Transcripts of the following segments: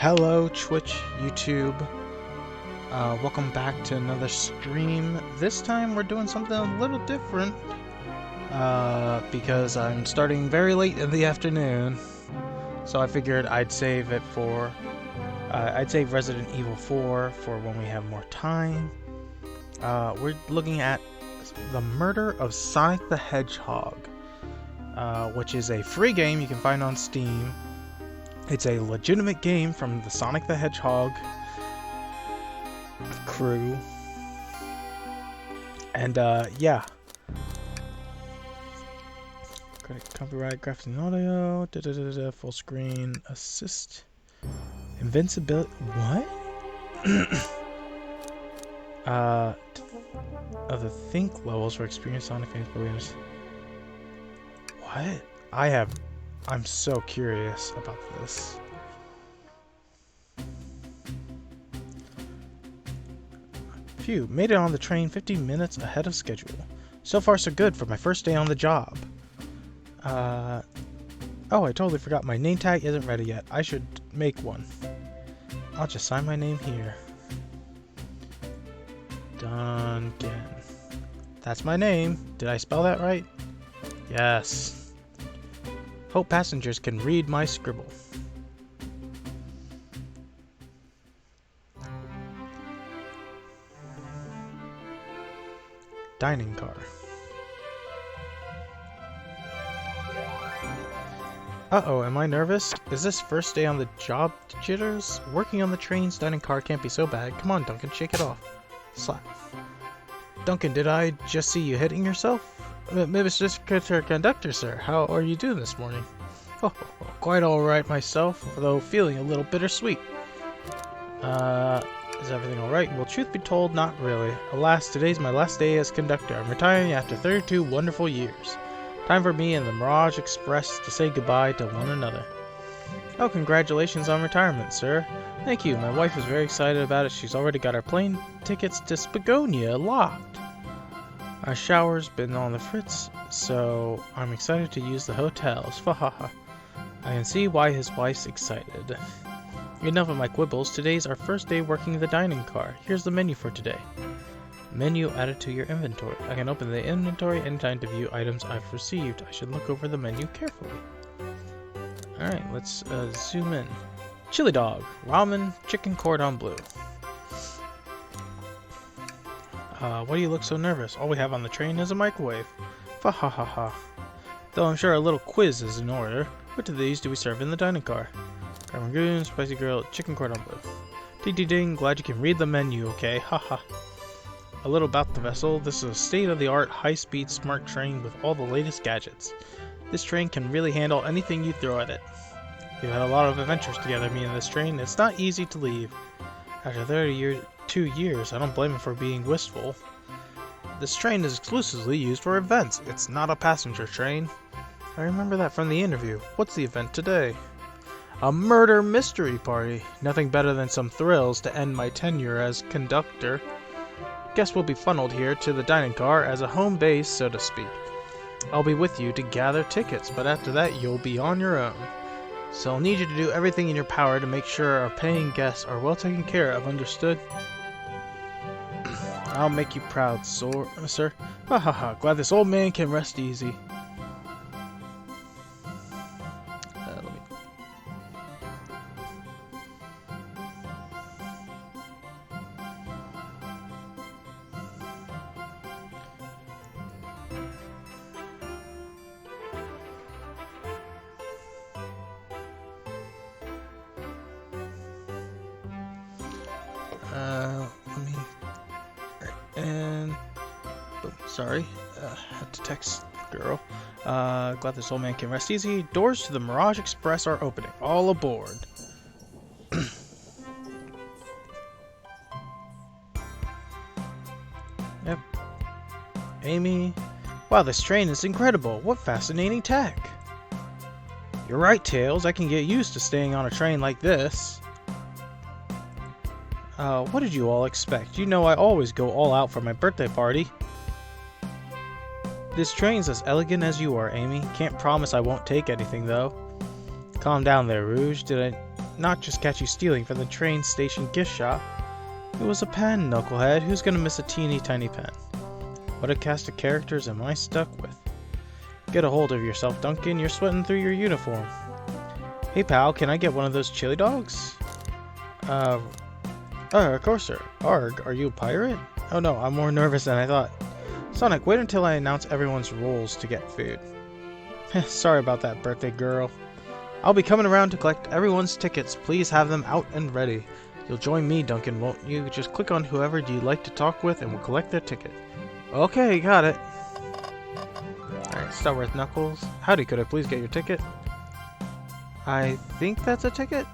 Hello Twitch, YouTube, welcome back to another stream. This time we're doing something a little different, because I'm starting very late in the afternoon, so I figured I'd save it for, I'd save Resident Evil 4 for when we have more time. We're looking at The Murder of Sonic the Hedgehog, which is a free game you can find on Steam. It's a legitimate game from the Sonic the Hedgehog crew. And, yeah. Copyright, graphics and audio, full screen, assist, invincibility, what? Of the think levels for experienced Sonic fans, believers. What? I'm so curious about this. Phew, made it on the train 15 minutes ahead of schedule. So far so good for my first day on the job. Oh, I totally forgot my name tag isn't ready yet. I should make one. I'll just sign my name here. Duncan. That's my name. Did I spell that right? Yes. Hope passengers can read my scribble. Dining car. Uh-oh, am I nervous? Is this first day on the job jitters? Working on the train's dining car can't be so bad. Come on, Duncan, shake it off. Slap. Duncan, did I just see you hitting yourself? Mr. Conductor, sir, how are you doing this morning? Oh, quite alright myself, though feeling a little bittersweet. Is everything alright? Well, truth be told, not really. Alas, today's my last day as conductor. I'm retiring after 32 wonderful years. Time for me and the Mirage Express to say goodbye to one another. Oh, congratulations on retirement, sir. Thank you. My wife is very excited about it. She's already got our plane tickets to Spagonia locked. Our shower's been on the fritz, so I'm excited to use the hotels. Fahaha. I can see why his wife's excited. Enough of my quibbles. Today's our first day working the dining car. Here's the menu for today. Menu added to your inventory. I can open the inventory anytime to view items I've received. I should look over the menu carefully. Alright, let's zoom in. Chili dog, ramen, chicken cordon bleu. Why do you look so nervous? All we have on the train is a microwave. Fa-ha-ha-ha. Though I'm sure a little quiz is in order. Which of these do we serve in the dining car? Ramen, spicy grilled, chicken cordon bleu. Ding-ding-ding, glad you can read the menu, okay? Haha. A little about the vessel. This is a state-of-the-art, high-speed, smart train with all the latest gadgets. This train can really handle anything you throw at it. We've had a lot of adventures together, me and this train. It's not easy to leave. After 32 years, I don't blame him for being wistful. This train is exclusively used for events. It's not a passenger train. I remember that from the interview. What's the event today? A murder mystery party. Nothing better than some thrills to end my tenure as conductor. Guests will be funneled here to the dining car as a home base, so to speak. I'll be with you to gather tickets, but after that you'll be on your own. So I'll need you to do everything in your power to make sure our paying guests are well taken care of, understood? I'll make you proud, sir. Ha ha ha, glad this old man can rest easy. Let me, and, boom, sorry, had to text the girl. Glad this old man can rest easy. Doors to the Mirage Express are opening. All aboard. Yep. Amy. Wow, this train is incredible. What fascinating tech. You're right, Tails. I can get used to staying on a train like this. What did you all expect? You know I always go all out for my birthday party. This train's as elegant as you are, Amy. Can't promise I won't take anything, though. Calm down there, Rouge. Did I not just catch you stealing from the train station gift shop? It was a pen, knucklehead. Who's gonna miss a teeny tiny pen? What a cast of characters am I stuck with? Get a hold of yourself, Duncan. You're sweating through your uniform. Hey, pal, can I get one of those chili dogs? Of course, sir. Arg, are you a pirate? Oh no, I'm more nervous than I thought. Sonic, wait until I announce everyone's roles to get food. Sorry about that, birthday girl. I'll be coming around to collect everyone's tickets. Please have them out and ready. You'll join me, Duncan, won't you? Just click on whoever you'd like to talk with and we'll collect their ticket. Okay, got it. Alright, start with Knuckles. Howdy, could I please get your ticket? I think that's a ticket?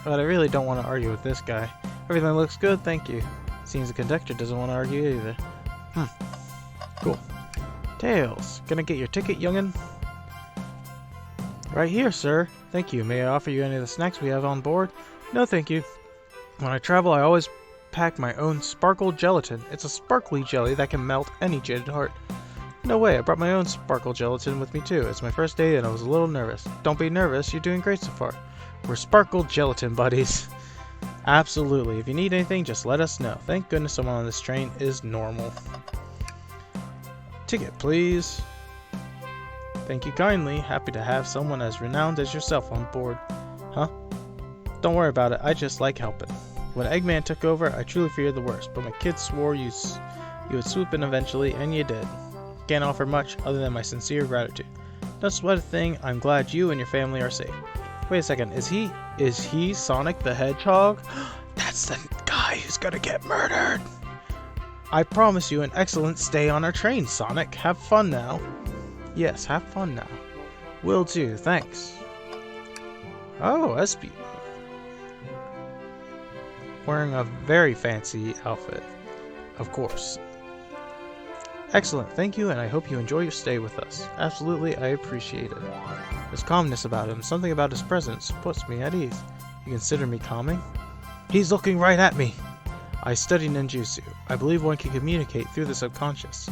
But I really don't want to argue with this guy. Everything looks good, thank you. Seems the conductor doesn't want to argue either. Cool. Tails, gonna get your ticket, youngin'? Right here, sir. Thank you. May I offer you any of the snacks we have on board? No, thank you. When I travel, I always pack my own sparkle gelatin. It's a sparkly jelly that can melt any jaded heart. No way, I brought my own sparkle gelatin with me too. It's my first day and I was a little nervous. Don't be nervous, you're doing great so far. We're sparkle gelatin buddies. Absolutely. If you need anything, just let us know. Thank goodness someone on this train is normal. Ticket, please. Thank you kindly. Happy to have someone as renowned as yourself on board. Huh? Don't worry about it. I just like helping. When Eggman took over, I truly feared the worst, but my kids swore you would swoop in eventually, and you did. Can't offer much other than my sincere gratitude. Don't sweat a thing. I'm glad you and your family are safe. Wait a second. Is he Sonic the Hedgehog? That's the guy who's gonna get murdered. I promise you an excellent stay on our train, Sonic. Have fun now. Yes, have fun now. Will do, thanks. Oh, Espy. Wearing a very fancy outfit. Of course. Excellent, thank you, and I hope you enjoy your stay with us. Absolutely, I appreciate it. There's calmness about him. Something about his presence puts me at ease. You consider me calming? He's looking right at me! I study ninjutsu. I believe one can communicate through the subconscious.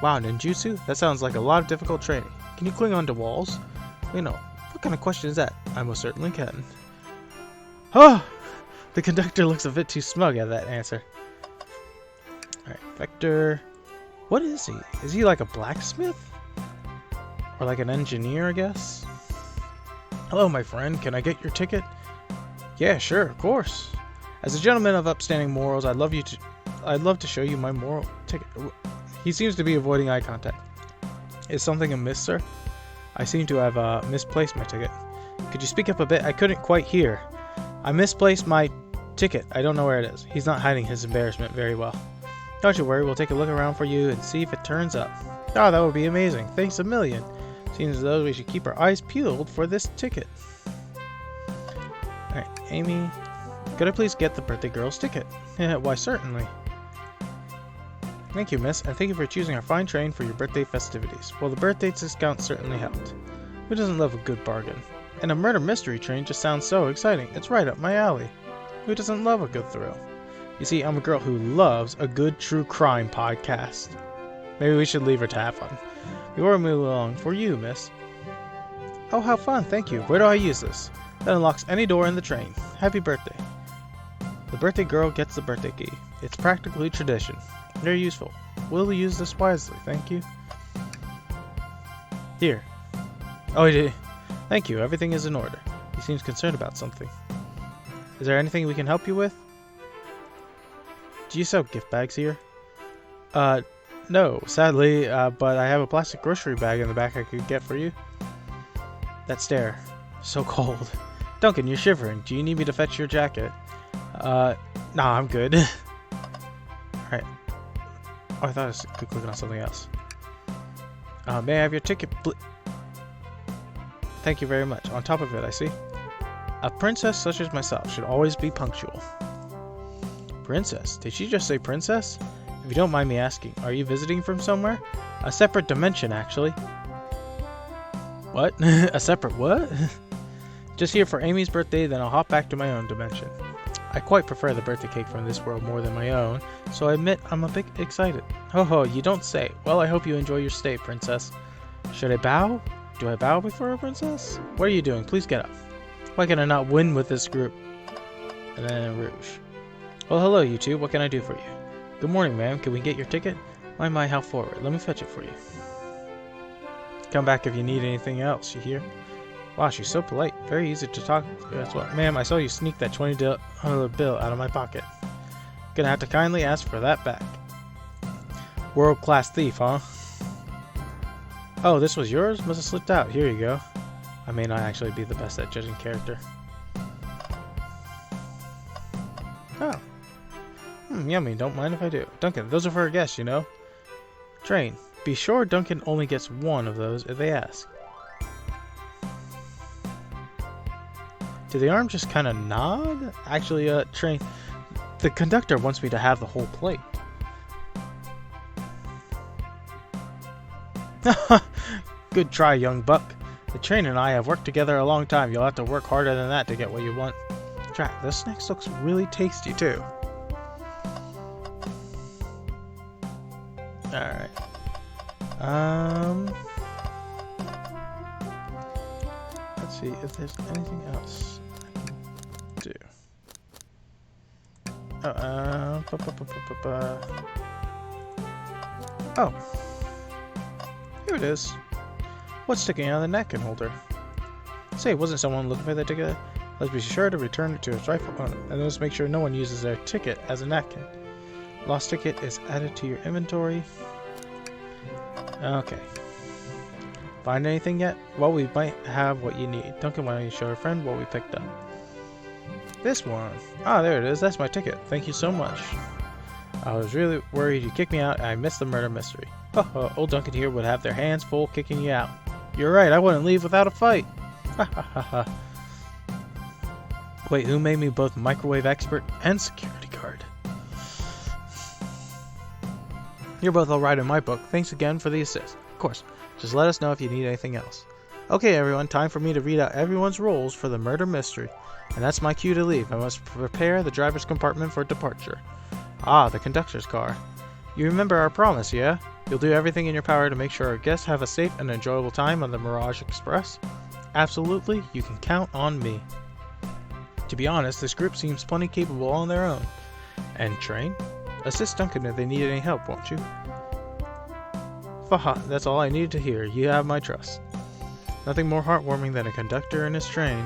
Wow, ninjutsu? That sounds like a lot of difficult training. Can you cling onto walls? What kind of question is that? I most certainly can. Oh! The conductor looks a bit too smug at that answer. Alright, Vector. What is he? Is he like a blacksmith? Or like an engineer, I guess? Hello, my friend. Can I get your ticket? Yeah, sure, of course. As a gentleman of upstanding morals, I'd love to show you my moral ticket. He seems to be avoiding eye contact. Is something amiss, sir? I seem to have misplaced my ticket. Could you speak up a bit? I couldn't quite hear. I misplaced my ticket. I don't know where it is. He's not hiding his embarrassment very well. Don't you worry, we'll take a look around for you and see if it turns up. Oh, that would be amazing. Thanks a million. Seems as though we should keep our eyes peeled for this ticket. Alright, Amy. Could I please get the birthday girl's ticket? Why, certainly. Thank you, miss, and thank you for choosing our fine train for your birthday festivities. Well, the birthday discount certainly helped. Who doesn't love a good bargain? And a murder mystery train just sounds so exciting. It's right up my alley. Who doesn't love a good thrill? You see, I'm a girl who loves a good true crime podcast. Maybe we should leave her to have fun. Before we move along, for you, miss. Oh, how fun, thank you. Where do I use this? That unlocks any door in the train. Happy birthday. The birthday girl gets the birthday key. It's practically tradition. Very useful. We'll use this wisely, thank you. Here. Oh, he did. Thank you, everything is in order. He seems concerned about something. Is there anything we can help you with? Do you sell gift bags here? No, sadly, but I have a plastic grocery bag in the back I could get for you. That stare. So cold. Duncan, you're shivering. Do you need me to fetch your jacket? Nah, I'm good. Alright. Oh, I thought I could click on something else. May I have your ticket, Thank you very much. On top of it, I see. A princess such as myself should always be punctual. Princess? Did she just say princess? If you don't mind me asking, are you visiting from somewhere? A separate dimension, actually. What? A separate what? Just here for Amy's birthday, then I'll hop back to my own dimension. I quite prefer the birthday cake from this world more than my own, so I admit I'm a bit excited. Ho ho, you don't say. Well, I hope you enjoy your stay, princess. Should I bow? Do I bow before a princess? What are you doing? Please get up. Why can I not win with this group? And then Rouge. Well, hello, you two. What can I do for you? Good morning, ma'am. Can we get your ticket? My, how forward. Let me fetch it for you. Come back if you need anything else, you hear? Wow, she's so polite. Very easy to talk to as well. Ma'am, I saw you sneak that $20 bill out of my pocket. Gonna have to kindly ask for that back. World-class thief, huh? Oh, this was yours? Must have slipped out. Here you go. I may not actually be the best at judging character. Oh. Yummy. Don't mind if I do. Duncan, those are for our guests, you know. Train. Be sure Duncan only gets one of those if they ask. Did the arm just kind of nod? Actually, train. The conductor wants me to have the whole plate. Good try, young buck. The train and I have worked together a long time. You'll have to work harder than that to get what you want. Jack, this snacks looks really tasty too. Alright. Let's see if there's anything else I can do. Oh. Here it is. What's sticking out of the napkin holder? Say, wasn't someone looking for their ticket? Let's be sure to return it to its rightful owner, and let's make sure no one uses their ticket as a napkin. Lost ticket is added to your inventory. Okay. Find anything yet? Well, we might have what you need. Duncan, why don't you show a friend what we picked up? This one. Ah, there it is. That's my ticket. Thank you so much. I was really worried you kicked me out and I missed the murder mystery. Old Duncan here would have their hands full kicking you out. You're right, I wouldn't leave without a fight. Wait, who made me both microwave expert and security guard? You're both alright in my book. Thanks again for the assist. Of course, just let us know if you need anything else. Okay, everyone, time for me to read out everyone's roles for the murder mystery. And that's my cue to leave. I must prepare the driver's compartment for departure. Ah, the conductor's car. You remember our promise, yeah? You'll do everything in your power to make sure our guests have a safe and enjoyable time on the Mirage Express? Absolutely, you can count on me. To be honest, this group seems plenty capable on their own. And Train? Assist Duncan if they need any help, won't you? Faha, that's all I needed to hear. You have my trust. Nothing more heartwarming than a conductor and his train.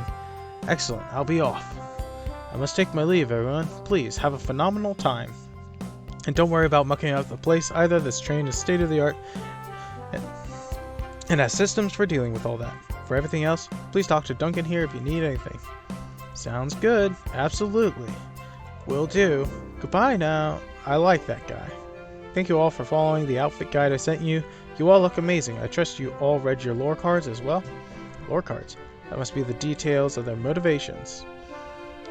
Excellent, I'll be off. I must take my leave, everyone. Please, have a phenomenal time. And don't worry about mucking up the place either. This train is state-of-the-art and has systems for dealing with all that. For everything else, please talk to Duncan here if you need anything. Sounds good. Absolutely. Will do. Goodbye now. I like that guy. Thank you all for following the outfit guide I sent you. You all look amazing. I trust you all read your lore cards as well. Lore cards. That must be the details of their motivations.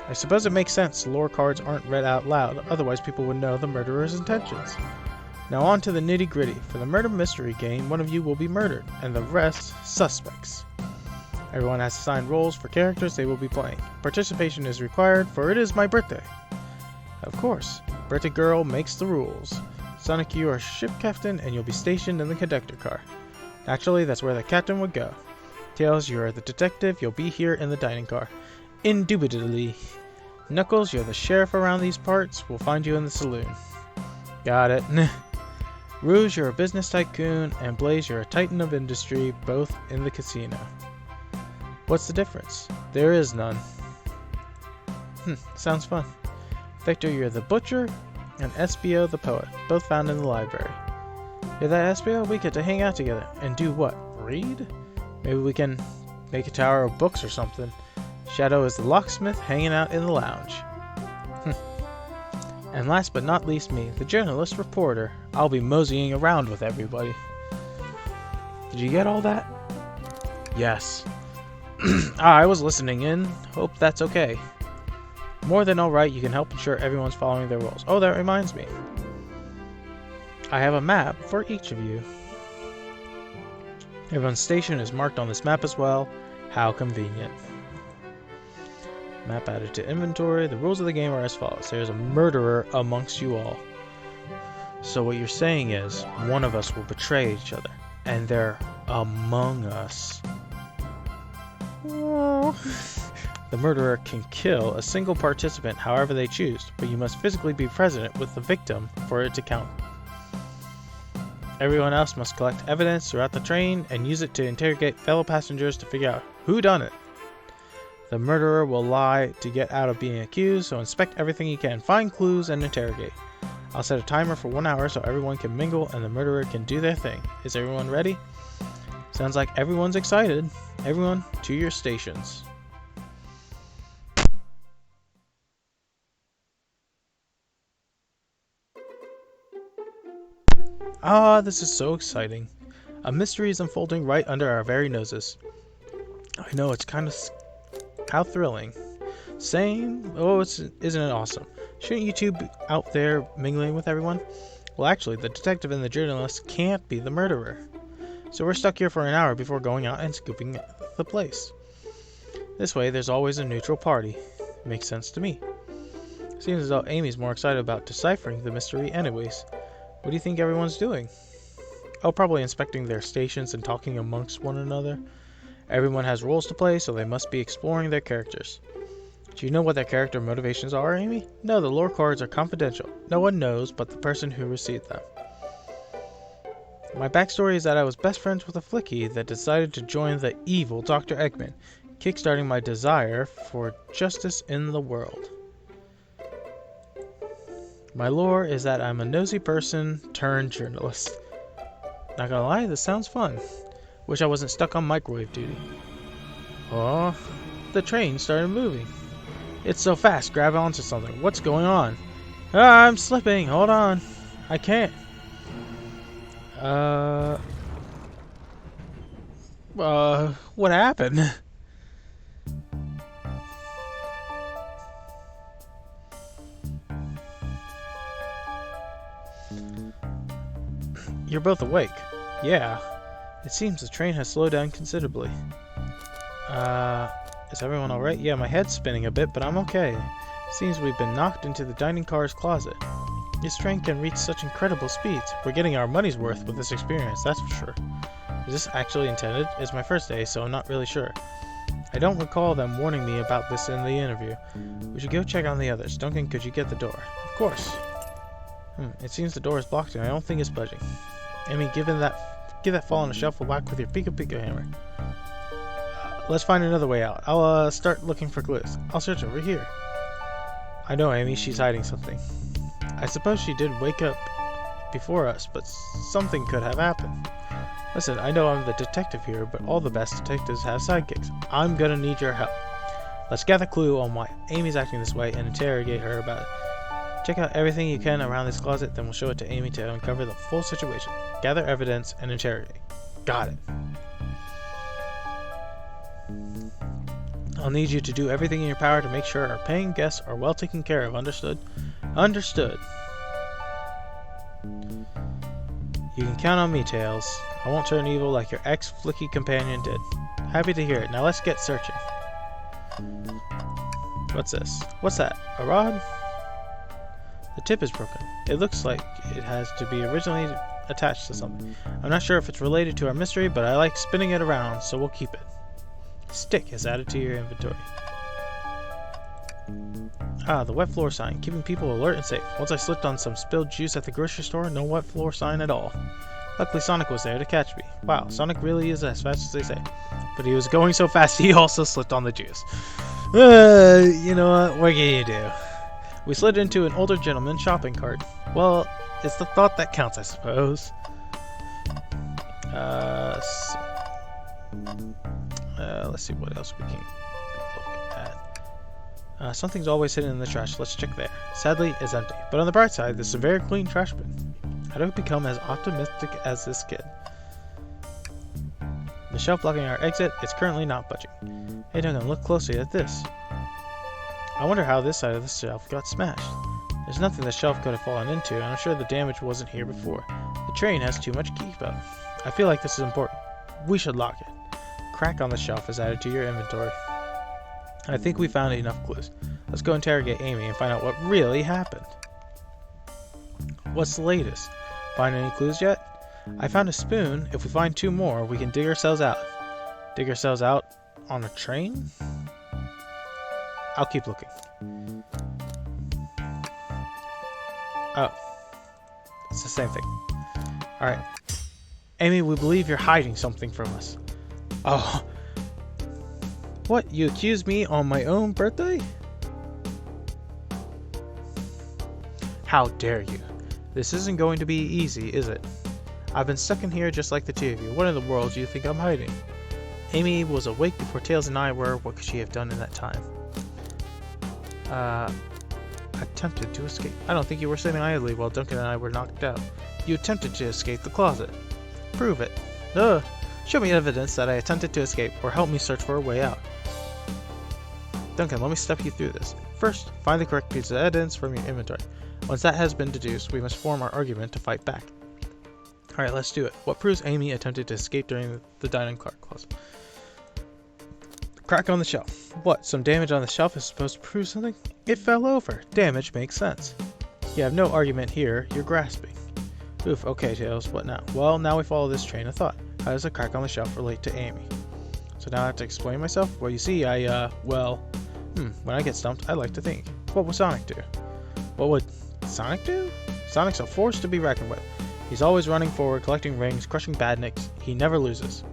I suppose it makes sense lore cards aren't read out loud, otherwise people would know the murderer's intentions. Now on to the nitty-gritty. For the murder mystery game, one of you will be murdered, and the rest, suspects. Everyone has assigned roles for characters they will be playing. Participation is required, for it is my birthday. Of course, birthday girl makes the rules. Sonic, you are ship captain, and you'll be stationed in the conductor car. Naturally, that's where the captain would go. Tails, you are the detective, you'll be here in the dining car. Indubitably. Knuckles, you're the sheriff around these parts, we'll find you in the saloon. Got it. Rouge, you're a business tycoon, and Blaze, you're a titan of industry, both in the casino. What's the difference? There is none. Sounds fun. Victor, you're the butcher, and Espio the poet, both found in the library. You're that Espio? We get to hang out together. And do what? Read? Maybe we can make a tower of books or something. Shadow is the locksmith hanging out in the lounge. And last but not least me, the journalist reporter. I'll be moseying around with everybody. Did you get all that? Yes. I was listening in. Hope that's okay. More than alright, you can help ensure everyone's following their roles. Oh, that reminds me. I have a map for each of you. Everyone's station is marked on this map as well. How convenient. Map added to inventory. The rules of the game are as follows. There's a murderer amongst you all. So what you're saying is, one of us will betray each other. And they're among us. The murderer can kill a single participant however they choose, but you must physically be present with the victim for it to count. Everyone else must collect evidence throughout the train and use it to interrogate fellow passengers to figure out who done it. The murderer will lie to get out of being accused, so inspect everything you can, find clues, and interrogate. I'll set a timer for 1 hour so everyone can mingle and the murderer can do their thing. Is everyone ready? Sounds like everyone's excited. Everyone, to your stations. Ah, this is so exciting. A mystery is unfolding right under our very noses. I know, it's kind of... How thrilling. Same? Oh, isn't it awesome? Shouldn't you two be out there mingling with everyone? Well, actually, the detective and the journalist can't be the murderer. So we're stuck here for an hour before going out and scooping the place. This way, there's always a neutral party. Makes sense to me. Seems as though Amy's more excited about deciphering the mystery anyways. What do you think everyone's doing? Oh, probably inspecting their stations and talking amongst one another. Everyone has roles to play, so they must be exploring their characters. Do you know what their character motivations are, Amy? No, the lore cards are confidential. No one knows but the person who received them. My backstory is that I was best friends with a flickie that decided to join the evil Dr. Eggman, kickstarting my desire for justice in the world. My lore is that I'm a nosy person turned journalist. Not gonna lie, this sounds fun. Wish I wasn't stuck on microwave duty. Oh, the train started moving. It's so fast, grab onto something. What's going on? Ah, I'm slipping, hold on. I can't. What happened? You're both awake. Yeah. It seems the train has slowed down considerably. Is everyone alright? Yeah, my head's spinning a bit, but I'm okay. Seems we've been knocked into the dining car's closet. This train can reach such incredible speeds. We're getting our money's worth with this experience, that's for sure. Is this actually intended? It's my first day, so I'm not really sure. I don't recall them warning me about this in the interview. We should go check on the others. Duncan, could you get the door? Of course. It seems the door is blocked and I don't think it's budging. Amy, give that fall on the shelf a whack with your Pika hammer. Let's find another way out. I'll start looking for clues. I'll search over here. I know, Amy, she's hiding something. I suppose she did wake up before us, but something could have happened. Listen, I know I'm the detective here, but all the best detectives have sidekicks. I'm gonna need your help. Let's gather a clue on why Amy's acting this way and interrogate her about it. Check out everything you can around this closet, then we'll show it to Amy to uncover the full situation. Gather evidence and interrogate. Got it. I'll need you to do everything in your power to make sure our paying guests are well taken care of. Understood? Understood. You can count on me, Tails. I won't turn evil like your ex-flicky companion did. Happy to hear it. Now let's get searching. What's this? What's that? A rod? The tip is broken. It looks like it has to be originally attached to something. I'm not sure if it's related to our mystery, but I like spinning it around, so we'll keep it. Stick is added to your inventory. Ah, the wet floor sign, keeping people alert and safe. Once I slipped on some spilled juice at the grocery store, no wet floor sign at all. Luckily Sonic was there to catch me. Wow, Sonic really is as fast as they say. But he was going so fast he also slipped on the juice. You know what can you do? We slid into an older gentleman's shopping cart. Well, it's the thought that counts, I suppose. Let's see what else we can look at. Something's always hidden in the trash. Let's check there. Sadly, it's empty. But on the bright side, this is a very clean trash bin. How do we become as optimistic as this kid? The shelf blocking our exit is currently not budging. Hey Duncan, look closely at this. I wonder how this side of the shelf got smashed. There's nothing the shelf could have fallen into, and I'm sure the damage wasn't here before. The train has too much keep out. I feel like this is important. We should lock it. Crack on the shelf is added to your inventory. I think we found enough clues. Let's go interrogate Amy and find out what really happened. What's the latest? Find any clues yet? I found a spoon. If we find 2 more, we can dig ourselves out. Dig ourselves out on a train? I'll keep looking. Oh. It's the same thing. Alright. Amy, we believe you're hiding something from us. Oh. What? You accused me on my own birthday? How dare you? This isn't going to be easy, is it? I've been stuck in here just like the 2 of you. What in the world do you think I'm hiding? Amy was awake before Tails and I were. What could she have done in that time? Attempted to escape. I don't think you were sitting idly while Duncan and I were knocked out. You attempted to escape the closet. Prove it. Show me evidence that I attempted to escape, or help me search for a way out. Duncan, let me step you through this. First, find the correct piece of evidence from your inventory. Once that has been deduced, we must form our argument to fight back. Alright, let's do it. What proves Amy attempted to escape during the dining car closet? Crack on the shelf. What? Some damage on the shelf is supposed to prove something? It fell over. Damage makes sense. You have no argument here. You're grasping. Oof, okay, Tails. What now? Well, now we follow this train of thought. How does a crack on the shelf relate to Amy? So now I have to explain myself? Well, you see, when I get stumped, I like to think. What would Sonic do? What would Sonic do? Sonic's a force to be reckoned with. He's always running forward, collecting rings, crushing badniks. He never loses.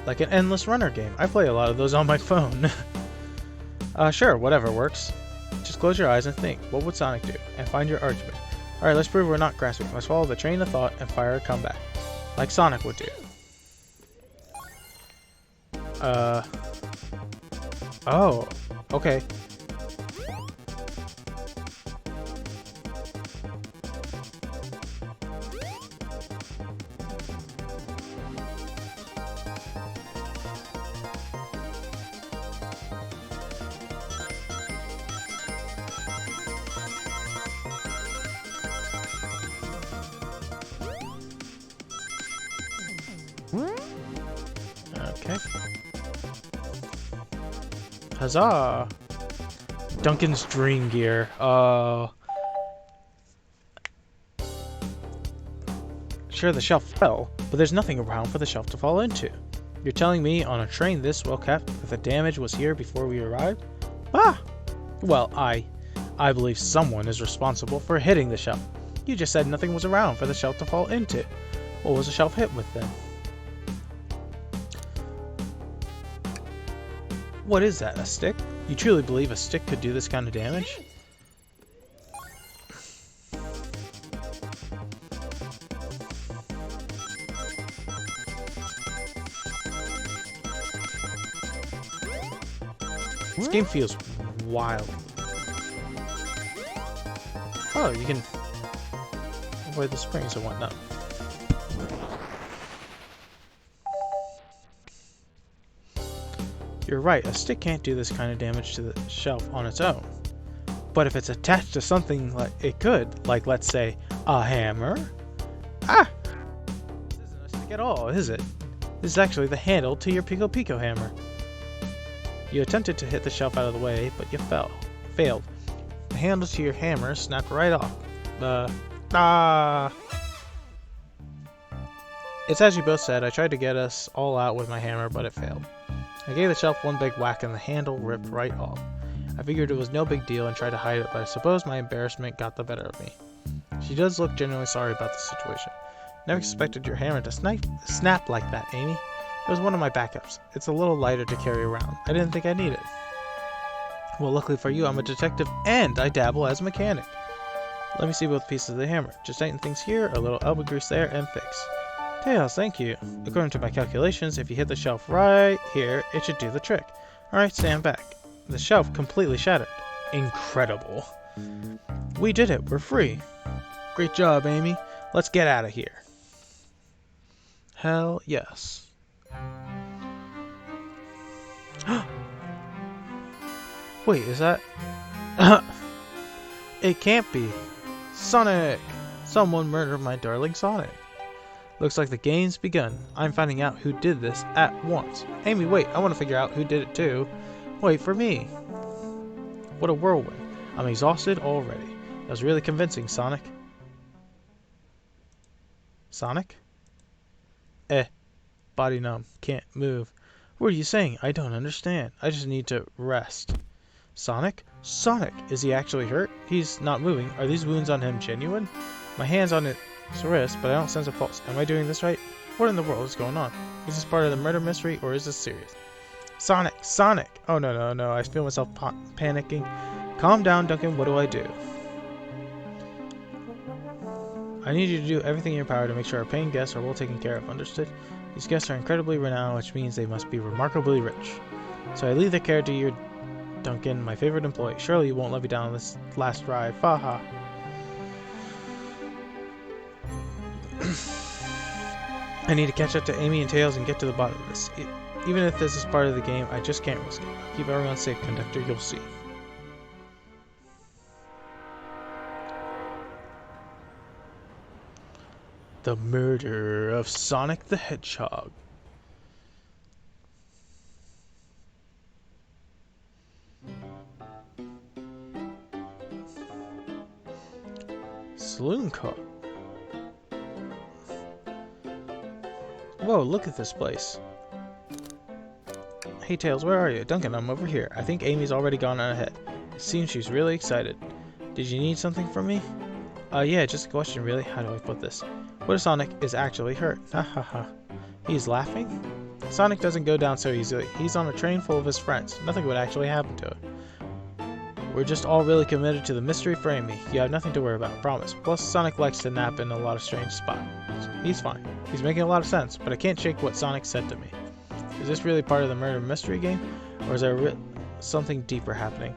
Like an endless runner game. I play a lot of those on my phone. Sure, whatever works. Just close your eyes and think. What would Sonic do? And find your argument. Alright, let's prove we're not grasping. Let's follow the train of thought and fire a comeback. Like Sonic would do. Oh. Okay. Okay. Huzzah! Duncan's dream gear. Sure, the shelf fell, but there's nothing around for the shelf to fall into. You're telling me on a train this well kept that the damage was here before we arrived? Ah! Well, I believe someone is responsible for hitting the shelf. You just said nothing was around for the shelf to fall into. What was the shelf hit with then? What is that, a stick? You truly believe a stick could do this kind of damage? This game feels wild. Oh, you can avoid the springs and whatnot. You're right, a stick can't do this kind of damage to the shelf on its own. But if it's attached to something like it could, like let's say, a hammer. Ah! This isn't a stick at all, is it? This is actually the handle to your Pico Pico hammer. You attempted to hit the shelf out of the way, but you failed. The handle to your hammer snapped right off. It's as you both said, I tried to get us all out with my hammer, but it failed. I gave the shelf one big whack and the handle ripped right off. I figured it was no big deal and tried to hide it, but I suppose my embarrassment got the better of me. She does look genuinely sorry about the situation. Never expected your hammer to snap like that, Amy. It was one of my backups. It's a little lighter to carry around. I didn't think I needed it. Well, luckily for you, I'm a detective and I dabble as a mechanic. Let me see both pieces of the hammer. Just tighten things here, a little elbow grease there, and fix. Tails, thank you. According to my calculations, if you hit the shelf right here, it should do the trick. Alright, stand back. The shelf completely shattered. Incredible. We did it. We're free. Great job, Amy. Let's get out of here. Hell yes. Wait, is that... It can't be. Sonic! Someone murdered my darling Sonic. Looks like the game's begun. I'm finding out who did this at once. Amy, wait, I want to figure out who did it too. Wait for me. What a whirlwind. I'm exhausted already. That was really convincing, Sonic. Sonic? Body numb. Can't move. What are you saying? I don't understand. I just need to rest. Sonic? Sonic! Is he actually hurt? He's not moving. Are these wounds on him genuine? My hand's on his wrist, but I don't sense a pulse. Am I doing this right? What in the world is going on? Is this part of the murder mystery, or is this serious? Sonic! Sonic! Oh, no. I feel myself panicking. Calm down, Duncan. What do I do? I need you to do everything in your power to make sure our paying guests are well taken care of. Understood? These guests are incredibly renowned, which means they must be remarkably rich. So I leave the care to you, Duncan, my favorite employee. Surely you won't let me down on this last ride. Faha. I need to catch up to Amy and Tails and get to the bottom of this. Even if this is part of the game, I just can't risk it. Keep everyone safe, conductor. You'll see. The murder of Sonic the Hedgehog. Saloon car. Whoa, look at this place. Hey Tails, where are you? Duncan, I'm over here. I think Amy's already gone on ahead. It seems she's really excited. Did you need something from me? Yeah, just a question really. How do I put this? What if Sonic is actually hurt? Ha ha ha. He's laughing? Sonic doesn't go down so easily. He's on a train full of his friends. Nothing would actually happen to him. We're just all really committed to the mystery for Amy. You have nothing to worry about, promise. Plus, Sonic likes to nap in a lot of strange spots. He's fine. He's making a lot of sense, but I can't shake what Sonic said to me. Is this really part of the murder mystery game? Or is there something deeper happening?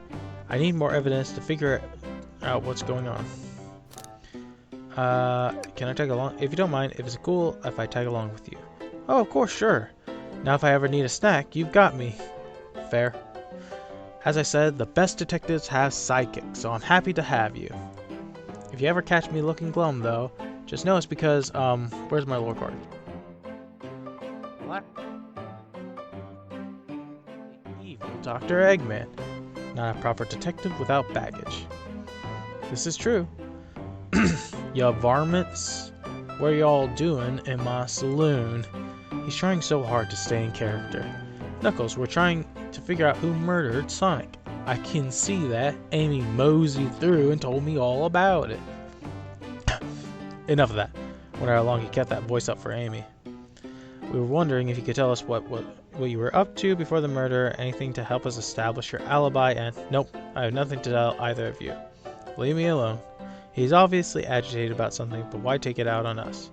I need more evidence to figure out what's going on. Can I tag along? If you don't mind, if it's cool if I tag along with you. Oh, of course, sure. Now if I ever need a snack, you've got me. Fair. As I said, the best detectives have sidekicks, so I'm happy to have you. If you ever catch me looking glum, though, just know it's because, where's my lore card? Dr. Eggman. Not a proper detective without baggage. This is true. Ya varmints, what are y'all doing in my saloon? He's trying so hard to stay in character. Knuckles, we're trying to figure out who murdered Sonic. I can see that. Amy moseyed through and told me all about it. Enough of that. Wonder how long you kept that voice up for Amy. We were wondering if you could tell us what you were up to before the murder, anything to help us establish your alibi, and nope, I have nothing to tell either of you. Leave me alone. He's obviously agitated about something, but why take it out on us?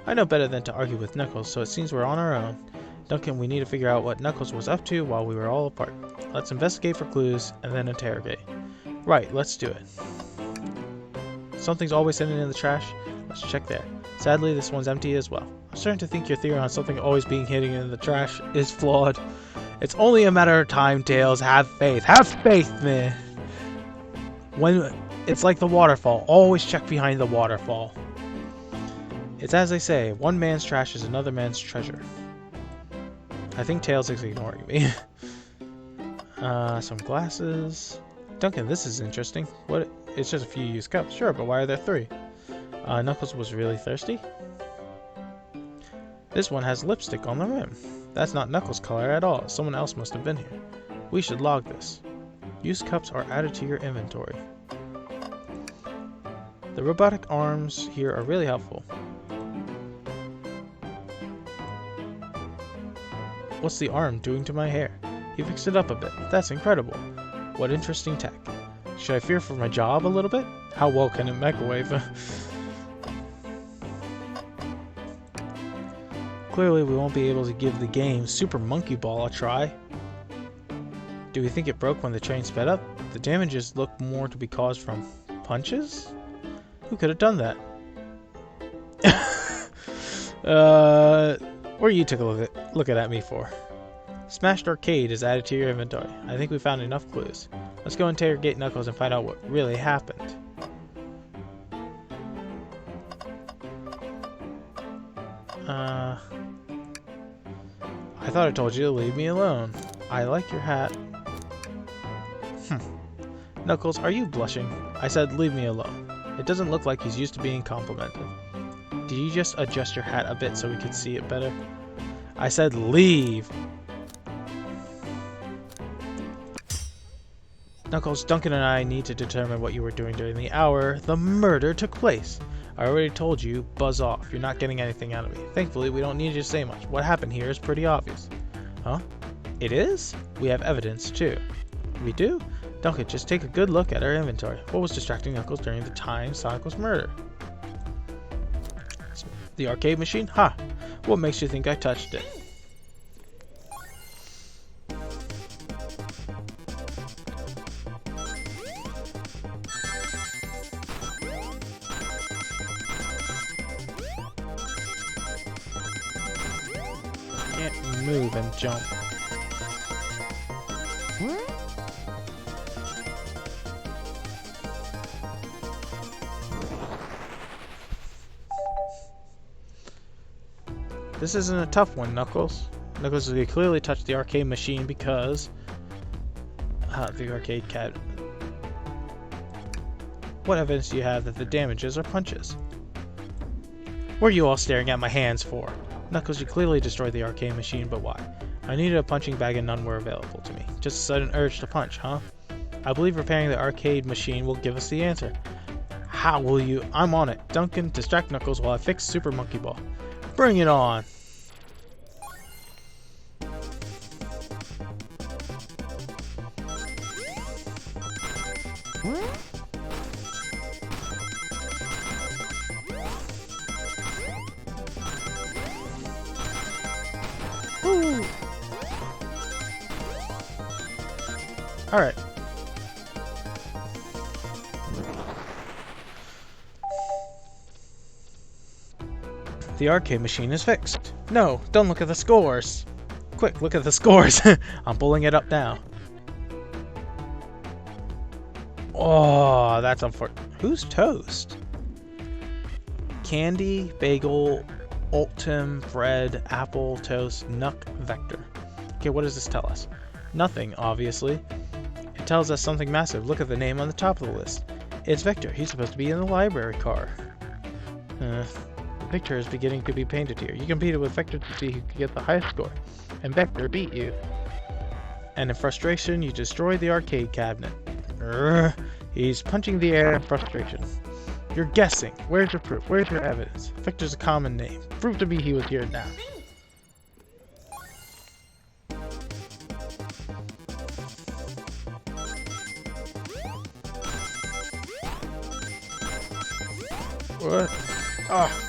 I know better than to argue with Knuckles, so it seems we're on our own. Duncan, we need to figure out what Knuckles was up to while we were all apart. Let's investigate for clues, and then interrogate. Right, let's do it. Something's always sitting in the trash. Let's check there. Sadly, this one's empty as well. I'm starting to think your theory on something always being hidden in the trash is flawed. It's only a matter of time, Tails. Have faith. Have faith, man. It's like the waterfall. Always check behind the waterfall. It's as they say, one man's trash is another man's treasure. I think Tails is ignoring me. Some glasses. Duncan, this is interesting. What? It's just a few used cups. Sure, but why are there 3? Knuckles was really thirsty. This one has lipstick on the rim. That's not Knuckles' color at all. Someone else must have been here. We should log this. Used cups are added to your inventory. The robotic arms here are really helpful. What's the arm doing to my hair? He fixed it up a bit. That's incredible. What interesting tech. Should I fear for my job a little bit? How well can it microwave? Clearly we won't be able to give the game Super Monkey Ball a try. Do we think it broke when the train sped up? The damages look more to be caused from punches? Who could have done that? What are you took a look at me for? Smashed Arcade is added to your inventory. I think we found enough clues. Let's go interrogate Knuckles and find out what really happened. I thought I told you to leave me alone. I like your hat. Knuckles, are you blushing? I said leave me alone. It doesn't look like he's used to being complimented. Did you just adjust your hat a bit so we could see it better? I said leave! Knuckles, Duncan and I need to determine what you were doing during the hour the murder took place. I already told you, buzz off. You're not getting anything out of me. Thankfully, we don't need you to say much. What happened here is pretty obvious. Huh? It is? We have evidence, too. We do? Duncan, just take a good look at our inventory. What was distracting Knuckles during the time Sonic was murdered? The arcade machine? Ha! What makes you think I touched it? Can't move and jump. This isn't a tough one, Knuckles. Knuckles, you clearly touched the arcade machine because... the arcade cat. What evidence do you have that the damages are punches? What are you all staring at my hands for? Knuckles, you clearly destroyed the arcade machine, but why? I needed a punching bag and none were available to me. Just a sudden urge to punch, huh? I believe repairing the arcade machine will give us the answer. How will you? I'm on it. Duncan, distract Knuckles while I fix Super Monkey Ball. Bring it on! Woo! Alright. The arcade machine is fixed. No, don't look at the scores. Quick, look at the scores. I'm pulling it up now. Oh, that's unfortunate. Who's Toast? Candy, Bagel, Ultim, Bread, Apple, Toast, Nuck, Vector. Okay, what does this tell us? Nothing, obviously. It tells us something massive. Look at the name on the top of the list. It's Victor. He's supposed to be in the library car. The picture is beginning to be painted here. You competed with Victor to see who could get the highest score, and Victor beat you. And in frustration, you destroyed the arcade cabinet. He's punching the air in frustration. You're guessing. Where's your proof? Where's your evidence? Victor's a common name. Prove to me he was here now. What? Ah.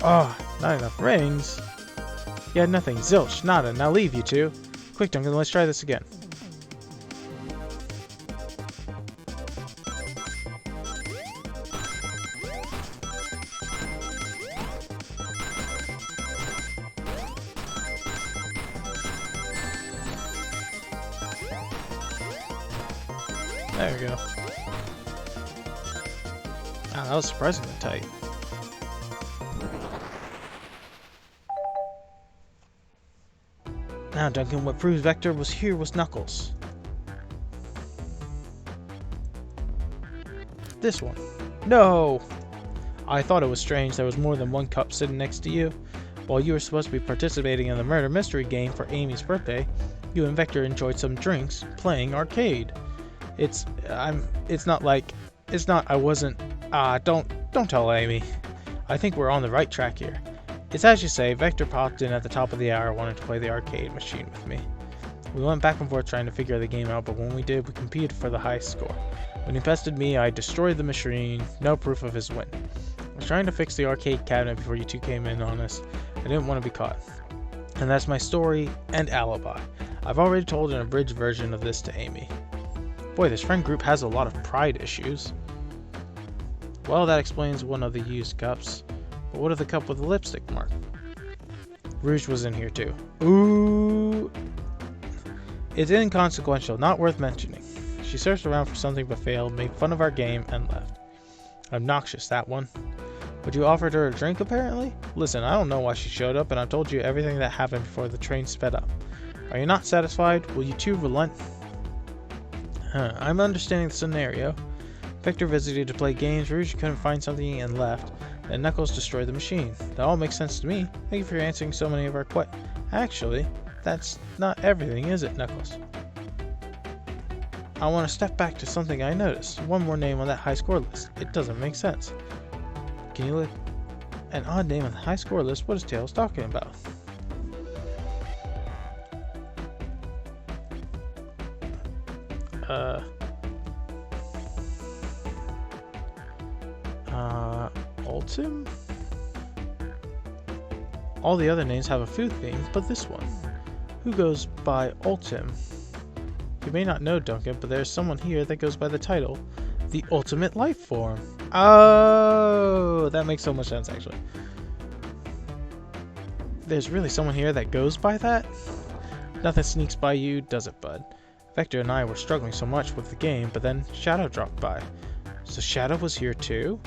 Oh, not enough rings. You had nothing. Zilch, nada. Now leave, you two. Quick, Duncan, let's try this again. There we go. Ah, that was surprisingly tight. Now, Duncan, what proves Vector was here was Knuckles. This one. No! I thought it was strange there was more than one cup sitting next to you. While you were supposed to be participating in the murder mystery game for Amy's birthday, you and Vector enjoyed some drinks playing arcade. Don't tell Amy. I think we're on the right track here. It's as you say, Vector popped in at the top of the hour wanting to play the arcade machine with me. We went back and forth trying to figure the game out, but when we did, we competed for the highest score. When he pested me, I destroyed the machine, no proof of his win. I was trying to fix the arcade cabinet before you two came in on us. I didn't want to be caught. And that's my story and alibi. I've already told an abridged version of this to Amy. Boy, this friend group has a lot of pride issues. Well, that explains one of the used cups. But what of the cup with the lipstick mark? Rouge was in here too. Ooh! It's inconsequential, not worth mentioning. She searched around for something but failed, made fun of our game, and left. Obnoxious, that one. But you offered her a drink, apparently? Listen, I don't know why she showed up, and I've told you everything that happened before the train sped up. Are you not satisfied? Will you two relent? I'm understanding the scenario. Victor visited to play games, Rouge couldn't find something and left, and Knuckles destroyed the machine. That all makes sense to me. Thank you for answering so many of our questions. Actually, that's not everything, is it, Knuckles? I want to step back to something I noticed. One more name on that high score list. It doesn't make sense. Can you look? An odd name on the high score list? What is Tails talking about? Ultim? All the other names have a food theme, but this one. Who goes by Ultim? You may not know, Duncan, but there's someone here that goes by the title, the Ultimate Life Form. Oh, that makes so much sense, actually. There's really someone here that goes by that? Nothing sneaks by you, does it, bud? Vector and I were struggling so much with the game, but then Shadow dropped by. So Shadow was here too?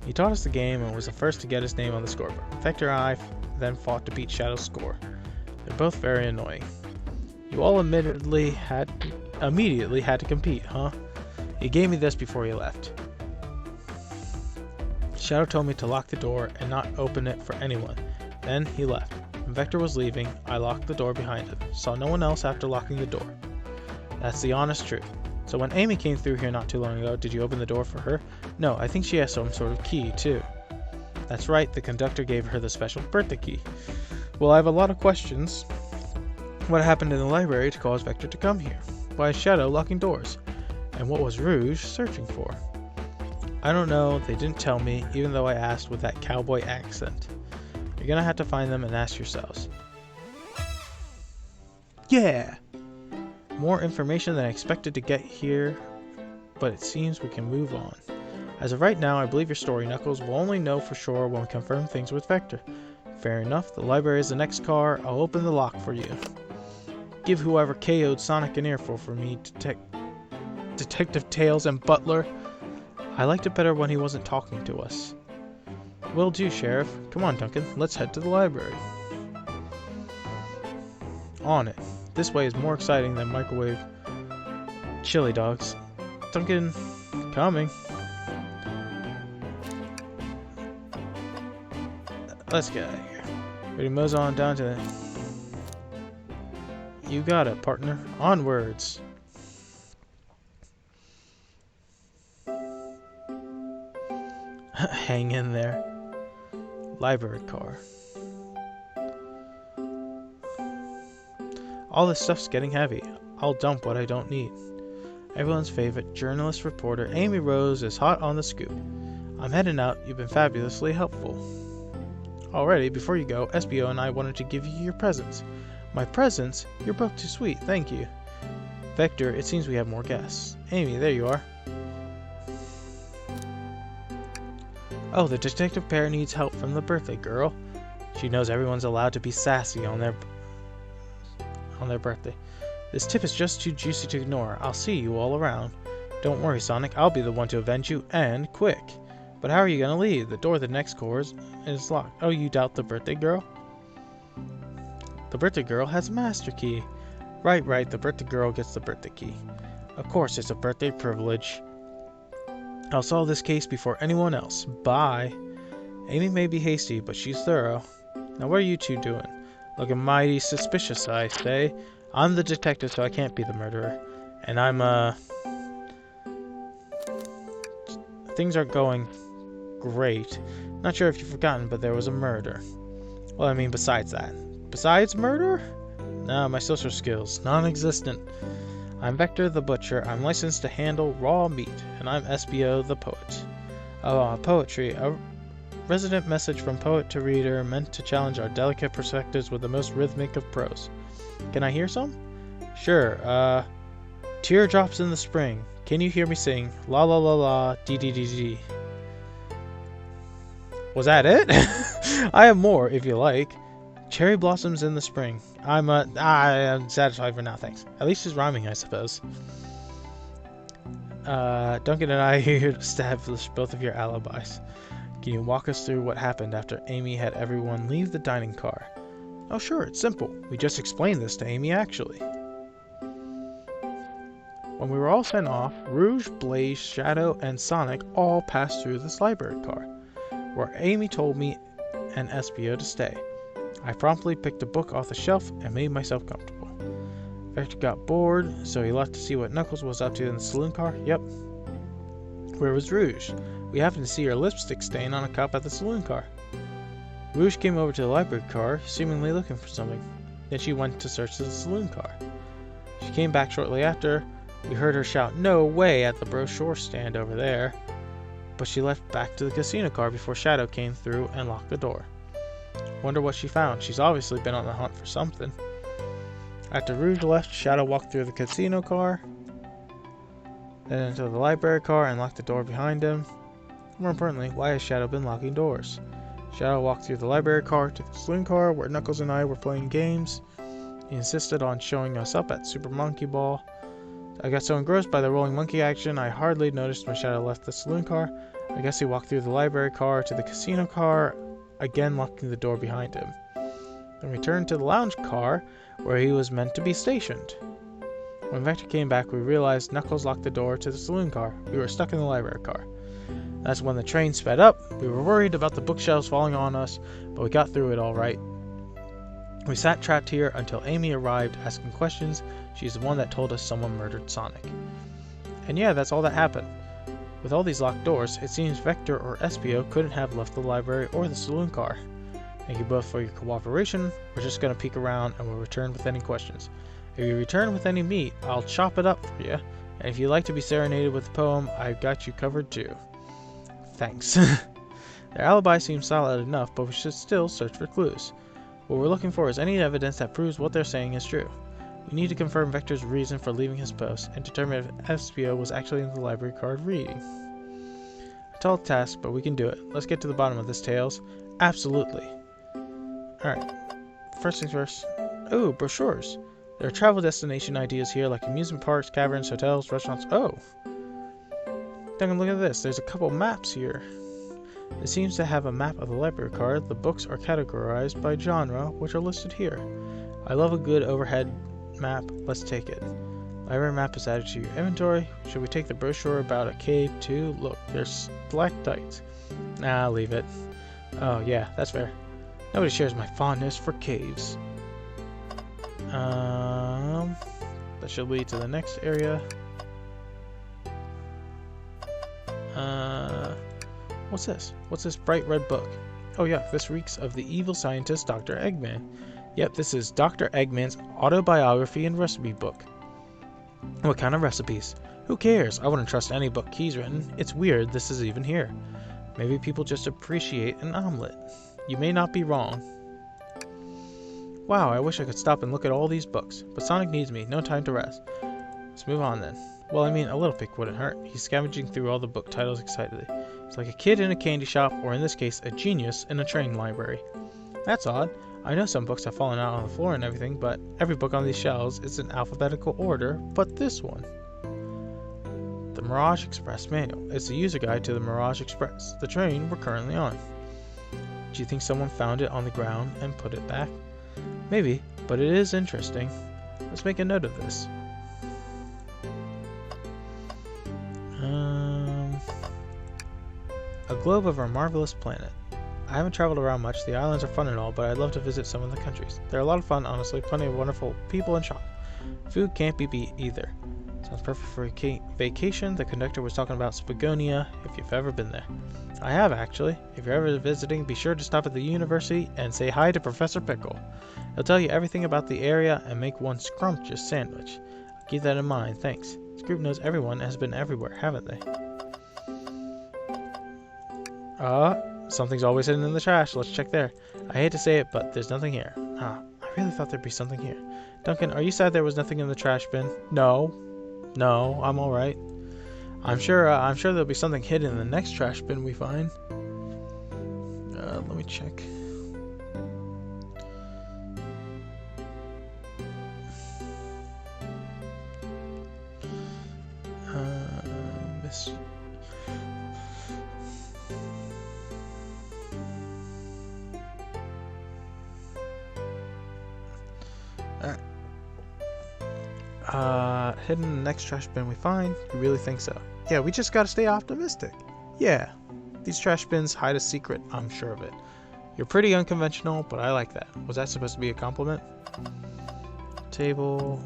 He taught us the game and was the first to get his name on the scoreboard. Vector and I then fought to beat Shadow's score. They're both very annoying. You all immediately had to compete, huh? He gave me this before he left. Shadow told me to lock the door and not open it for anyone. Then he left. When Vector was leaving, I locked the door behind him. Saw no one else after locking the door. That's the honest truth. So when Amy came through here not too long ago, did you open the door for her? No, I think she has some sort of key, too. That's right, the conductor gave her the special birthday key. Well, I have a lot of questions. What happened in the library to cause Vector to come here? Why is Shadow locking doors? And what was Rouge searching for? I don't know, they didn't tell me, even though I asked with that cowboy accent. You're gonna have to find them and ask yourselves. Yeah! More information than I expected to get here, but it seems we can move on. As of right now, I believe your story, Knuckles. We'll only know for sure when we confirm things with Vector. Fair enough, the library is the next car. I'll open the lock for you. Give whoever KO'd Sonic an earful for me, Detective Tails and Butler. I liked it better when he wasn't talking to us. Will do, Sheriff. Come on, Duncan. Let's head to the library. On it. This way is more exciting than microwave chili dogs. Duncan, coming. Let's get out of here. Ready, mows on down to the... You got it, partner. Onwards. Hang in there. Library car. All this stuff's getting heavy. I'll dump what I don't need. Everyone's favorite journalist reporter, Amy Rose, is hot on the scoop. I'm heading out. You've been fabulously helpful. Already, before you go, SBO and I wanted to give you your presents. My presents? You're both too sweet, thank you. Vector, it seems we have more guests. Amy, there you are. Oh, the detective pair needs help from the birthday girl. She knows everyone's allowed to be sassy on their birthday. This tip is just too juicy to ignore. I'll see you all around. Don't worry, Sonic. I'll be the one to avenge you, and quick. But how are you gonna leave? The door to the next course is locked. Oh, you doubt the birthday girl? The birthday girl has a master key. Right. The birthday girl gets the birthday key. Of course, it's a birthday privilege. I'll solve this case before anyone else. Bye. Amy may be hasty, but she's thorough. Now what are you two doing? Looking mighty suspicious, I say. I'm the detective, so I can't be the murderer. And I'm, things aren't going great. Not sure if you've forgotten, but there was a murder. Well, I mean, besides that. Besides murder? No, my social skills. Non-existent. I'm Vector the Butcher. I'm licensed to handle raw meat. And I'm SBO the Poet. Poetry. A resident message from poet to reader meant to challenge our delicate perspectives with the most rhythmic of prose. Can I hear some? Sure. Teardrops in the spring. Can you hear me sing? La la la la, dee dee dee dee. Was that it? I have more, if you like. Cherry blossoms in the spring. I'm satisfied for now, thanks. At least it's rhyming, I suppose. Duncan and I are here to establish both of your alibis. Can you walk us through what happened after Amy had everyone leave the dining car? Oh sure, it's simple. We just explained this to Amy, actually. When we were all sent off, Rouge, Blaze, Shadow, and Sonic all passed through this library car, where Amy told me and SBO to stay. I promptly picked a book off the shelf and made myself comfortable. Vector got bored, so he left to see what Knuckles was up to in the saloon car. Yep. Where was Rouge? We happened to see her lipstick stain on a cup at the saloon car. Rouge came over to the library car, seemingly looking for something. Then she went to search the saloon car. She came back shortly after. We heard her shout, "No way!" at the brochure stand over there. But she left back to the casino car before Shadow came through and locked the door. Wonder what she found. She's obviously been on the hunt for something. After Rouge left, Shadow walked through the casino car, then into the library car and locked the door behind him. More importantly, why has Shadow been locking doors? Shadow walked through the library car to the saloon car where Knuckles and I were playing games. He insisted on showing us up at Super Monkey Ball. I got so engrossed by the rolling monkey action I hardly noticed when Shadow left the saloon car. I guess he walked through the library car to the casino car, again locking the door behind him. Then returned to the lounge car where he was meant to be stationed. When Vector came back, we realized Knuckles locked the door to the saloon car. We were stuck in the library car. That's when the train sped up. We were worried about the bookshelves falling on us, but we got through it all right. We sat trapped here until Amy arrived asking questions. She's the one that told us someone murdered Sonic. And yeah, that's all that happened. With all these locked doors, it seems Vector or SBO couldn't have left the library or the saloon car. Thank you both for your cooperation. We're just gonna peek around and we'll return with any questions. If you return with any meat, I'll chop it up for you. And if you'd like to be serenaded with a poem, I've got you covered too. Thanks. Their alibi seems solid enough, but we should still search for clues. What we're looking for is any evidence that proves what they're saying is true. We need to confirm Vector's reason for leaving his post and determine if SBO was actually in the library card reading. A tall task, but we can do it. Let's get to the bottom of this, Tails. Absolutely. Alright. First things first. Oh, brochures. There are travel destination ideas here like amusement parks, caverns, hotels, restaurants. Oh. Duncan, look at this. There's a couple maps here. It seems to have a map of the library card. The books are categorized by genre, which are listed here. I love a good overhead map. Let's take it. Library map is added to your inventory. Should we take the brochure about a cave too? Look, there's stalactites. Nah, leave it. Oh yeah, that's fair. Nobody shares my fondness for caves. That should lead to the next area. What's this? What's this bright red book? Oh yeah, this reeks of the evil scientist Dr. Eggman. Yep, this is Dr. Eggman's autobiography and recipe book. What kind of recipes? Who cares? I wouldn't trust any book he's written. It's weird this is even here. Maybe people just appreciate an omelet. You may not be wrong. Wow, I wish I could stop and look at all these books. But Sonic needs me. No time to rest. Let's move on then. Well, I mean, a little pick wouldn't hurt. He's scavenging through all the book titles excitedly. It's like a kid in a candy shop, or in this case, a genius in a train library. That's odd. I know some books have fallen out on the floor and everything, but every book on these shelves is in alphabetical order, but this one. The Mirage Express Manual. It's the user guide to the Mirage Express, the train we're currently on. Do you think someone found it on the ground and put it back? Maybe, but it is interesting. Let's make a note of this. A globe of our marvelous planet. I haven't traveled around much. The islands are fun and all, but I'd love to visit some of the countries. They're a lot of fun, honestly. Plenty of wonderful people and shops. Food can't be beat either. Sounds perfect for a vacation. The conductor was talking about Spagonia, if you've ever been there. I have, actually. If you're ever visiting, be sure to stop at the university and say hi to Professor Pickle. He'll tell you everything about the area and make one scrumptious sandwich. I'll keep that in mind, thanks. This group knows everyone has been everywhere, haven't they? Something's always hidden in the trash. Let's check there. I hate to say it, but there's nothing here. I really thought there'd be something here. Duncan, are you sad there was nothing in the trash bin? No, I'm alright. I'm sure there'll be something hidden in the next trash bin we find. Let me check. Miss. Hidden in the next trash bin we find? You really think so? Yeah, we just gotta stay optimistic. Yeah, these trash bins hide a secret, I'm sure of it. You're pretty unconventional, but I like that. Was that supposed to be a compliment? Table.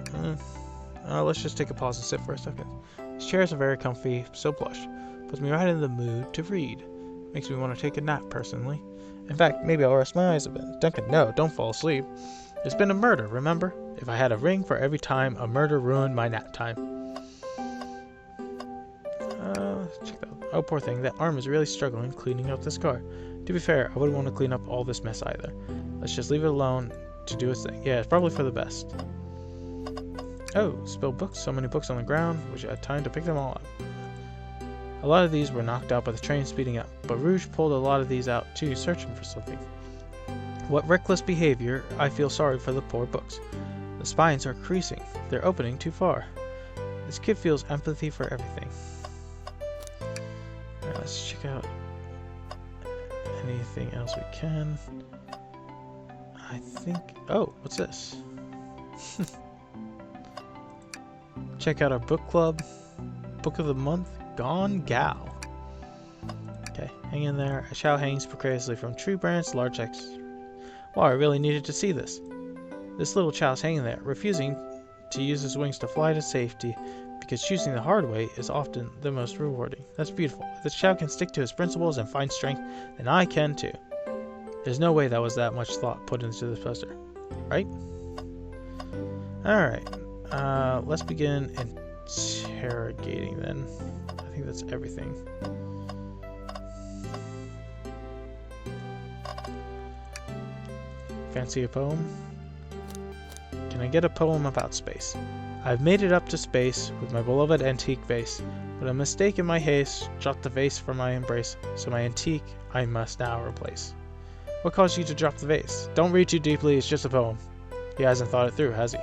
Let's just take a pause and sit for a second. These chairs are very comfy, so plush. Puts me right in the mood to read. Makes me want to take a nap, personally. In fact, maybe I'll rest my eyes a bit. Duncan, no, don't fall asleep. There's been a murder, remember? If I had a ring for every time a murder ruined my nap time. Check that out. Oh, poor thing. That arm is really struggling cleaning up the scar. To be fair, I wouldn't want to clean up all this mess either. Let's just leave it alone to do its thing. Yeah, it's probably for the best. Oh, spilled books. So many books on the ground. Wish I had time to pick them all up. A lot of these were knocked out by the train speeding up, but Rouge pulled a lot of these out too, searching for something. What reckless behavior. I feel sorry for the poor books. The spines are creasing. They're opening too far. This kid feels empathy for everything. Alright, let's check out anything else we can. I think... Oh, what's this? Check out our book club. Book of the month, Gone Gal. Okay, hang in there. A chow hangs precariously from tree branch, large X. Wow, I really needed to see this. This little chow's hanging there, refusing to use his wings to fly to safety, because choosing the hard way is often the most rewarding. That's beautiful. If this chow can stick to his principles and find strength, then I can too. There's no way that was that much thought put into this poster. Right? Alright. Let's begin interrogating then. I think that's everything. Fancy a poem? Can I get a poem about space? I've made it up to space with my beloved antique vase, but a mistake in my haste dropped the vase from my embrace, so my antique I must now replace. What caused you to drop the vase? Don't read too deeply, it's just a poem. He hasn't thought it through, has he?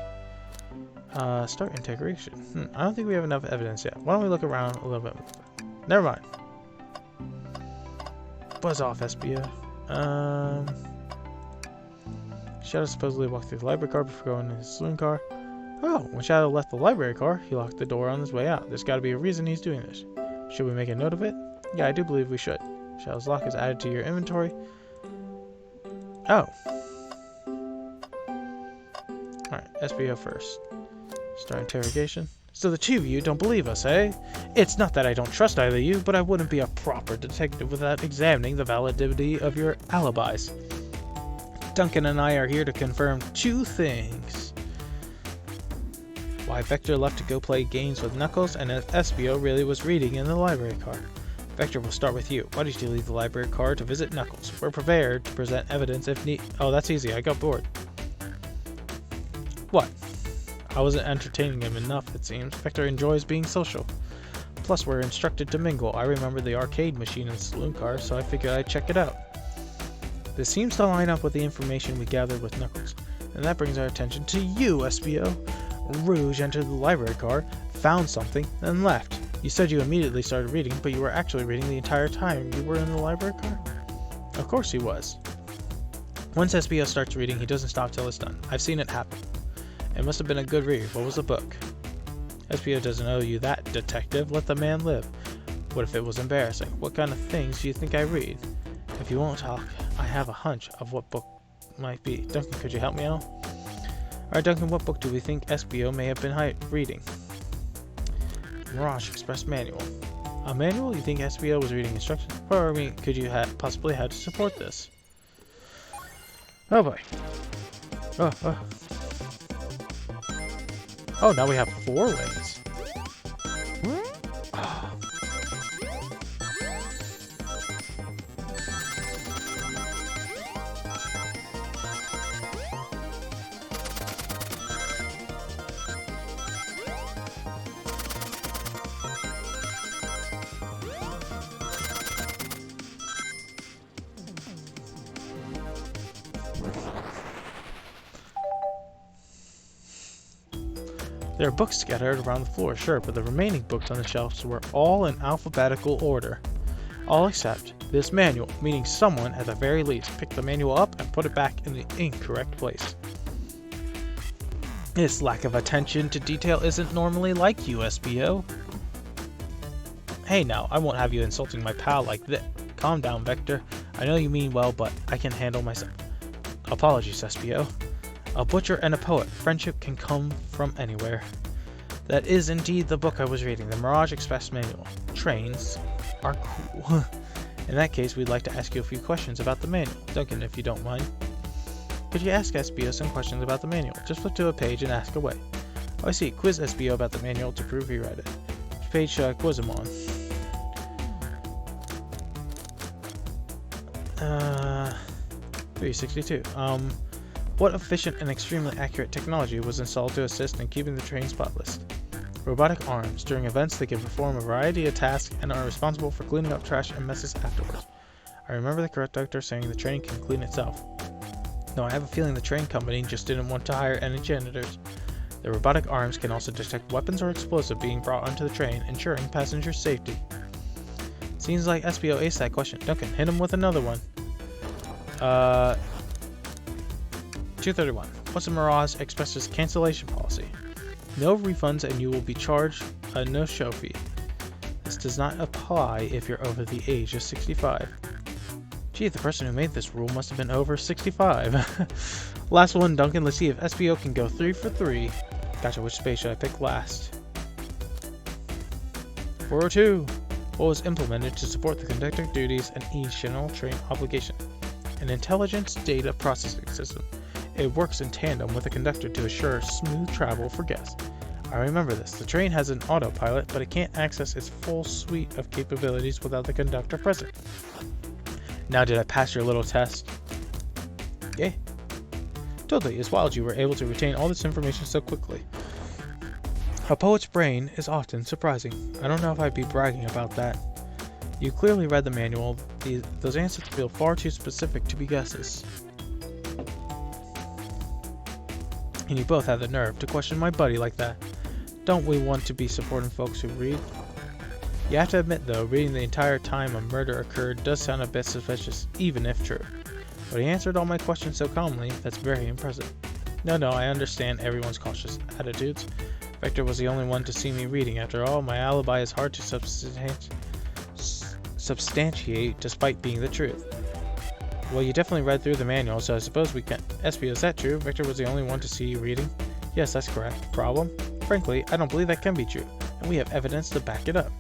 Start integration. I don't think we have enough evidence yet. Why don't we look around a little bit? Never mind. Buzz off, SBO. Shadow supposedly walked through the library car before going in his saloon car. Oh, when Shadow left the library car, he locked the door on his way out. There's got to be a reason he's doing this. Should we make a note of it? Yeah, I do believe we should. Shadow's lock is added to your inventory. Oh. Alright, SBO first. Start interrogation. So the two of you don't believe us, eh? It's not that I don't trust either of you, but I wouldn't be a proper detective without examining the validity of your alibis. Duncan and I are here to confirm two things. Why Vector left to go play games with Knuckles, and if SBO really was reading in the library car. Vector, will start with you. Why did you leave the library car to visit Knuckles? We're prepared to present evidence if need. Oh, that's easy. I got bored. What? I wasn't entertaining him enough, it seems. Vector enjoys being social. Plus, we're instructed to mingle. I remember the arcade machine in the saloon car, so I figured I'd check it out. This seems to line up with the information we gathered with Knuckles. And that brings our attention to you, SBO. Rouge entered the library car, found something, and left. You said you immediately started reading, but you were actually reading the entire time you were in the library car? Of course he was. Once SBO starts reading, he doesn't stop till it's done. I've seen it happen. It must have been a good read. What was the book? SBO doesn't owe you that, detective. Let the man live. What if it was embarrassing? What kind of things do you think I read? If you won't talk, I have a hunch of what book might be. Duncan, could you help me out? Alright, Duncan, what book do we think SBO may have been reading? Mirage Express Manual. A manual? You think SBO was reading instructions? Or, could you possibly have to support this? Oh boy. Oh, now we have 4 wings. Oh. There are books scattered around the floor, sure, but the remaining books on the shelves were all in alphabetical order. All except this manual, meaning someone, at the very least, picked the manual up and put it back in the incorrect place. This lack of attention to detail isn't normally like you, SBO. Hey now, I won't have you insulting my pal like this. Calm down, Vector. I know you mean well, but I can handle myself. Apologies, SBO. A butcher and a poet. Friendship can come from anywhere. That is indeed the book I was reading, the Mirage Express Manual. Trains are cool. In that case, we'd like to ask you a few questions about the manual. Duncan, if you don't mind. Could you ask SBO some questions about the manual? Just flip to a page and ask away. Oh, I see. Quiz SBO about the manual to prove he read it. Which page should I quiz him on? 362. What efficient and extremely accurate technology was installed to assist in keeping the train spotless? Robotic arms. During events, they can perform a variety of tasks and are responsible for cleaning up trash and messes afterwards. I remember the conductor saying the train can clean itself. No, I have a feeling the train company just didn't want to hire any janitors. The robotic arms can also detect weapons or explosive being brought onto the train, ensuring passenger safety. Seems like SBO aced that question. Duncan, hit him with another one. 231. What's the Mirage Express's cancellation policy? No refunds and you will be charged a no-show fee. This does not apply if you're over the age of 65. Gee, the person who made this rule must have been over 65. Last one, Duncan. Let's see if SBO can go 3 for 3. Gotcha, which space should I pick last? 402. What was implemented to support the conductor duties and ease general train obligation? An intelligence data processing system. It works in tandem with the conductor to assure smooth travel for guests. I remember this. The train has an autopilot, but it can't access its full suite of capabilities without the conductor present. Now, did I pass your little test? Yeah. Totally. It's wild you were able to retain all this information so quickly. A poet's brain is often surprising. I don't know if I'd be bragging about that. You clearly read the manual. Those answers feel far too specific to be guesses. And you both have the nerve to question my buddy like that. Don't we want to be supporting folks who read? You have to admit though, reading the entire time a murder occurred does sound a bit suspicious, even if true. But he answered all my questions so calmly, that's very impressive. No, I understand everyone's cautious attitudes. Vector was the only one to see me reading. After all, my alibi is hard to substantiate despite being the truth. Well, you definitely read through the manual, so I suppose we can... Espio, is that true? Vector was the only one to see you reading? Yes, that's correct. Problem? Frankly, I don't believe that can be true, and we have evidence to back it up.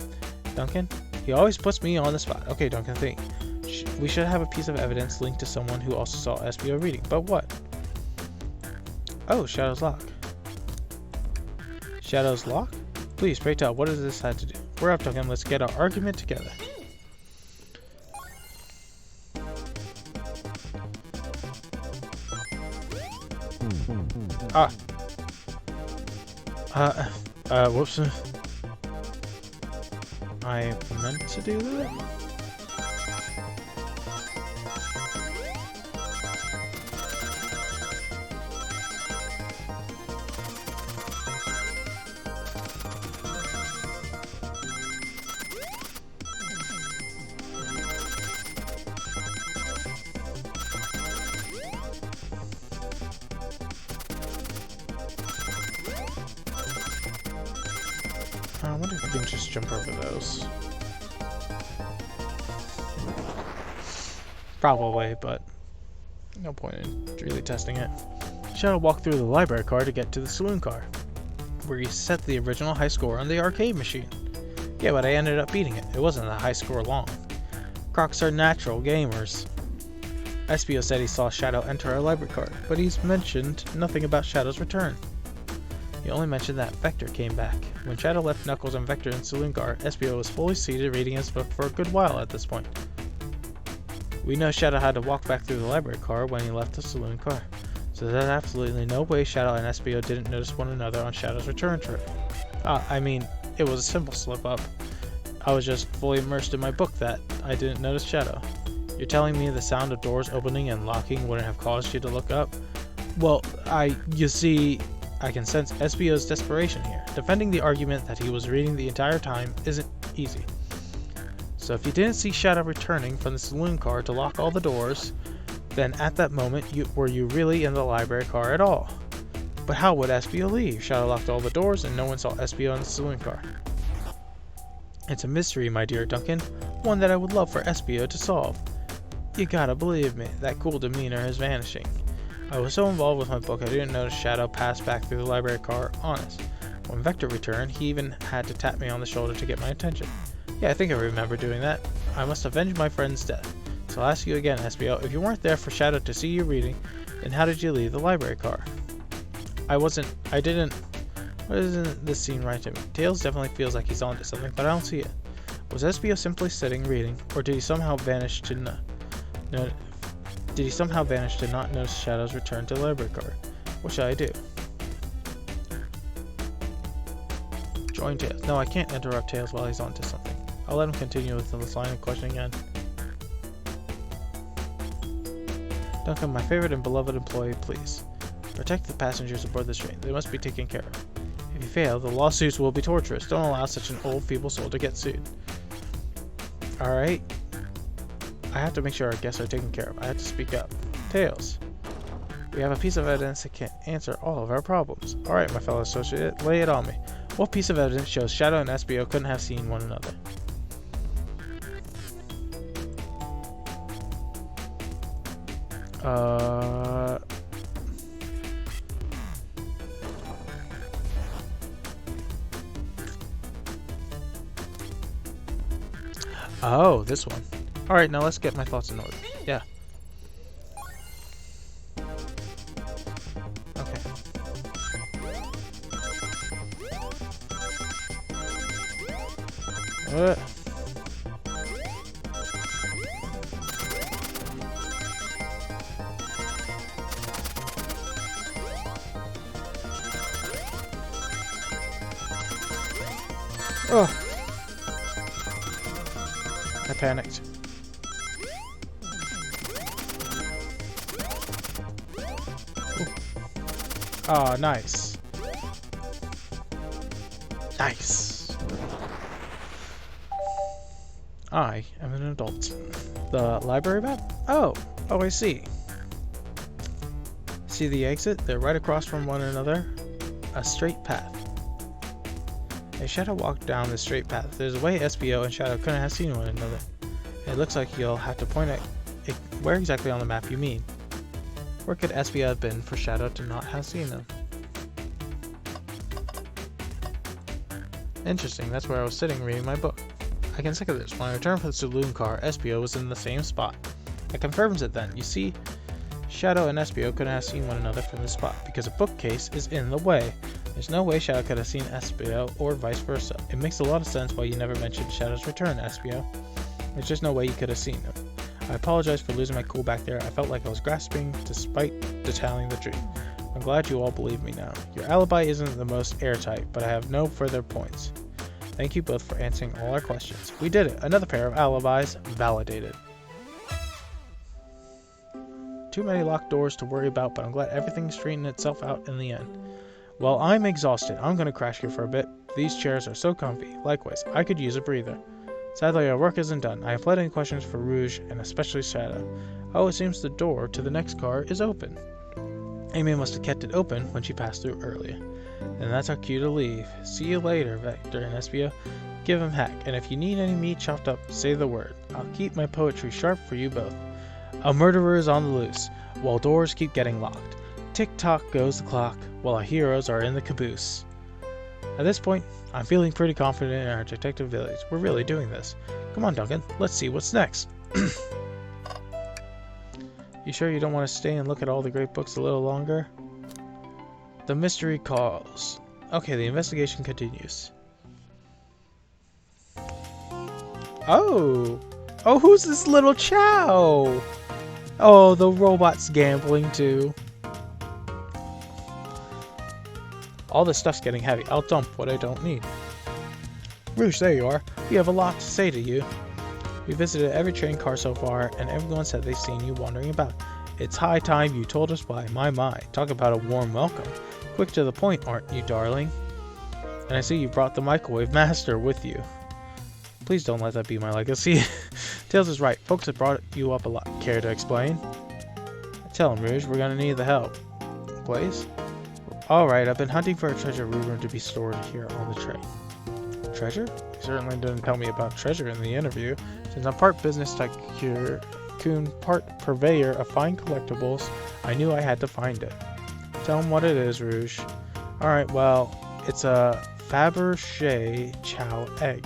Duncan? He always puts me on the spot. Okay, Duncan, think. We should have a piece of evidence linked to someone who also saw Espio reading, but what? Oh, Shadow's lock. Shadow's lock? Please, pray tell, what does this have to do? We're up, Duncan. Let's get our argument together. Whoops. I meant to do that? I wonder if I can just jump over those. Probably, but no point in really testing it. Shadow walked through the library car to get to the saloon car, where he set the original high score on the arcade machine. Yeah, but I ended up beating it. It wasn't a high score long. Crocs are natural gamers. Espio said he saw Shadow enter our library car, but he's mentioned nothing about Shadow's return. He only mentioned that Vector came back. When Shadow left Knuckles and Vector in the saloon car, Espio was fully seated reading his book for a good while at this point. We know Shadow had to walk back through the library car when he left the saloon car, so there's absolutely no way Shadow and Espio didn't notice one another on Shadow's return trip. I mean, it was a simple slip-up. I was just fully immersed in my book that I didn't notice Shadow. You're telling me the sound of doors opening and locking wouldn't have caused you to look up? Well, you see... I can sense Espio's desperation here. Defending the argument that he was reading the entire time isn't easy. So if you didn't see Shadow returning from the saloon car to lock all the doors, then at that moment were you really in the library car at all? But how would Espio leave? Shadow locked all the doors and no one saw Espio in the saloon car. It's a mystery, my dear Duncan, one that I would love for Espio to solve. You gotta believe me, that cool demeanor is vanishing. I was so involved with my book I didn't notice Shadow pass back through the library car, honest. When Vector returned, he even had to tap me on the shoulder to get my attention. Yeah, I think I remember doing that. I must avenge my friend's death. So I'll ask you again, Espio, if you weren't there for Shadow to see you reading, then how did you leave the library car? Why isn't this scene right to me? Tails definitely feels like he's onto something, but I don't see it. Was Espio simply sitting reading, or did he somehow vanish to not notice Shadow's return to the library car? What should I do? Join Tails. No, I can't interrupt Tails while he's onto something. I'll let him continue with this line of questioning again. Duncan, my favorite and beloved employee, please. Protect the passengers aboard this train. They must be taken care of. If you fail, the lawsuits will be torturous. Don't allow such an old, feeble soul to get sued. Alright. I have to make sure our guests are taken care of. I have to speak up. Tails. We have a piece of evidence that can answer all of our problems. Alright, my fellow associate, lay it on me. What piece of evidence shows Shadow and Espio couldn't have seen one another? Oh, this one. Alright, now let's get my thoughts in order. Yeah. Okay. Oh. I panicked. Oh, nice. Nice. I am an adult. The library map? Oh, I see. See the exit? They're right across from one another. A straight path. A Shadow walked down the straight path. There's a way SBO and Shadow couldn't have seen one another. It looks like you'll have to point at where exactly on the map you mean. Where could SBO have been for Shadow to not have seen them? Interesting, that's where I was sitting reading my book. I can think of this. When I returned from the saloon car, SBO was in the same spot. It confirms it then. You see, Shadow and SBO couldn't have seen one another from this spot because a bookcase is in the way. There's no way Shadow could have seen SBO or vice versa. It makes a lot of sense why you never mentioned Shadow's return, SBO. There's just no way you could have seen him. I apologize for losing my cool back there. I felt like I was grasping despite telling the truth. I'm glad you all believe me now. Your alibi isn't the most airtight, but I have no further points. Thank you both for answering all our questions. We did it. Another pair of alibis validated. Too many locked doors to worry about, but I'm glad everything straightened itself out in the end. Well, I'm exhausted. I'm going to crash here for a bit. These chairs are so comfy. Likewise, I could use a breather. Sadly, our work isn't done. I have plenty of questions for Rouge, and especially Shadow. Oh, it seems the door to the next car is open. Amy must have kept it open when she passed through earlier. And that's our cue to leave. See you later, Vector and SBO. Give him heck, and if you need any meat chopped up, say the word. I'll keep my poetry sharp for you both. A murderer is on the loose, while doors keep getting locked. Tick-tock goes the clock, while our heroes are in the caboose. At this point, I'm feeling pretty confident in our detective village. We're really doing this. Come on, Duncan, let's see what's next. You sure you don't want to stay and look at all the great books a little longer? The mystery calls. Okay, the investigation continues. Oh, who's this little Chow? Oh, the robot's gambling too. All this stuff's getting heavy. I'll dump what I don't need. Rouge, there you are. We have a lot to say to you. We visited every train car so far, and everyone said they've seen you wandering about. It's high time you told us why. My. Talk about a warm welcome. Quick to the point, aren't you, darling? And I see you brought the microwave master with you. Please don't let that be my legacy. Tails is right. Folks have brought you up a lot. Care to explain? Tell him, Rouge. We're gonna need the help. Please? Alright, I've been hunting for a treasure rumored to be stored here on the train. Treasure? You certainly didn't tell me about treasure in the interview. Since I'm part business tycoon, part purveyor of fine collectibles, I knew I had to find it. Tell him what it is, Rouge. Alright, well, it's a Fabergé Chow egg.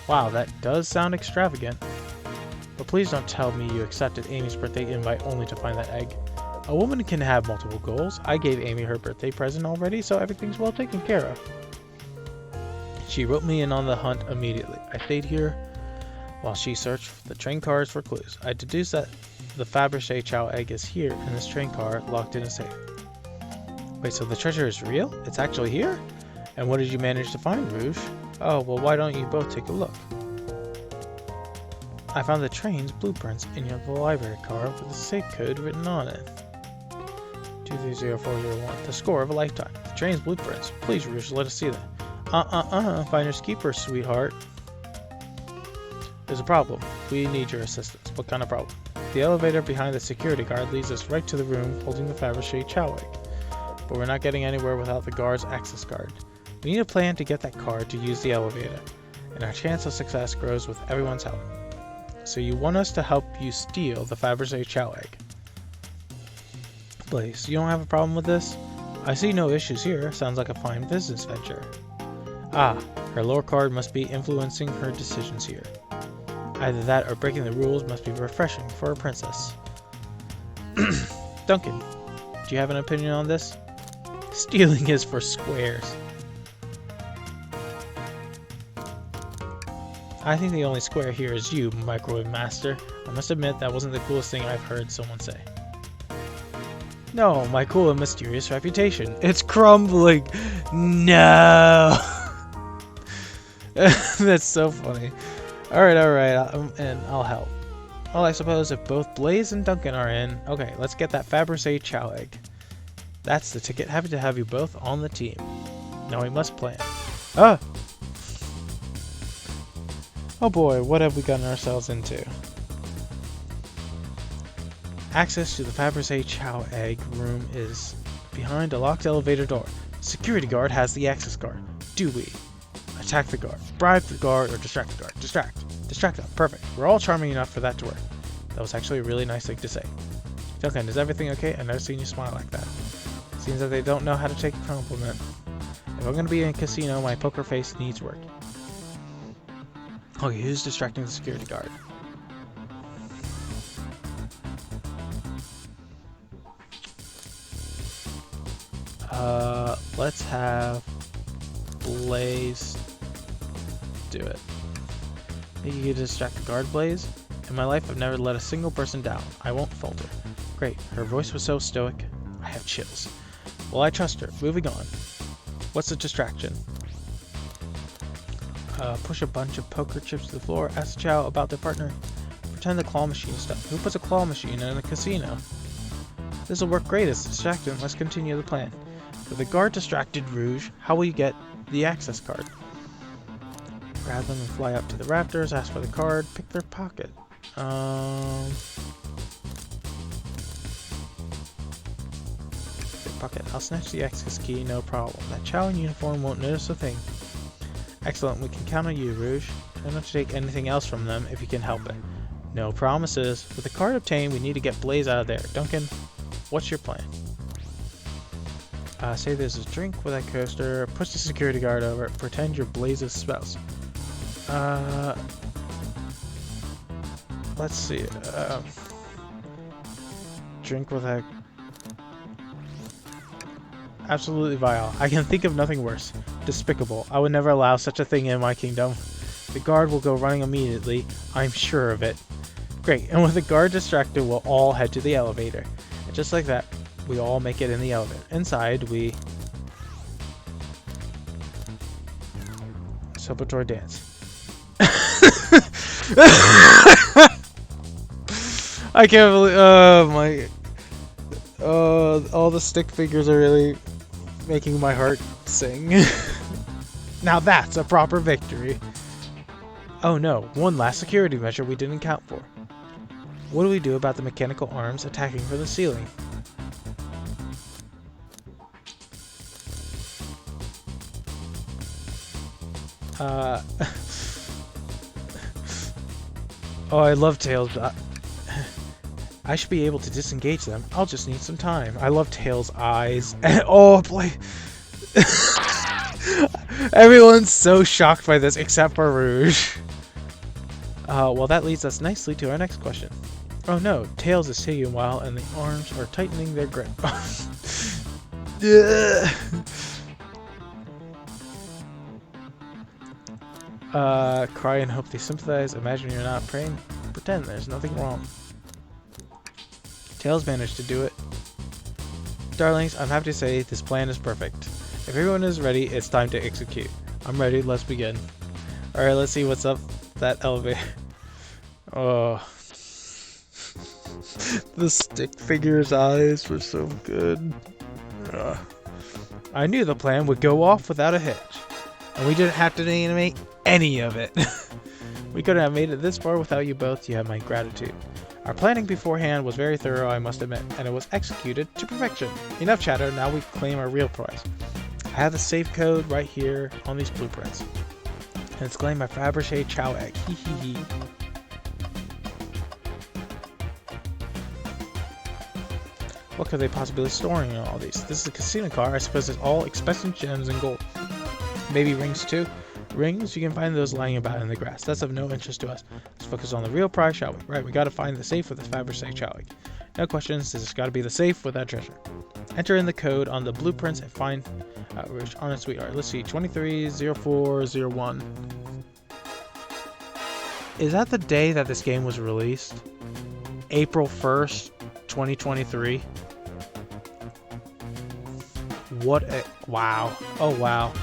Wow, that does sound extravagant. But please don't tell me you accepted Amy's birthday invite only to find that egg. A woman can have multiple goals. I gave Amy her birthday present already, so everything's well taken care of. She wrote me in on the hunt immediately. I stayed here while she searched the train cars for clues. I deduced that the Fabergé Chow egg is here in this train car, locked in a safe. Wait, so the treasure is real? It's actually here? And what did you manage to find, Rouge? Oh, well, why don't you both take a look? I found the train's blueprints in the library car with the safe code written on it. 230401. The score of a lifetime. The train's blueprints. Please, Rouge, let us see that. Finders keepers, sweetheart. There's a problem. We need your assistance. What kind of problem? The elevator behind the security guard leads us right to the room holding the Fabergé Chow egg. But we're not getting anywhere without the guard's access card. We need a plan to get that card to use the elevator, and our chance of success grows with everyone's help. So you want us to help you steal the Fabergé Chow egg. Blaze, you don't have a problem with this? I see no issues here. Sounds like a fine business venture. Ah, her lore card must be influencing her decisions here. Either that or breaking the rules must be refreshing for a princess. Duncan, do you have an opinion on this? Stealing is for squares. I think the only square here is you, Microwave Master. I must admit that wasn't the coolest thing I've heard someone say. No, my cool and mysterious reputation. It's crumbling. No. That's so funny. Alright, and I'll help. Well, I suppose if both Blaze and Duncan are in, okay, let's get that Fabergé Chow egg. That's the ticket. Happy to have you both on the team. Now we must plan. Ah! Oh boy, what have we gotten ourselves into? Access to the Fabergé Chow Egg room is behind a locked elevator door. Security guard has the access card. Do we attack the guard, bribe the guard, or distract the guard? Distract. Distract them. Perfect. We're all charming enough for that to work. That was actually a really nice thing to say. Duncan, is everything okay? I've never seen you smile like that. Seems that they don't know how to take a compliment. If I'm going to be in a casino, my poker face needs work. Okay, who's distracting the security guard? Let's have Blaze do it. Think you can distract the guard, Blaze? In my life, I've never let a single person down. I won't falter. Great. Her voice was so stoic. I have chills. Well, I trust her. Moving on. What's the distraction? Push a bunch of poker chips to the floor. Ask Chow about their partner. Pretend the claw machine stuff. Who puts a claw machine in a casino? This will work great as a distraction. Let's continue the plan. With the guard distracted, Rouge, how will you get the access card? Grab them and fly up to the rafters. Ask for the card. Pick their pocket. Pocket. I'll snatch the access key, no problem. That Chow in uniform won't notice a thing. Excellent, we can count on you, Rouge. Try not to take anything else from them if you can help it. No promises. With the card obtained, we need to get Blaze out of there. Duncan, what's your plan? Say there's a drink with that coaster. Push the security guard over. Pretend you're Blaze's spouse. Let's see. Drink with that. Absolutely vile. I can think of nothing worse. Despicable. I would never allow such a thing in my kingdom. The guard will go running immediately. I'm sure of it. Great. And with the guard distracted, we'll all head to the elevator. And just like that, we all make it in the elevator. Inside, we celebratory dance. I can't believe. Oh my. All the stick figures are really making my heart sing. Now that's a proper victory. Oh no, one last security measure we didn't count for. What do we do about the mechanical arms attacking from the ceiling? Oh, I love Tails. I should be able to disengage them. I'll just need some time. I love Tails' eyes. Oh, boy. Everyone's so shocked by this except for Rouge. Well, that leads us nicely to our next question. Oh no, Tails is taking a while and the arms are tightening their grip. Cry and hope they sympathize. Imagine you're not praying. Pretend there's nothing wrong. Tails managed to do it. Darlings, I'm happy to say this plan is perfect. If everyone is ready, it's time to execute. I'm ready, let's begin. Alright, let's see what's up that elevator. Oh. The stick figure's eyes were so good. I knew the plan would go off without a hitch. And we didn't have to animate any of it. We couldn't have made it this far without you both. You have my gratitude. Our planning beforehand was very thorough, I must admit, and it was executed to perfection. Enough chatter, now we claim our real prize. I have the safe code right here on these blueprints. And it's claimed by Fabergé Chow Egg. Hee hee hee. What could they possibly be storing in all these? This is a casino car. I suppose it's all expensive gems and gold. Maybe rings too? Rings? You can find those lying about in the grass. That's of no interest to us. Let's focus on the real prize, shall we? Right, we gotta find the safe with the Fabergé Chow Egg. No questions, this has gotta be the safe with that treasure. Enter in the code on the blueprints and find which honest we are. Let's see, 230401. Is that the day that this game was released? April 1st, 2023? What a... wow. Oh, wow.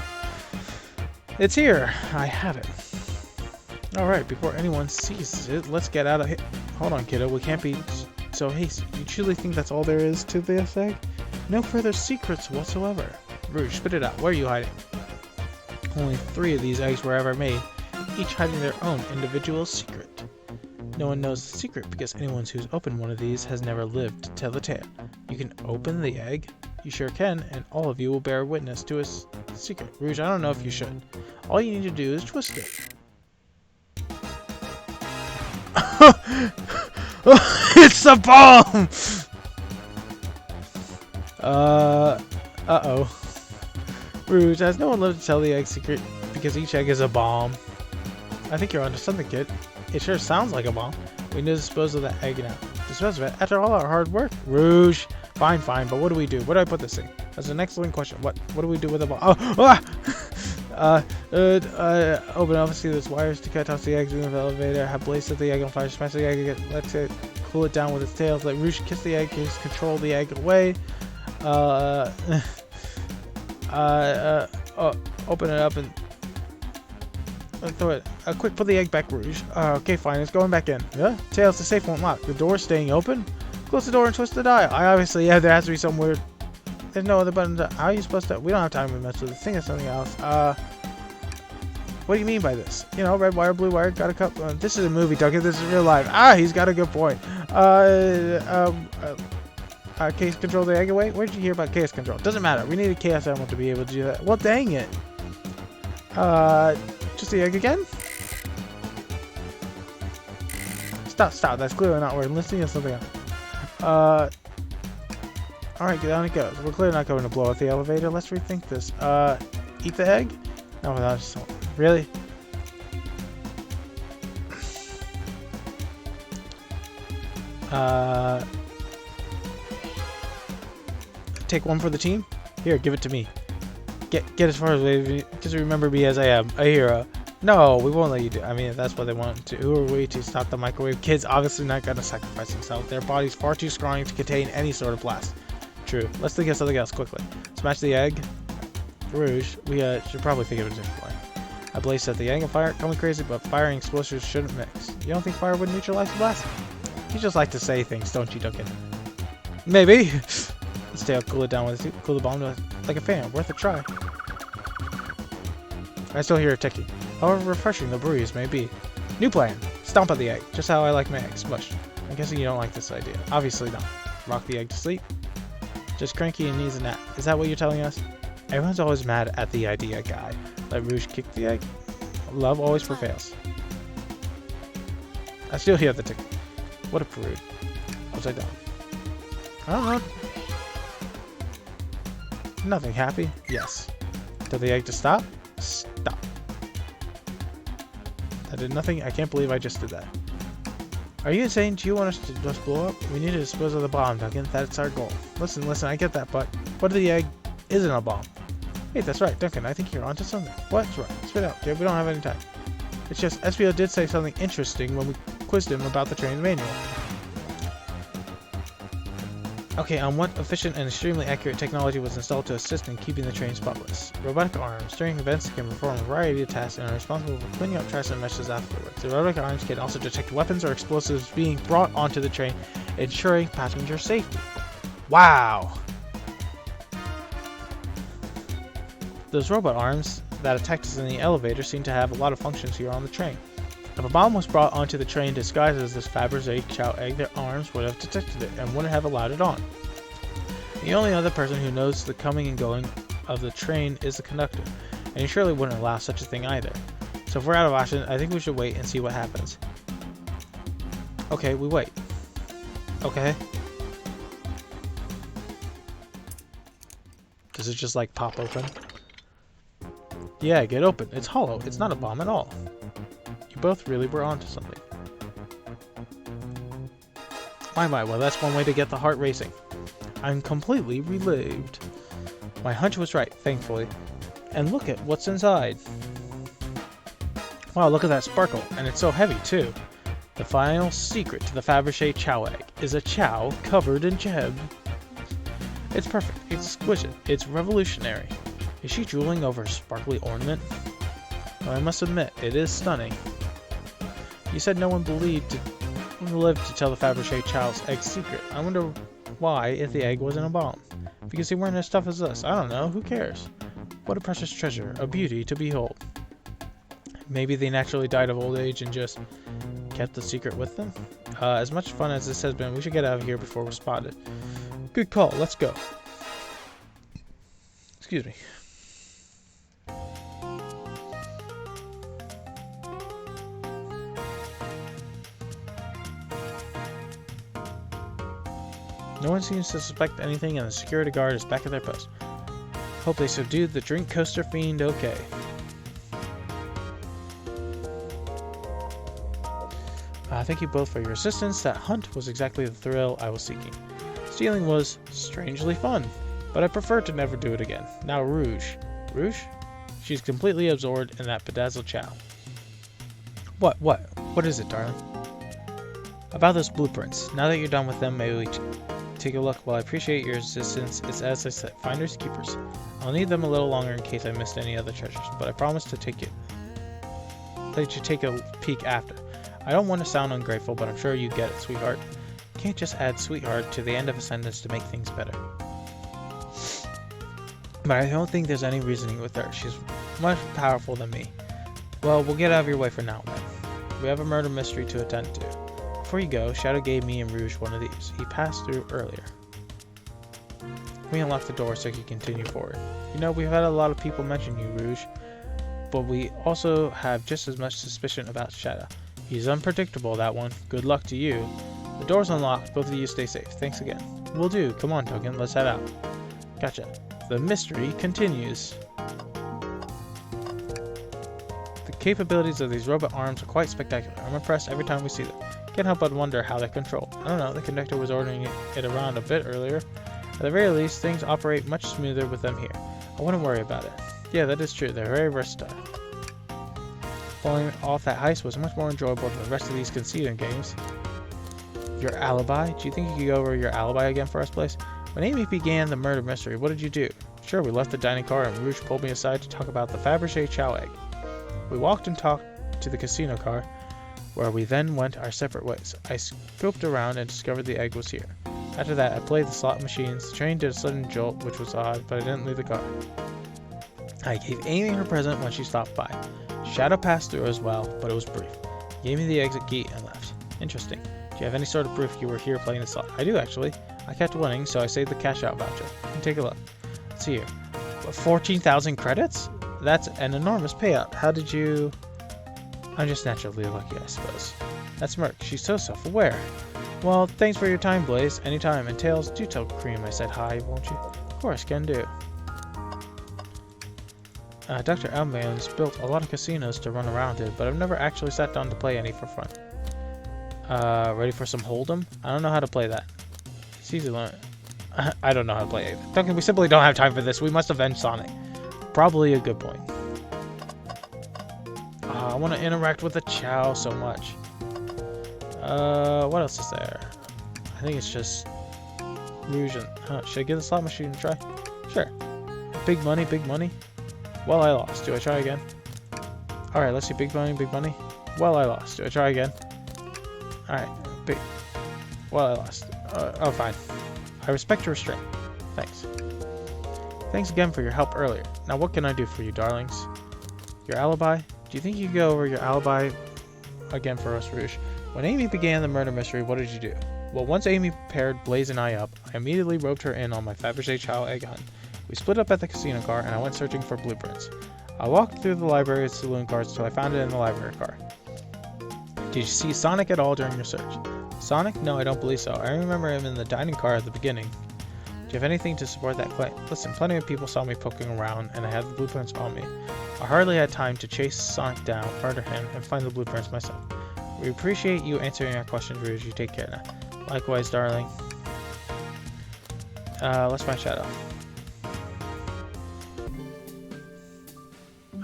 It's here. I have it. Alright, before anyone sees it, let's get out of here. Hold on, kiddo. We can't be so hasty. You truly think that's all there is to this egg? No further secrets whatsoever. Rouge, spit it out. Where are you hiding? Only 3 of these eggs were ever made. each hiding their own individual secret. No one knows the secret because anyone who's opened one of these has never lived to tell the tale. You can open the egg, you sure can, and all of you will bear witness to a secret. Rouge, I don't know if you should. All you need to do is twist it. It's a bomb! Uh-oh. Rouge, has no one lived to tell the egg secret because each egg is a bomb? I think you're onto something, kid. It sure sounds like a bomb. We need to dispose of that egg now. Dispose of it? After all our hard work? Rouge! Fine, but what do we do? Where do I put this thing? That's an excellent question. What do we do with the bomb? Oh! Ah! Open up, see those wires to cut off the eggs in the elevator. Have Blaze set the egg on fire. Smash the egg. Let it cool it down with its tail. Let Rouge kiss the egg. Control the egg away. Open it up and throw it. Quick, put the egg back, Rouge. Okay, fine. It's going back in. Yeah? Tails, the safe won't lock. The door's staying open? Close the door and twist the dial. Yeah, there has to be some weird... There's no other button. How are you supposed to... We don't have time to mess with this. Think of something else. What do you mean by this? You know, red wire, blue wire, got a cup. This is a movie, Duncan. This is real life. He's got a good point. Chaos control the egg away? Where did you hear about chaos control? Doesn't matter. We need a chaos element to be able to do that. Well, dang it. Just the egg again? Stop. That's clearly not working. Let's think of something else. Alright, down it goes. We're clearly not going to blow up the elevator. Let's rethink this. Eat the egg? No, that's just... Really? Take one for the team? Here, give it to me. Get as far as just remember me as I am, a hero. No, we won't let you do. I mean, if that's what they want to. Who are we to stop the microwave? Kids obviously not gonna sacrifice themselves. Their bodies far too strong to contain any sort of blast. True. Let's think of something else quickly. Smash the egg. Rouge. We should probably think of it a different way. I Blaze set the egg on fire. Call me crazy, but fire and explosives shouldn't mix. You don't think fire would neutralize the blast? You just like to say things, don't you, Duncan? Maybe. Let's stay up, cool it down with it. Cool the bomb like a fan. Worth a try. I still hear it ticking. However refreshing the breeze may be. New plan. Stomp on the egg. Just how I like my eggs. Smushed. I'm guessing you don't like this idea. Obviously not. Rock the egg to sleep. Just cranky and needs a nap. Is that what you're telling us? Everyone's always mad at the idea guy. Let Rouge kick the egg. Love always prevails. I still hear the tick. What a prude. Upside down. I don't know. Nothing. Happy? Yes. Tell the egg to stop? Stop. I did nothing. I can't believe I just did that. Are you insane? Do you want us to just blow up? We need to dispose of the bomb, Duncan. That's our goal. Listen, I get that, but what if the egg isn't a bomb? Hey, that's right, Duncan. I think you're onto something. What's right? Spit out. Okay, we don't have any time. It's just, SPO did say something interesting when we quizzed him about the train's manual. Okay, what efficient and extremely accurate technology was installed to assist in keeping the train spotless? Robotic arms. During events, can perform a variety of tasks and are responsible for cleaning up trash and meshes afterwards. The robotic arms can also detect weapons or explosives being brought onto the train, ensuring passenger safety. Wow! Those robot arms that attacked us in the elevator seem to have a lot of functions here on the train. If a bomb was brought onto the train disguised as this Fabergé chow egg, their arms would have detected it and wouldn't have allowed it on. The only other person who knows the coming and going of the train is the conductor, and he surely wouldn't allow such a thing either. So if we're out of option, I think we should wait and see what happens. Okay, we wait. Okay. Does it just like pop open? Yeah, get open. It's hollow. It's not a bomb at all. You both really were onto something. My, well, that's one way to get the heart racing. I'm completely relieved. My hunch was right, thankfully. And look at what's inside. Wow, look at that sparkle. And it's so heavy, too. The final secret to the Fabergé chow egg is a chow covered in gem. It's perfect. It's exquisite. It's revolutionary. Is she drooling over a sparkly ornament? Well, I must admit, it is stunning. You said no one lived to tell the Fabergé chow's egg secret. I wonder why, if the egg wasn't a bomb. Because they weren't as tough as us. I don't know. Who cares? What a precious treasure. A beauty to behold. Maybe they naturally died of old age and just kept the secret with them? As much fun as this has been, we should get out of here before we're spotted. Good call, let's go. Excuse me. No one seems to suspect anything, and the security guard is back at their post. Hope they subdued the drink coaster fiend okay. Thank you both for your assistance. That hunt was exactly the thrill I was seeking. Stealing was strangely fun, but I prefer to never do it again. Now Rouge. Rouge? She's completely absorbed in that bedazzled chow. What is it, darling? About those blueprints. Now that you're done with them, maybe we take a look. While I appreciate your assistance, it's as I said, finders keepers. I'll need them a little longer in case I missed any other treasures, but I promise to let you take a peek after. I don't want to sound ungrateful, but I'm sure you get it, sweetheart. You can't just add sweetheart to the end of a sentence to make things better. But I don't think there's any reasoning with her. She's much powerful than me. Well, we'll get out of your way for now, then. We have a murder mystery to attend to. Before you go, Shadow gave me and Rouge one of these. He passed through earlier. We unlocked the door so he can continue forward. You know, we've had a lot of people mention you, Rouge, but we also have just as much suspicion about Shadow. He's unpredictable, that one. Good luck to you. The door's unlocked. Both of you stay safe. Thanks again. Will do. Come on, Token. Let's head out. Gotcha. The mystery continues. The capabilities of these robot arms are quite spectacular. I'm impressed every time we see them. Can't help but wonder how they're controlled. I don't know. The conductor was ordering it around a bit earlier. At the very least, things operate much smoother with them here. I wouldn't worry about it. Yeah, that is true. They're very versatile. Pulling off that heist was much more enjoyable than the rest of these casino games. Your alibi? Do you think you could go over your alibi again for us, please? When Amy began the murder mystery, what did you do? Sure, we left the dining car and Rouge pulled me aside to talk about the Fabergé chow egg. We walked and talked to the casino car, where we then went our separate ways. I scoped around and discovered the egg was here. After that, I played the slot machines. The train did a sudden jolt, which was odd, but I didn't leave the car. I gave Amy her present when she stopped by. Shadow passed through as well, but it was brief. He gave me the exit key and left. Interesting. Do you have any sort of proof you were here playing the slot? I do, actually. I kept winning, so I saved the cash out voucher. You can take a look. Let's see here. 14,000 credits? That's an enormous payout. How did you... I'm just naturally lucky, I suppose. That's Merc. She's so self-aware. Well, thanks for your time, Blaze. Anytime. And Tails, do tell Cream I said hi, won't you? Of course, can do. Dr. Almayo's built a lot of casinos to run around in, but I've never actually sat down to play any for fun. Ready for some Hold'em? I don't know how to play that. It's easy to learn. I don't know how to play it. Duncan, we simply don't have time for this. We must avenge Sonic. Probably a good point. I want to interact with the Chow so much. What else is there? I think it's just Rouge and... should I give the slot machine a try? Sure. Big money, big money. Well, I lost. Do I try again? Alright, let's see. Big money, big money. Well, I lost. Do I try again? Alright, big... Well, I lost. Oh, fine. I respect your restraint. Thanks. Thanks again for your help earlier. Now, what can I do for you, darlings? Your alibi? Do you think you could go over your alibi again for us, Rouge? When Amy began the murder mystery, what did you do? Well, once Amy paired Blaze and I up, I immediately roped her in on my Fabergé chow egg hunt. We split up at the casino car, and I went searching for blueprints. I walked through the library saloon cars until I found it in the library car. Did you see Sonic at all during your search? Sonic? No, I don't believe so. I remember him in the dining car at the beginning. Do you have anything to support that claim? Listen, plenty of people saw me poking around, and I had the blueprints on me. I hardly had time to chase Sonic down, murder him, and find the blueprints myself. We appreciate you answering our questions, Rouge. You take care now. Likewise, darling. Let's find Shadow.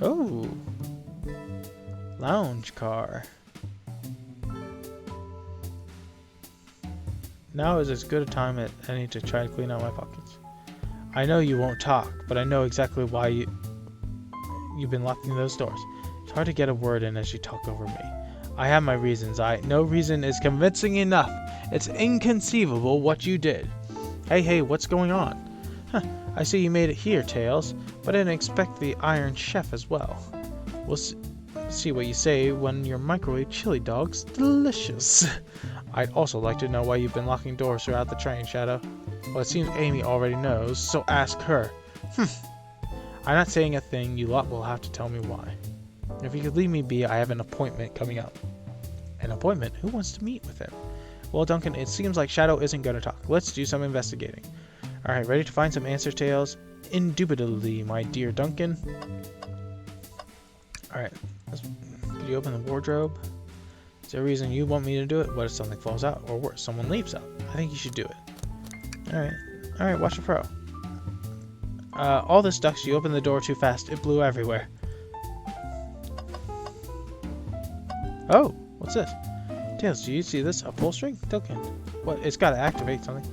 Oh, lounge car. Now is as good a time as any to try to clean out my pockets. I know you won't talk, but I know exactly why you've been locking those doors. It's hard to get a word in as you talk over me. I have my reasons. No reason is convincing enough. It's inconceivable what you did. Hey, what's going on? Huh, I see you made it here, Tails, but I didn't expect the Iron Chef as well. See what you say when your microwave chili dog's delicious. I'd also like to know why you've been locking doors throughout the train, Shadow. Well, it seems Amy already knows, so ask her. I'm not saying a thing. You lot will have to tell me why. If you could leave me be, I have an appointment coming up. An appointment? Who wants to meet with him? Well, Duncan, it seems like Shadow isn't going to talk. Let's do some investigating. Alright, ready to find some answer, Tails? Indubitably, my dear Duncan. Alright, could you open the wardrobe? Is there a reason you want me to do it? What if something falls out? Or worse, someone leaps out? I think you should do it. Alright, watch the pro. All this ducks, you opened the door too fast. It blew everywhere. Oh, what's this? Tails, do you see this? A pull string? Duncan. What? It's got to activate something.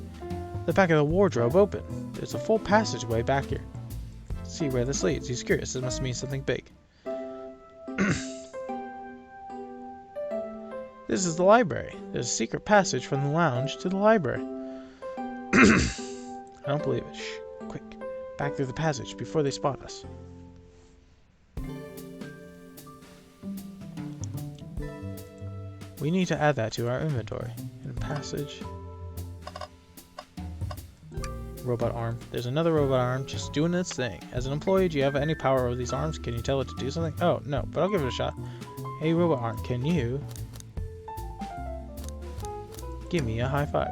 The back of the wardrobe open. There's a full passageway back here. Let's see where this leads. He's curious. This must mean something big. This is the library. There's a secret passage from the lounge to the library. I don't believe it. Shh. Quick. Back through the passage before they spot us. We need to add that to our inventory. In passage. Robot arm. There's another robot arm just doing its thing. As an employee, do you have any power over these arms? Can you tell it to do something? Oh, no, but I'll give it a shot. Hey, robot arm, can you give me a high five?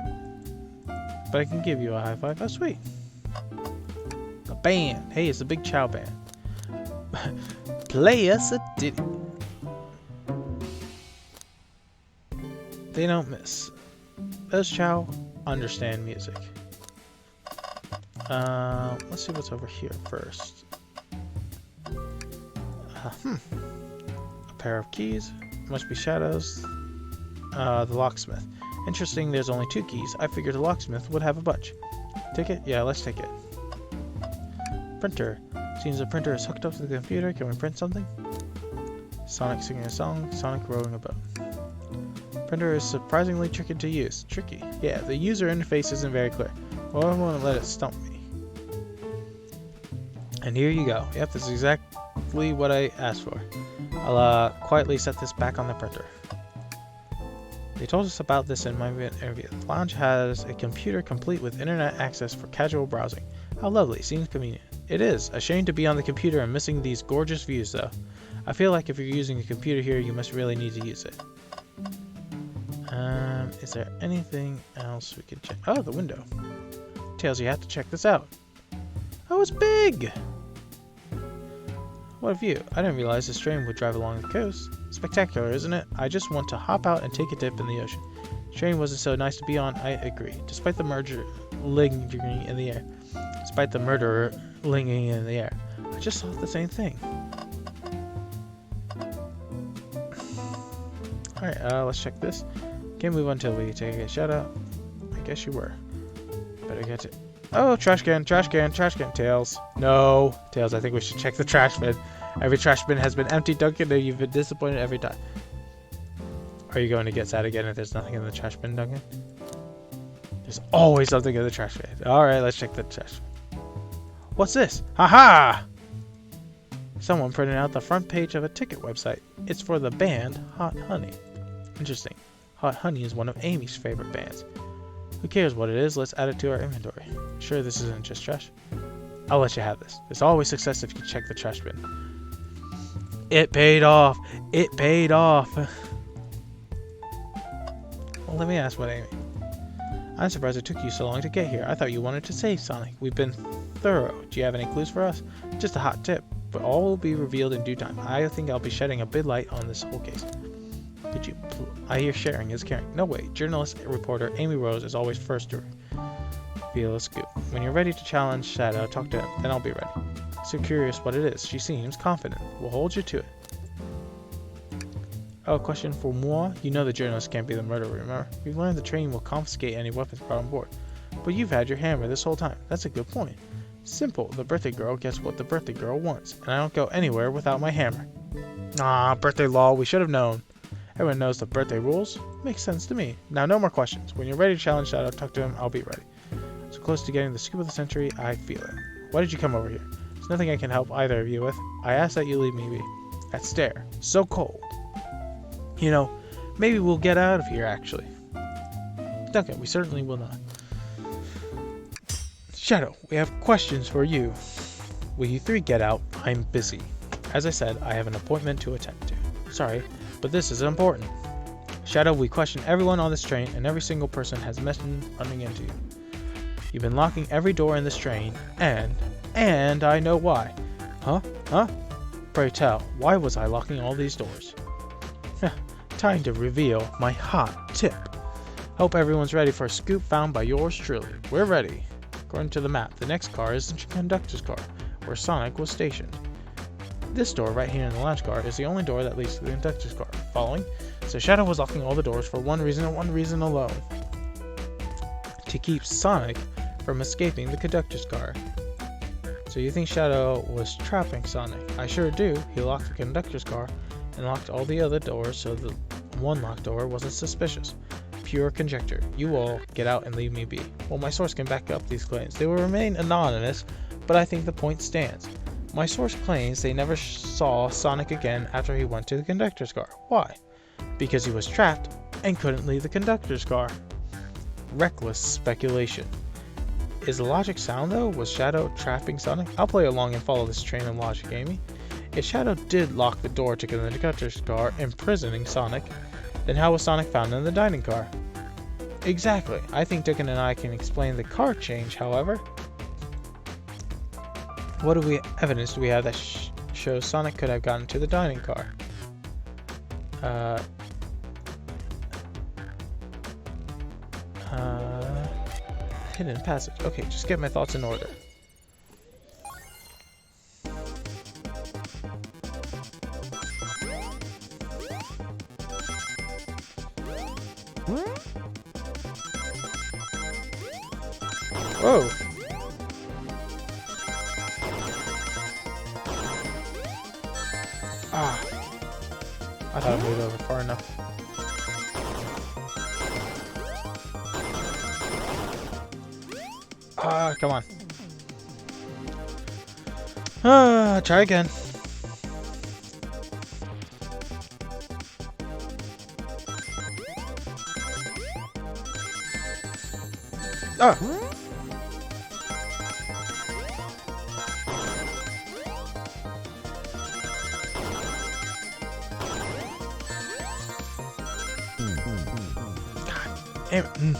But I can give you a high five. Oh, sweet. A band. Hey, it's a big chow band. Play us a ditty. They don't miss. Those chow understand music. Let's see what's over here first. A pair of keys. Must be Shadow's. The locksmith. Interesting, there's only 2 keys. I figured the locksmith would have a bunch. Take it? Yeah, let's take it. Printer. Seems the printer is hooked up to the computer. Can we print something? Sonic singing a song. Sonic rowing a boat. Printer is surprisingly tricky to use. Tricky. Yeah, the user interface isn't very clear. Well, I won't let it stump me. And here you go. Yep, this is exactly what I asked for. I'll quietly set this back on the printer. They told us about this in my interview. The lounge has a computer complete with internet access for casual browsing. How lovely. Seems convenient. It is. A shame to be on the computer and missing these gorgeous views, though. I feel like if you're using a computer here, you must really need to use it. Is there anything else we could check? Oh, the window. Tails, you have to check this out. Oh, it's big! What a view. I didn't realize this train would drive along the coast. Spectacular, isn't it? I just want to hop out and take a dip in the ocean. The train wasn't so nice to be on, I agree. Despite the murderer lingering in the air. I just thought the same thing. Alright, let's check this. Can't move until we take a shout out. I guess you were. Better get it. Oh, trash can, Tails. No. Tails, I think we should check the trash bin. Every trash bin has been empty, Duncan, and you've been disappointed every time. Are you going to get sad again if there's nothing in the trash bin, Duncan? There's always something in the trash bin. Alright, let's check the trash bin. What's this? Haha! Someone printed out the front page of a ticket website. It's for the band Hot Honey. Interesting. Hot Honey is one of Amy's favorite bands. Who cares what it is? Let's add it to our inventory. Sure, this isn't just trash. I'll let you have this. There's always success if you check the trash bin. It paid off. It paid off. Well, let me ask what Amy. I'm surprised it took you so long to get here. I thought you wanted to save Sonic. We've been thorough. Do you have any clues for us? Just a hot tip, but all will be revealed in due time. I think I'll be shedding a bit light on this whole case. Could you? I hear sharing is caring. No way. Journalist reporter Amy Rose is always first to reveal a scoop. When you're ready to challenge Shadow, talk to him. Then I'll be ready. So curious what it is. She seems confident. We'll hold you to it. Oh, question for moi? You know the journalist can't be the murderer, remember? We've learned the train will confiscate any weapons brought on board. But you've had your hammer this whole time. That's a good point. Simple. The birthday girl gets what the birthday girl wants. And I don't go anywhere without my hammer. Ah, birthday law. We should have known. Everyone knows the birthday rules. Makes sense to me. Now, no more questions. When you're ready to challenge Shadow, talk to him. I'll be ready. So close to getting the scoop of the century, I feel it. Why did you come over here? There's nothing I can help either of you with. I ask that you leave me be. That stare. So cold. You know, maybe we'll get out of here, actually. Duncan, we certainly will not. Shadow, we have questions for you. Will you three get out? I'm busy. As I said, I have an appointment to attend to. Sorry, but this is important. Shadow, we question everyone on this train, and every single person has mentioned running into you. You've been locking every door in this train, and I know why. Huh? Pray tell, why was I locking all these doors? Time to reveal my hot tip. Hope everyone's ready for a scoop found by yours truly. We're ready. According to the map, the next car is the conductor's car, where Sonic was stationed. This door right here in the lounge car is the only door that leads to the conductor's car. Following? So Shadow was locking all the doors for one reason and one reason alone. To keep Sonic from escaping the conductor's car. So you think Shadow was trapping Sonic? I sure do. He locked the conductor's car and locked all the other doors so the one locked door wasn't suspicious. Pure conjecture. You all get out and leave me be. Well, my source can back up these claims. They will remain anonymous, but I think the point stands. My source claims they never saw Sonic again after he went to the conductor's car. Why? Because he was trapped and couldn't leave the conductor's car. Reckless speculation. Is the logic sound though? Was Shadow trapping Sonic? I'll play along and follow this train of logic, Amy. If Shadow did lock the door to the conductor's car, imprisoning Sonic, then how was Sonic found in the dining car? Exactly. I think Duncan and I can explain the car change, however. What evidence do we have that shows Sonic could have gotten to the dining car? Hidden passage. Okay, just get my thoughts in order. Whoa! Ah! I thought I moved over far enough. Ah, come on. Try again. Ah! Damn it.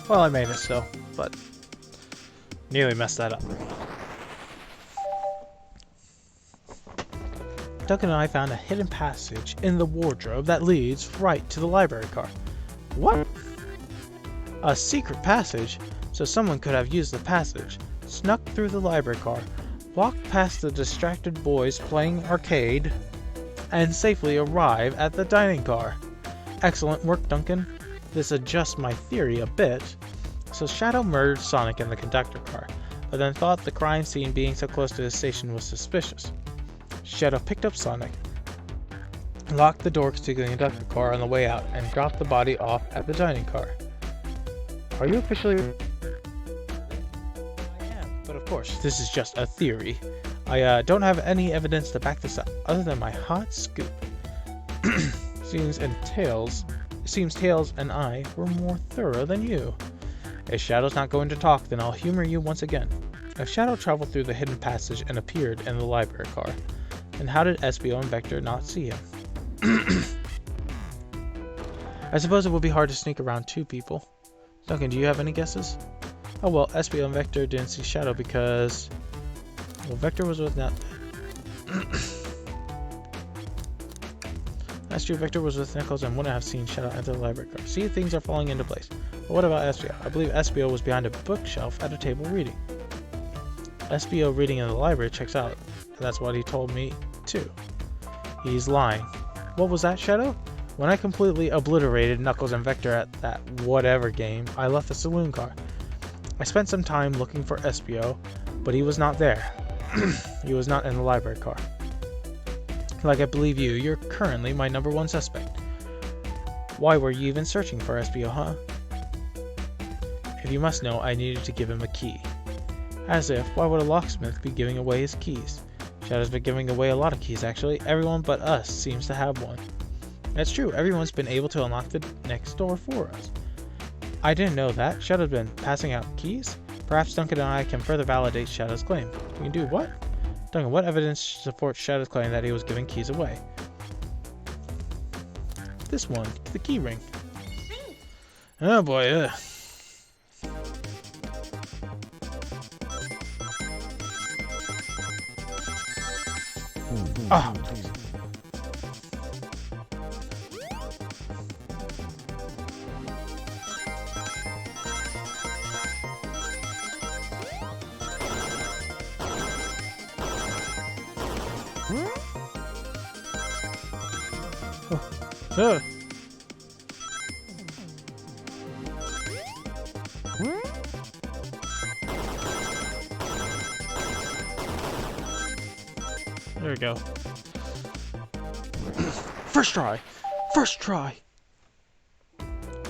Well, I made it still, but nearly messed that up. Duncan and I found a hidden passage in the wardrobe that leads right to the library car. What? A secret passage? So someone could have used the passage, snuck through the library car, walked past the distracted boys playing arcade, and safely arrive at the dining car. Excellent work, Duncan. This adjusts my theory a bit. So Shadow murdered Sonic in the conductor car, but then thought the crime scene being so close to the station was suspicious. Shadow picked up Sonic, locked the door to the conductor car on the way out, and dropped the body off at the dining car. Are you officially... I am, but of course, this is just a theory. I don't have any evidence to back this up, other than my hot scoop. Seems Tails and I were more thorough than you. If Shadow's not going to talk, then I'll humor you once again. If Shadow traveled through the hidden passage and appeared in the library car, then how did Espio and Vector not see him? I suppose it would be hard to sneak around two people. Duncan, do you have any guesses? Oh well, Espio and Vector didn't see Shadow because... well, Vector was with That's true, Vector was with Knuckles and wouldn't have seen Shadow enter the library car. See, things are falling into place. But what about Espio? I believe Espio was behind a bookshelf at a table reading. Espio reading in the library checks out. And that's what he told me, too. He's lying. What was that, Shadow? When I completely obliterated Knuckles and Vector at that whatever game, I left the saloon car. I spent some time looking for Espio, but he was not there. He was not in the library car. Like I believe you're currently my #1 suspect. Why were you even searching for Espio, huh? If you must know, I needed to give him a key. As if, why would a locksmith be giving away his keys? Shadow's been giving away a lot of keys actually. Everyone but us seems to have one. That's true, everyone's been able to unlock the next door for us. I didn't know that. Shadow's been passing out keys? Perhaps Duncan and I can further validate Shadow's claim. We can do what? Duncan, what evidence supports Shadow's claim that he was giving keys away? This one, the key ring. Oh boy, Oh, there we go. First try! First try!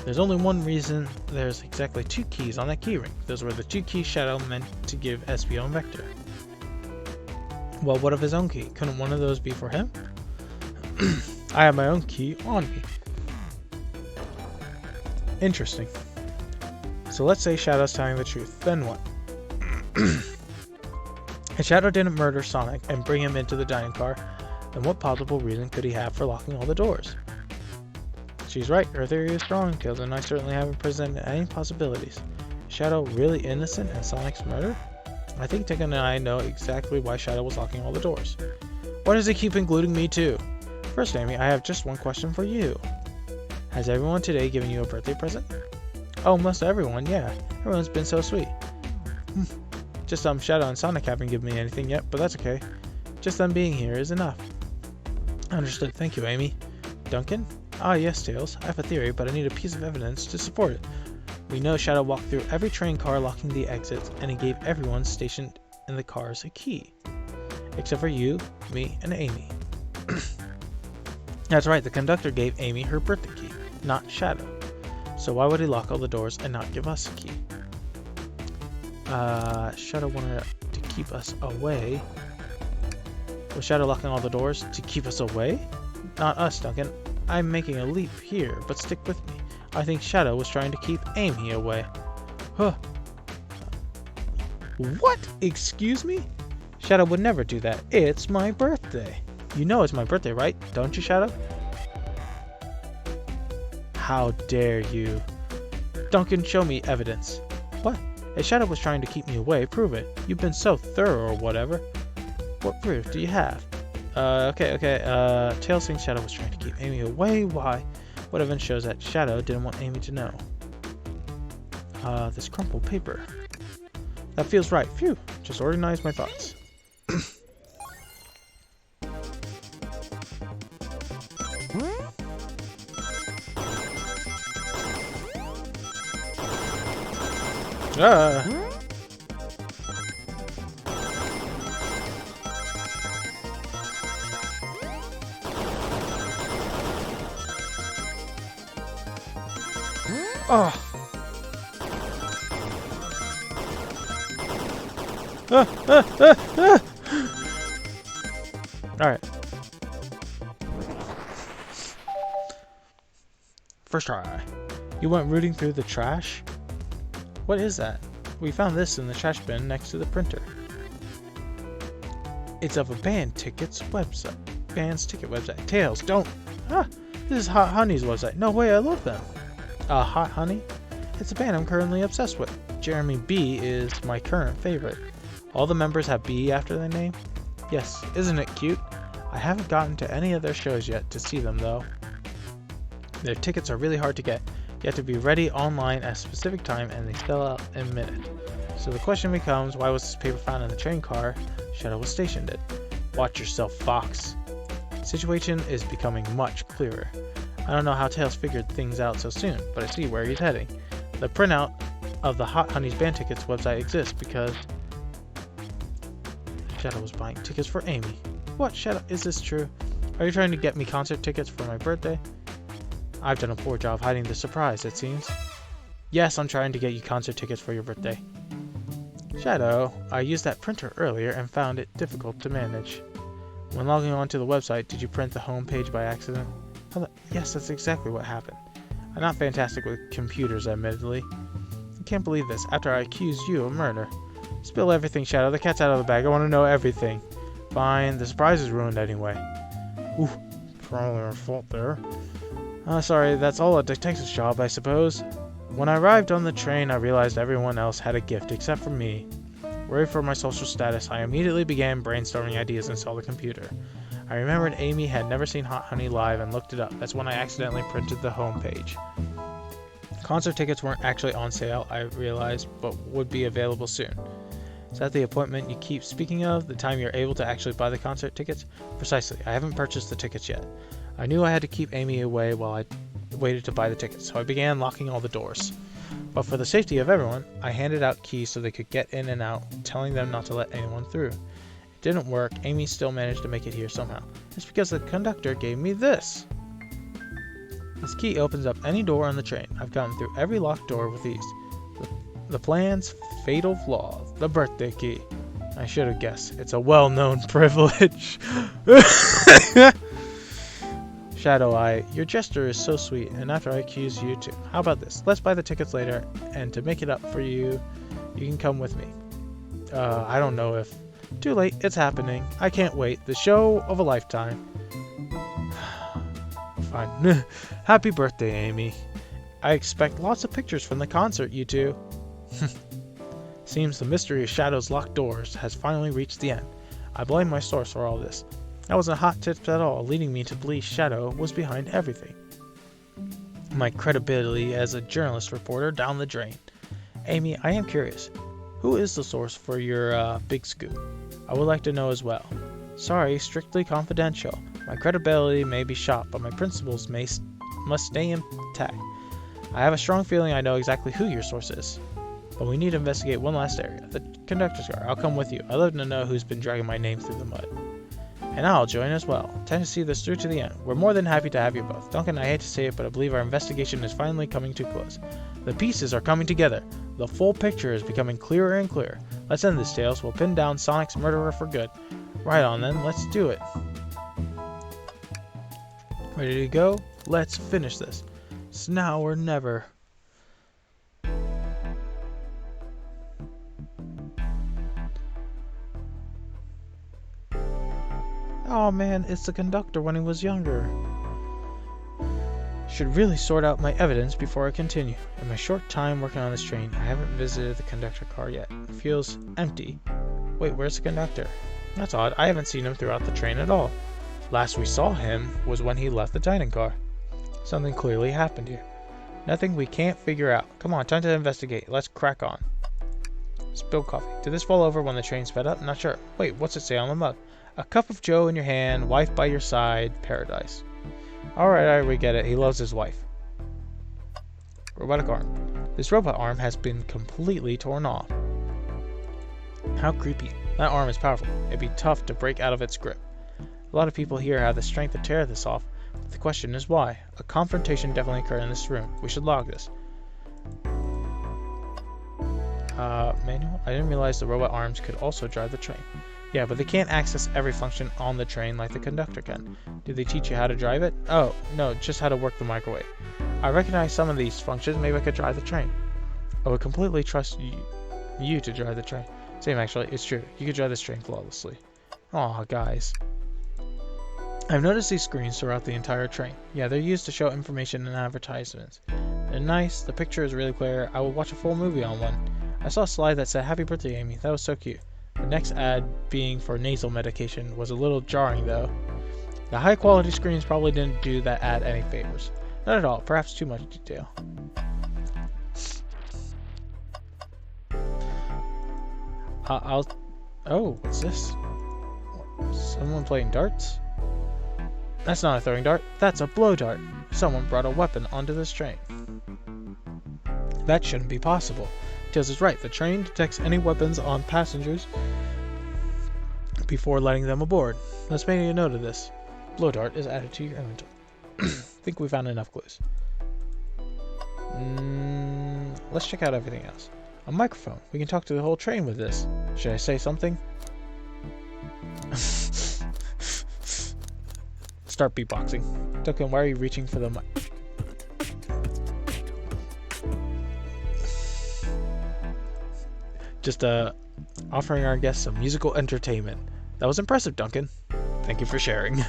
There's only one reason there's exactly 2 keys on that keyring. Those were the 2 keys Shadow meant to give Espio and Vector. Well, what of his own key? Couldn't one of those be for him? I have my own key on me. Interesting. So let's say Shadow's telling the truth. Then what? If Shadow didn't murder Sonic and bring him into the dining car, then what possible reason could he have for locking all the doors? She's right, her theory is strong, Tails and I certainly haven't presented any possibilities. Is Shadow really innocent in Sonic's murder? I think Duncan and I know exactly why Shadow was locking all the doors. Why does he keep including me too? First, Amy, I have just one question for you. Has everyone today given you a birthday present? Oh, most everyone, yeah. Everyone's been so sweet. Just Shadow and Sonic haven't given me anything yet, but that's okay. Just them being here is enough. Understood, thank you, Amy. Duncan? Ah, yes, Tails. I have a theory, but I need a piece of evidence to support it. We know Shadow walked through every train car locking the exits, and he gave everyone stationed in the cars a key. Except for you, me, and Amy. That's right, the conductor gave Amy her birthday key, not Shadow. So why would he lock all the doors and not give us a key? Shadow wanted to keep us away. Was Shadow locking all the doors to keep us away? Not us, Duncan. I'm making a leap here, but stick with me. I think Shadow was trying to keep Amy away. Huh. What? Excuse me? Shadow would never do that. It's my birthday. You know it's my birthday, right? Don't you, Shadow? How dare you? Duncan, show me evidence. What? If Shadow was trying to keep me away, prove it. You've been so thorough or whatever. What proof do you have? Okay. Tails thinks Shadow was trying to keep Amy away. Why? What evidence shows that Shadow didn't want Amy to know? This crumpled paper. That feels right. Phew. Just organized my thoughts. Alright. First try. You went rooting through the trash? What is that? We found this in the trash bin next to the printer. It's of a band tickets website. Band's ticket website. Tails, don't! This is Hot Honey's website. No way, I love them. Hot Honey? It's a band I'm currently obsessed with. Jeremy B is my current favorite. All the members have B after their name? Yes, isn't it cute? I haven't gotten to any of their shows yet to see them though. Their tickets are really hard to get. You have to be ready online at a specific time and they sell out in a minute. So the question becomes, why was this paper found in the train car Shadow was stationed in? Watch yourself, Fox. The situation is becoming much clearer. I don't know how Tails figured things out so soon, but I see where he's heading. The printout of the Hot Honey's band tickets website exists because Shadow was buying tickets for Amy. What, Shadow? Is this true? Are you trying to get me concert tickets for my birthday? I've done a poor job hiding the surprise, it seems. Yes, I'm trying to get you concert tickets for your birthday. Shadow, I used that printer earlier and found it difficult to manage. When logging onto the website, did you print the home page by accident? Yes, that's exactly what happened. I'm not fantastic with computers, admittedly. I can't believe this, after I accused you of murder. Spill everything, Shadow. The cat's out of the bag. I want to know everything. Fine, the surprise is ruined anyway. Ooh, probably our fault there. Sorry, that's all a detective's job, I suppose. When I arrived on the train, I realized everyone else had a gift except for me. Worried for my social status, I immediately began brainstorming ideas and saw the computer. I remembered Amy had never seen Hot Honey live and looked it up. That's when I accidentally printed the homepage. Concert tickets weren't actually on sale, I realized, but would be available soon. Is that the appointment you keep speaking of? The time you're able to actually buy the concert tickets? Precisely. I haven't purchased the tickets yet. I knew I had to keep Amy away while I waited to buy the tickets, so I began locking all the doors. But for the safety of everyone, I handed out keys so they could get in and out, telling them not to let anyone through. It didn't work. Amy still managed to make it here somehow. It's because the conductor gave me this. This key opens up any door on the train. I've gotten through every locked door with ease. The plan's fatal flaw, the birthday key. I should have guessed. It's a well-known privilege. Shadow Eye, your gesture is so sweet, and after I accuse you too. How about this? Let's buy the tickets later, and to make it up for you, you can come with me. I don't know if... Too late, it's happening. I can't wait. The show of a lifetime. Fine. Happy birthday, Amy. I expect lots of pictures from the concert, you two. Seems the mystery of Shadow's locked doors has finally reached the end. I blame my source for all this. That wasn't hot tips at all, leading me to believe Shadow was behind everything. My credibility as a journalist reporter down the drain. Amy, I am curious. Who is the source for your big scoop? I would like to know as well. Sorry, strictly confidential. My credibility may be shot, but my principles must stay intact. I have a strong feeling I know exactly who your source is. But we need to investigate one last area. The conductor's car. I'll come with you. I'd love to know who's been dragging my name through the mud. And I'll join as well. Intend to see this through to the end. We're more than happy to have you both. Duncan, I hate to say it, but I believe our investigation is finally coming to close. The pieces are coming together. The full picture is becoming clearer and clearer. Let's end this, Tails. We'll pin down Sonic's murderer for good. Right on then, let's do it. Ready to go? Let's finish this. It's now or never. Oh man, it's the conductor when he was younger. Should really sort out my evidence before I continue. In my short time working on this train, I haven't visited the conductor car yet. It feels empty. Wait, where's the conductor? That's odd. I haven't seen him throughout the train at all. Last we saw him was when he left the dining car. Something clearly happened here. Nothing we can't figure out. Come on, time to investigate. Let's crack on. Spilled coffee. Did this fall over when the train sped up? Not sure. Wait, what's it say on the mug? A cup of joe in your hand, wife by your side, paradise. Alright, we get it. He loves his wife. Robotic arm. This robot arm has been completely torn off. How creepy. That arm is powerful. It'd be tough to break out of its grip. A lot of people here have the strength to tear this off. But the question is why. A confrontation definitely occurred in this room. We should log this. Manual? I didn't realize the robot arms could also drive the train. Yeah, but they can't access every function on the train like the conductor can. Did they teach you how to drive it? Oh, no, just how to work the microwave. I recognize some of these functions. Maybe I could drive the train. I would completely trust you to drive the train. Same, actually. It's true. You could drive this train flawlessly. Aw, guys. I've noticed these screens throughout the entire train. Yeah, they're used to show information and advertisements. They're nice. The picture is really clear. I would watch a full movie on one. I saw a slide that said, "Happy birthday, Amy." That was so cute. The next ad, being for nasal medication, was a little jarring though. The high quality screens probably didn't do that ad any favors. Not at all, perhaps too much detail. Oh, what's this? Someone playing darts? That's not a throwing dart, that's a blow dart. Someone brought a weapon onto this train. That shouldn't be possible. Tails is right, the train detects any weapons on passengers before letting them aboard. Let's make a note of this. Blow dart is added to your inventory. Think we found enough clues. Let's check out everything else. A microphone. We can talk to the whole train with this. Should I say something? Start beatboxing. Duncan, why are you reaching for the mic? Just offering our guests some musical entertainment. That was impressive, Duncan. Thank you for sharing.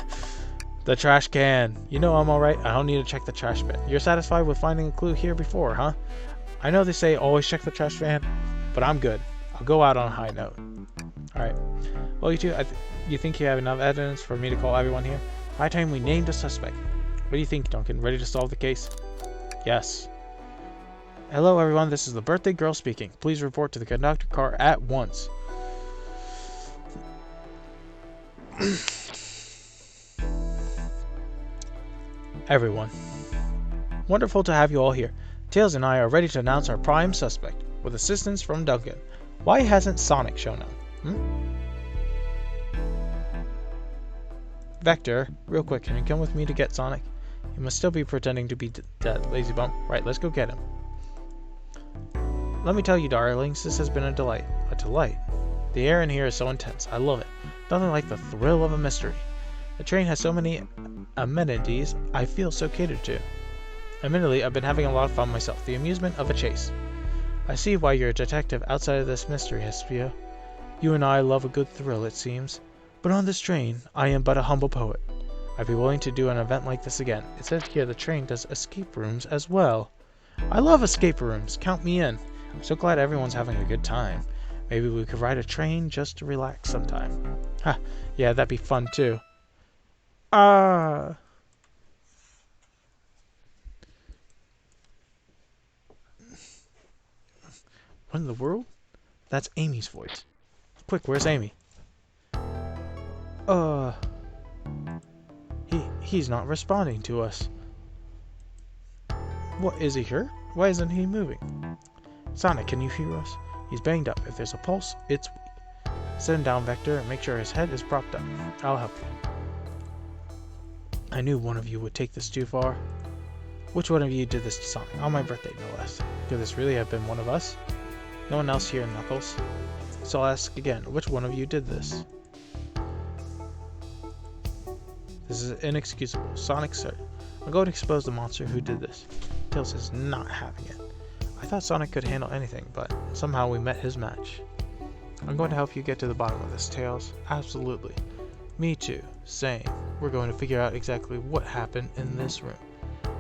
The trash can. You know I'm alright. I don't need to check the trash bin. You're satisfied with finding a clue here before, huh? I know they say always check the trash can, but I'm good. I'll go out on a high note. Alright. Well, you two, you think you have enough evidence for me to call everyone here? High time we named a suspect. What do you think, Duncan? Ready to solve the case? Yes. Hello, everyone. This is the birthday girl speaking. Please report to the conductor car at once. Everyone. Wonderful to have you all here. Tails and I are ready to announce our prime suspect, with assistance from Duncan. Why hasn't Sonic shown up? Vector, real quick, can you come with me to get Sonic? He must still be pretending to be dead, lazy bum. Right, let's go get him. Let me tell you, darlings, this has been a delight. A delight? The air in here is so intense. I love it. Nothing like the thrill of a mystery. The train has so many amenities, I feel so catered to. Admittedly, I've been having a lot of fun myself. The amusement of a chase. I see why you're a detective outside of this mystery, Espio. You and I love a good thrill, it seems. But on this train, I am but a humble poet. I'd be willing to do an event like this again. It says here the train does escape rooms as well. I love escape rooms. Count me in. I'm so glad everyone's having a good time. Maybe we could ride a train just to relax sometime. Ha, yeah, that'd be fun too. What in the world? That's Amy's voice. Quick, where's Amy? He's not responding to us. What, is he hurt? Why isn't he moving? Sonic, can you hear us? He's banged up. If there's a pulse, it's weak. Sit him down, Vector, and make sure his head is propped up. I'll help you. I knew one of you would take this too far. Which one of you did this to Sonic? On my birthday, no less. Could this really have been one of us? No one else here, Knuckles. So I'll ask again, which one of you did this? This is inexcusable. Sonic, sir. I'm going to expose the monster who did this. Tails is not having it. I thought Sonic could handle anything, but somehow we met his match. I'm going to help you get to the bottom of this, Tails. Absolutely. Me too. Same. We're going to figure out exactly what happened in this room.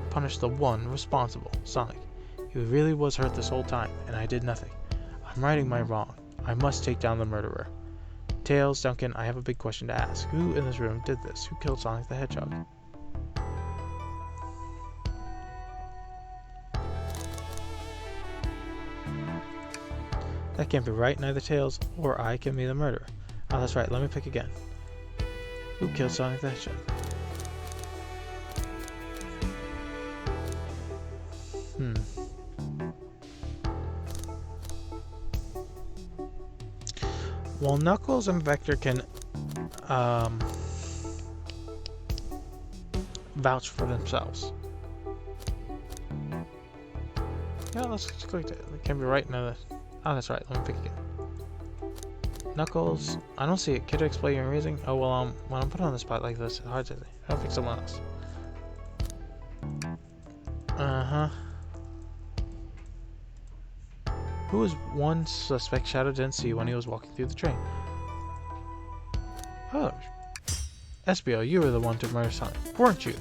Punish the one responsible, Sonic. He really was hurt this whole time, and I did nothing. I'm righting my wrong. I must take down the murderer. Tails, Duncan, I have a big question to ask. Who in this room did this? Who killed Sonic the Hedgehog? That can't be right. Neither Tails or I can be the murderer. Oh, that's right. Let me pick again. Who killed Sonic the Hedgehog? Well, Knuckles and Vector can vouch for themselves. Yeah, let's click it. It can be right now. Oh, that's right. Let me pick again. Knuckles, I don't see it. Care to explain your reasoning? Oh, well, when I'm put on the spot like this, it's hard to say. I'll pick someone else. Who was one suspect Shadow didn't see when he was walking through the train? Oh. Espio, you were the one to murder Sonic, weren't you?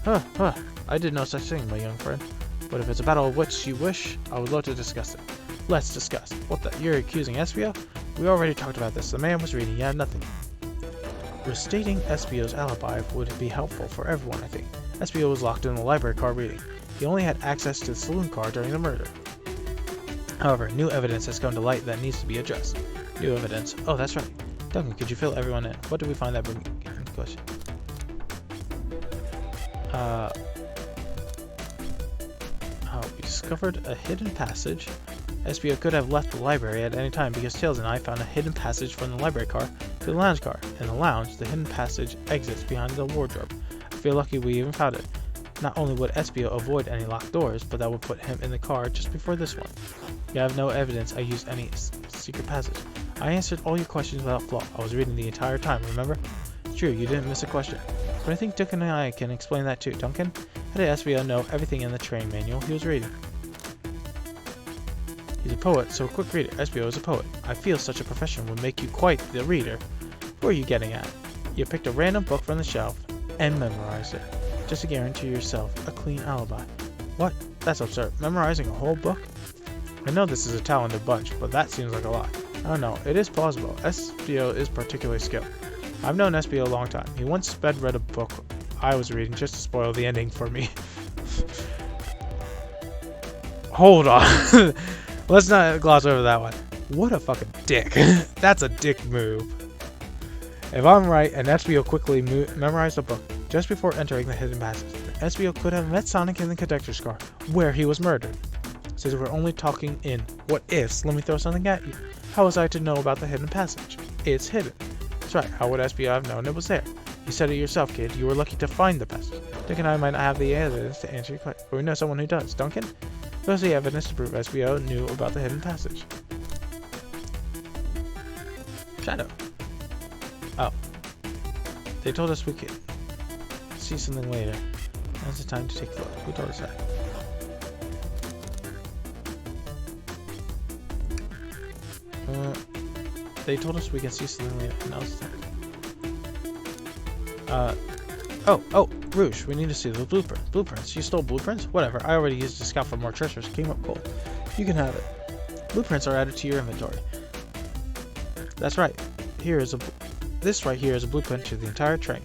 I did no such thing, my young friend. But if it's a battle of which you wish, I would love to discuss it. Let's discuss. What the? You're accusing Espio? We already talked about this. The man was reading. He had nothing. Restating Espio's alibi would be helpful for everyone, I think. Espio was locked in the library car reading. He only had access to the saloon car during the murder. However, new evidence has come to light that needs to be addressed. New evidence. Oh, that's right. Duncan, could you fill everyone in? What did we find that brings question? We discovered a hidden passage. SBO could have left the library at any time because Tails and I found a hidden passage from the library car to the lounge car. In the lounge, the hidden passage exits behind the wardrobe. I feel lucky we even found it. Not only would SBO avoid any locked doors, but that would put him in the car just before this one. You have no evidence I used any secret passage. I answered all your questions without flaw. I was reading the entire time, remember? It's true, you didn't miss a question. But I think Duncan and I can explain that too. Duncan, how did SBO know everything in the train manual he was reading? He's a poet, so a quick reader. SBO is a poet. I feel such a profession would make you quite the reader. What are you getting at? You picked a random book from the shelf and memorized it, just to guarantee yourself a clean alibi. What? That's absurd. Memorizing a whole book? I know this is a talented bunch, but that seems like a lot. I don't know. It is plausible. SBO is particularly skilled. I've known SBO a long time. He once sped read a book I was reading just to spoil the ending for me. Hold on. Let's not gloss over that one. What a fucking dick. That's a dick move. If I'm right, and SBO quickly memorized a book just before entering the hidden passage, SBO could have met Sonic in the conductor's car, where he was murdered. Since we're only talking in what ifs, let me throw something at you. How was I to know about the hidden passage? It's hidden. That's right, how would SBO have known it was there? You said it yourself, kid. You were lucky to find the passage. Duncan and I might not have the evidence to answer your question, but we know someone who does. Duncan? Where's the evidence to prove SBO knew about the hidden passage? Shadow. Oh. They told us we could see something later. Now's the time to take a look. Who told us that? They told us we can see something later. Now's the time. Oh, Rouge, we need to see the blueprint. Blueprints? You stole blueprints? Whatever, I already used to scout for more treasures. Came up cold. You can have it. Blueprints are added to your inventory. That's right. This right here is a blueprint to the entire train.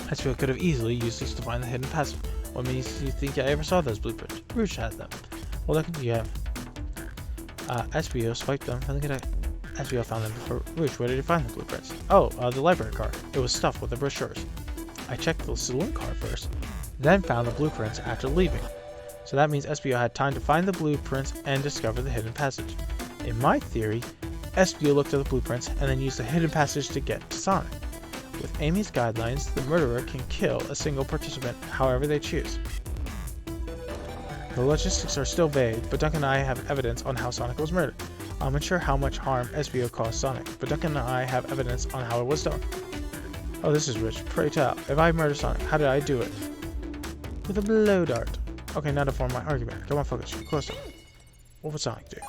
SBO could have easily used this to find the hidden passage. What makes you think I ever saw those blueprints? Rouge had them. Well, look, you have. SBO swiped them from the conductor. SBO found them before Rouge. Where did you find the blueprints? Oh, the library car. It was stuffed with the brochures. I checked the saloon car first, then found the blueprints after leaving. So that means SBO had time to find the blueprints and discover the hidden passage. In my theory, SBO looked at the blueprints and then used the hidden passage to get to Sonic. With Amy's guidelines, the murderer can kill a single participant however they choose. The logistics are still vague, but Duncan and I have evidence on how Sonic was murdered. I'm unsure how much harm SBO caused Sonic, but Duncan and I have evidence on how it was done. Oh, this is rich. Pray tell, if I murder Sonic, how did I do it? With a blow dart. Okay, now to form my argument. Come on, focus. Closer. What would Sonic do?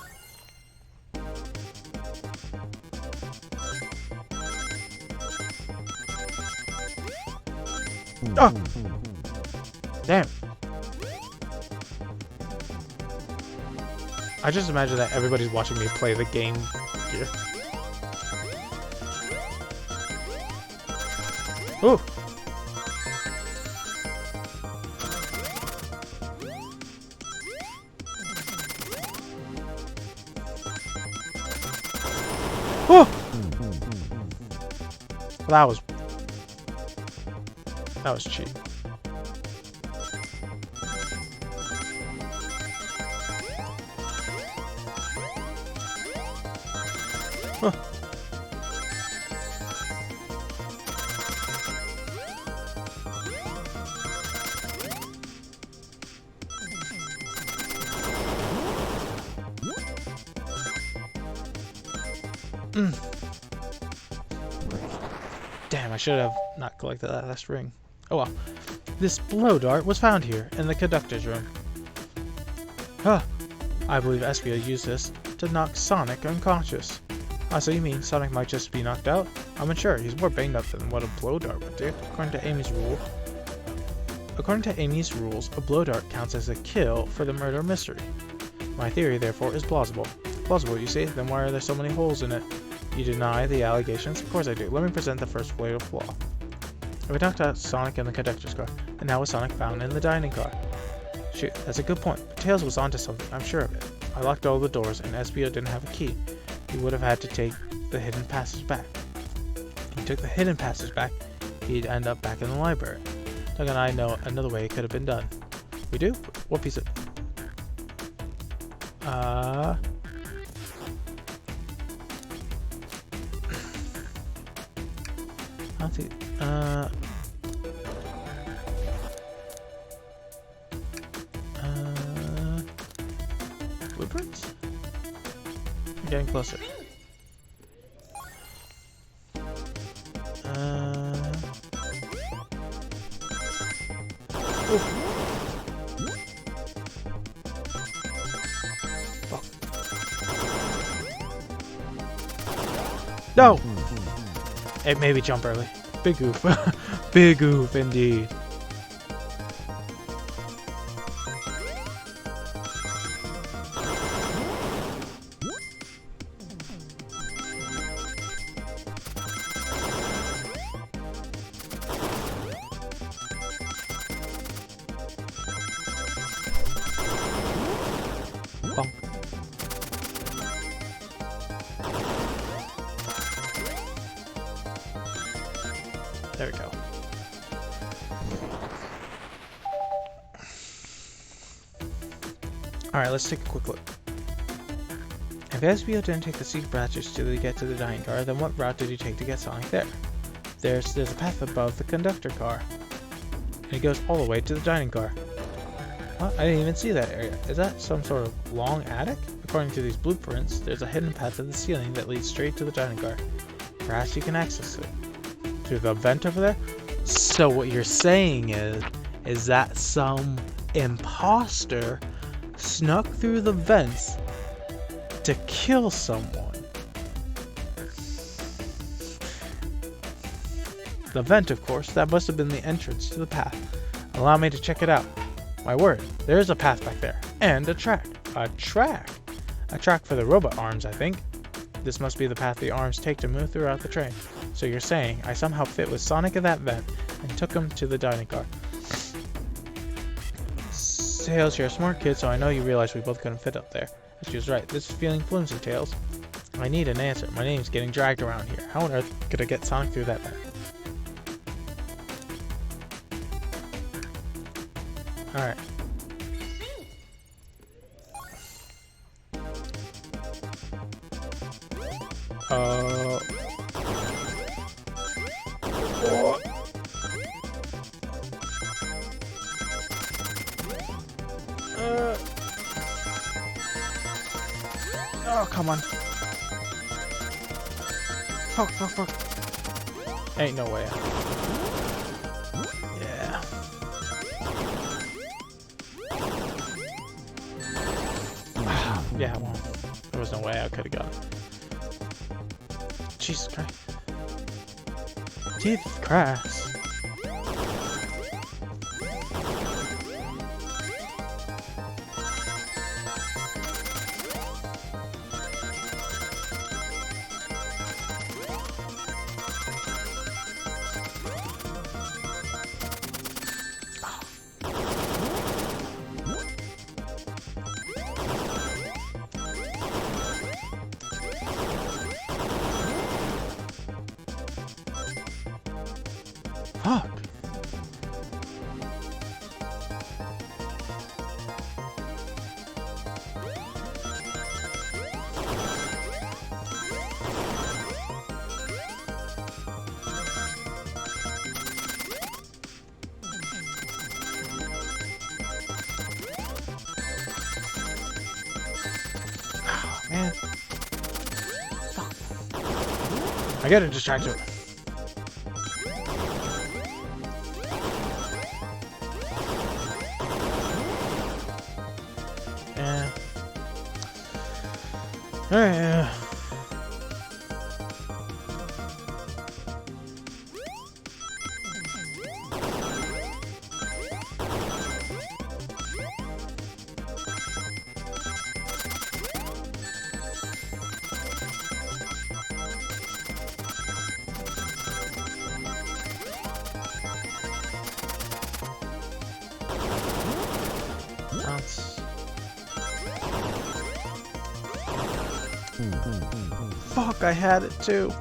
Oh! Damn. I just imagine that everybody's watching me play the game here. Ooh! Oh! Well, that was cheap. Huh. Damn, I should have not collected that last ring. Oh well. This blow dart was found here in the conductor's room. Huh. I believe SBO used this to knock Sonic unconscious. Ah, so you mean Sonic might just be knocked out? I'm unsure. He's more banged up than what a blow dart would do. According to Amy's rules, a blow dart counts as a kill for the murder mystery. My theory, therefore, is plausible. Plausible, you see? Then why are there so many holes in it? You deny the allegations? Of course I do. Let me present the first fatal flaw. We knocked out Sonic in the conductor's car, and now was Sonic found in the dining car? Shoot, that's a good point, but Tails was onto something, I'm sure of it. I locked all the doors, and SBO didn't have a key. He would have had to take the hidden passage back. He took the hidden passage back, he'd end up back in the library. Doug and I know another way it could have been done. We do? What piece of... I'll see. Blueprints? I'm getting closer. Fuck. No! It made me jump early. Big oof. Big oof indeed. Bonk. There we go. Alright, let's take a quick look. If Esbio didn't take the secret passage to get to the dining car, then what route did he take to get Sonic there? There's a path above the conductor car. And it goes all the way to the dining car. What? I didn't even see that area. Is that some sort of long attic? According to these blueprints, there's a hidden path in the ceiling that leads straight to the dining car. Perhaps you can access it. Through the vent over there? So what you're saying is that some imposter snuck through the vents to kill someone. The vent, of course, that must have been the entrance to the path. Allow me to check it out. My word, there's a path back there. And a track. A track? A track for the robot arms, I think. This must be the path the arms take to move throughout the train. So you're saying I somehow fit with Sonic in that vent and took him to the dining car. Tails, you're a smart kid, so I know you realize we both couldn't fit up there. She was right. This is feeling flimsy, Tails. I need an answer. My name's getting dragged around here. How on earth could I get Sonic through that vent? Alright. Oh. Oh, come on. Fuck, fuck, fuck. Ain't no way out. Yeah. Yeah, well, there was no way I could have got it. Jesus Christ. Jesus Christ. Fuck. Oh, man. Fuck. I gotta distract her. Alright, Fuck, I had it too.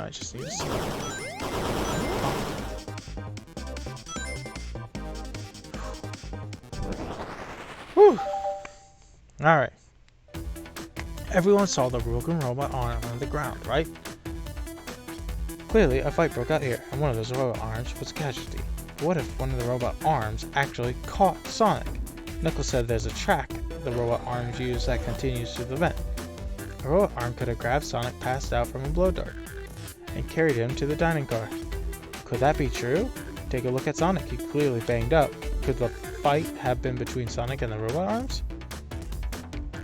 I just need to see. Whew. Alright. Everyone saw the broken robot arm on the ground, right? Clearly, a fight broke out here, and one of those robot arms was a casualty. What if one of the robot arms actually caught Sonic? Knuckles said there's a track the robot arms use that continues to the vent. A robot arm could have grabbed Sonic passed out from a blow dart and carried him to the dining car. Could that be true? Take a look at Sonic, he clearly banged up. Could the fight have been between Sonic and the robot arms?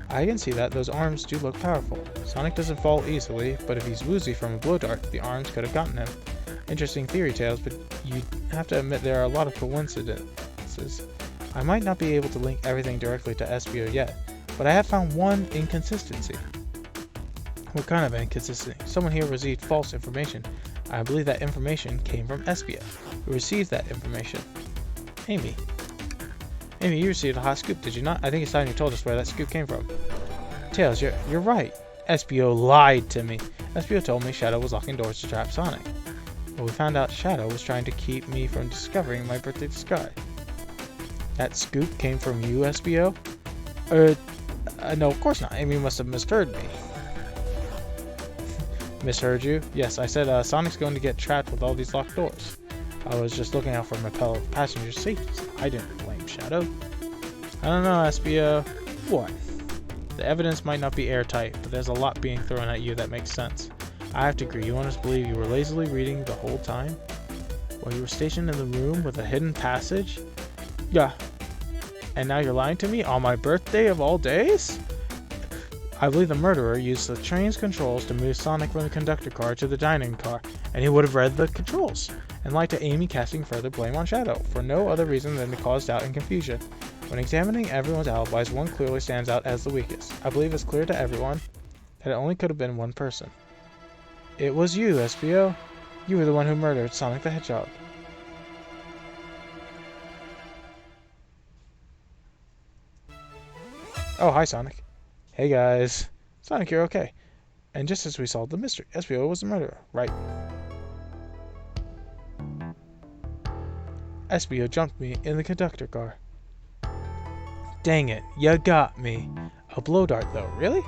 I can see that those arms do look powerful. Sonic doesn't fall easily, but if he's woozy from a blow dart, the arms could have gotten him. Interesting theory tales, but you have to admit there are a lot of coincidences. I might not be able to link everything directly to Espio yet, but I have found one inconsistency. What kind of inconsistency? Someone here received false information. I believe that information came from Espio, who received that information. Amy, you received a hot scoop, did you not? I think it's time you told us where that scoop came from. Tails, you're right. Espio lied to me. Espio told me Shadow was locking doors to trap Sonic. But we found out Shadow was trying to keep me from discovering my birthday disguise. That scoop came from you, Espio? No, of course not. Amy must have misheard me. Misheard you? Yes, I said Sonic's going to get trapped with all these locked doors. I was just looking out for my fellow passengers' safety. I didn't blame Shadow. I don't know, Espio. What? The evidence might not be airtight, but there's a lot being thrown at you that makes sense. I have to agree, you want us to believe you were lazily reading the whole time? While you were stationed in the room with a hidden passage? Yeah. And now you're lying to me on my birthday of all days? I believe the murderer used the train's controls to move Sonic from the conductor car to the dining car, and he would have read the controls, and lied to Amy, casting further blame on Shadow, for no other reason than to cause doubt and confusion. When examining everyone's alibis, one clearly stands out as the weakest. I believe it's clear to everyone that it only could have been one person. It was you, Espio. You were the one who murdered Sonic the Hedgehog. Oh, hi, Sonic. Hey, guys. Sonic, you're okay. And just as we solved the mystery, Espio was the murderer, right? Espio jumped me in the conductor car. Dang it, you got me. A blow dart, though, really?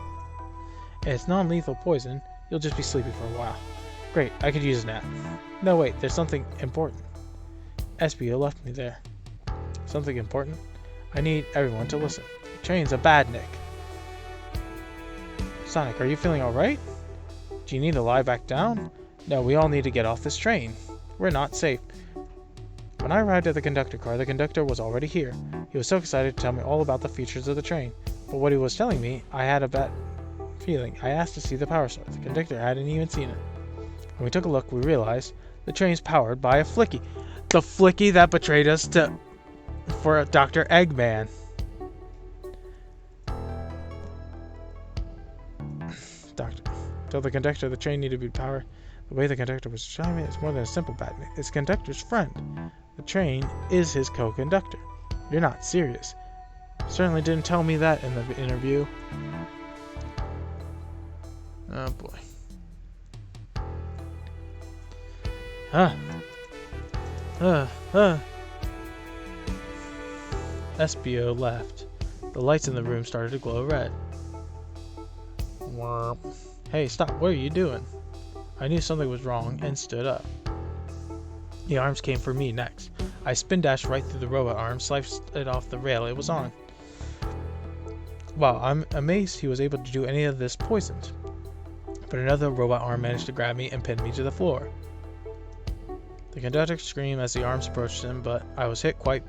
It's non-lethal poison. You'll just be sleepy for a while. Great, I could use a nap. No, wait, there's something important. Espio left me there. Something important? I need everyone to listen. The train's a badnik. Sonic, are you feeling alright? Do you need to lie back down? No, we all need to get off this train. We're not safe. When I arrived at the conductor car, the conductor was already here. He was so excited to tell me all about the features of the train. But what he was telling me, I had a bad feeling. I asked to see the power source. The conductor hadn't even seen it. When we took a look, we realized the train's powered by a Flicky. The Flicky that betrayed us for Dr. Eggman. Told the conductor the train needed to be powered. The way the conductor was describing it is more than a simple badnik. It's the conductor's friend. The train is his co-conductor. You're not serious. Certainly didn't tell me that in the interview. Oh boy. Espio left. The lights in the room started to glow red. Hey, stop, what are you doing? I knew something was wrong and stood up. The arms came for me next. I spin dashed right through the robot arm, sliced it off the rail it was on. Wow, I'm amazed he was able to do any of this poisoned. But another robot arm managed to grab me and pin me to the floor. The conductor screamed as the arms approached him, but I was hit quite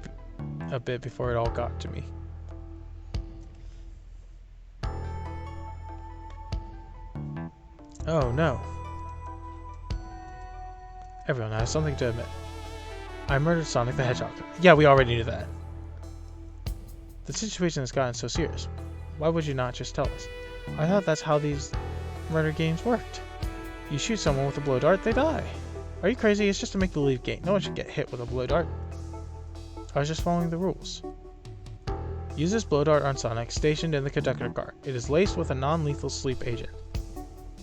a bit before it all got to me. Oh no. Everyone has something to admit. I murdered Sonic the Hedgehog. Yeah, we already knew that. The situation has gotten so serious. Why would you not just tell us? I thought that's how these murder games worked. You shoot someone with a blow dart, they die. Are you crazy? It's just a make-believe game. No one should get hit with a blow dart. I was just following the rules. Use this blow dart on Sonic, stationed in the conductor car. It is laced with a non-lethal sleep agent.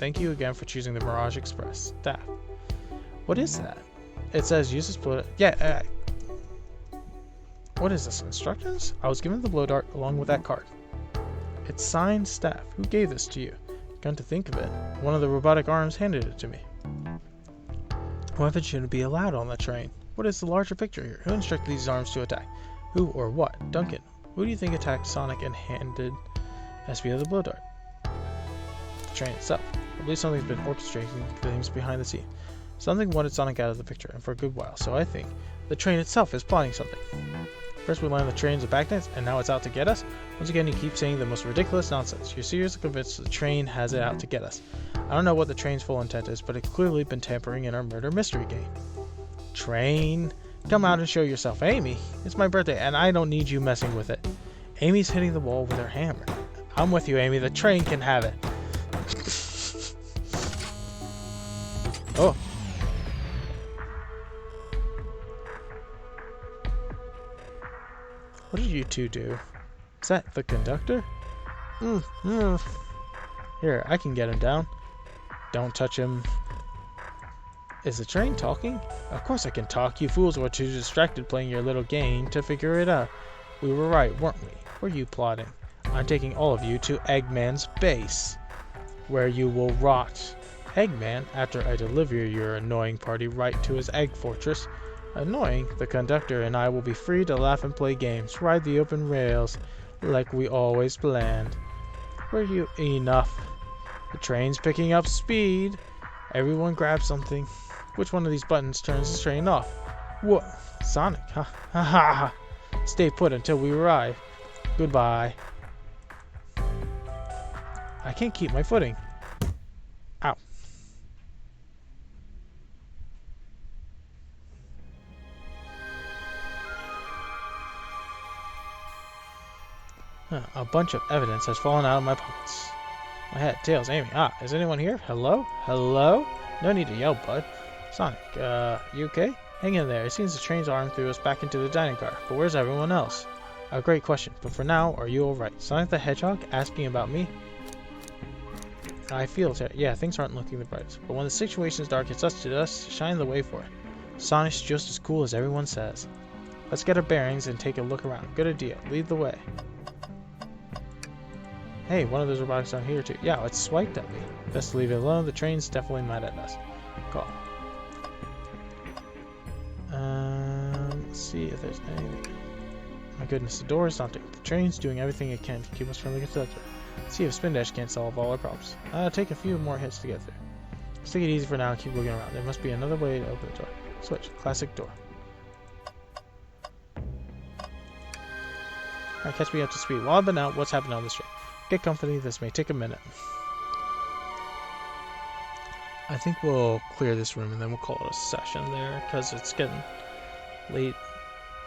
Thank you again for choosing the Mirage Express. Staff. What is that? It says use this blow. Yeah. What is this? Instructions? I was given the blow dart along with that card. It's signed Staff. Who gave this to you? Come to think of it, one of the robotic arms handed it to me. Weapons shouldn't be allowed on the train. What is the larger picture here? Who instructed these arms to attack? Who or what? Duncan. Who do you think attacked Sonic and handed SBO the blow dart? The train itself. I believe something's been orchestrating things behind the scenes. Something wanted Sonic out of the picture, and for a good while, so I think the train itself is plotting something. First we learned the train's a backnet, and now it's out to get us? Once again, you keep saying the most ridiculous nonsense. You're seriously convinced the train has it out to get us. I don't know what the train's full intent is, but it's clearly been tampering in our murder mystery game. Train, come out and show yourself. Amy, it's my birthday, and I don't need you messing with it. Amy's hitting the wall with her hammer. I'm with you, Amy. The train can have it. Oh. What did you two do? Is that the conductor? Here, I can get him down. Don't touch him. Is the train talking? Of course I can talk. You fools were too distracted playing your little game to figure it out. We were right, weren't we? Were you plotting? I'm taking all of you to Eggman's base, where you will rot. Eggman, after I deliver your annoying party right to his egg fortress. Annoying, the conductor and I will be free to laugh and play games, ride the open rails, like we always planned. Were you enough? The train's picking up speed. Everyone grab something. Which one of these buttons turns the train off? What? Sonic, huh? Ha ha ha. Stay put until we arrive. Goodbye. I can't keep my footing. Ow. A bunch of evidence has fallen out of my pockets. My head, tails, Amy. Ah, is anyone here? Hello? Hello? No need to yell, bud. Sonic, you okay? Hang in there. It seems the train's arm threw us back into the dining car, but where's everyone else? A great question, but for now, are you alright? Sonic the Hedgehog asking about me? I feel it. Yeah, things aren't looking the brightest, but when the situation's dark, it's us to shine the way for it. Sonic's just as cool as everyone says. Let's get our bearings and take a look around. Good idea. Lead the way. Hey, one of those robotics down here too. Yeah, it's swiped at me. Best leave it alone. The train's definitely mad at us. Call. Let's see if there's anything. My goodness, the door is haunting. The train's doing everything it can to keep us from the conductor. Let's see if Spin Dash can't solve all our problems. Take a few more hits to get through. Let's take it easy for now and keep looking around. There must be another way to open the door. Switch. Classic door. Alright, catch me up to speed. While I've been out, what's happening on this train? Get company, this may take a minute. I think we'll clear this room and then we'll call it a session there, because it's getting late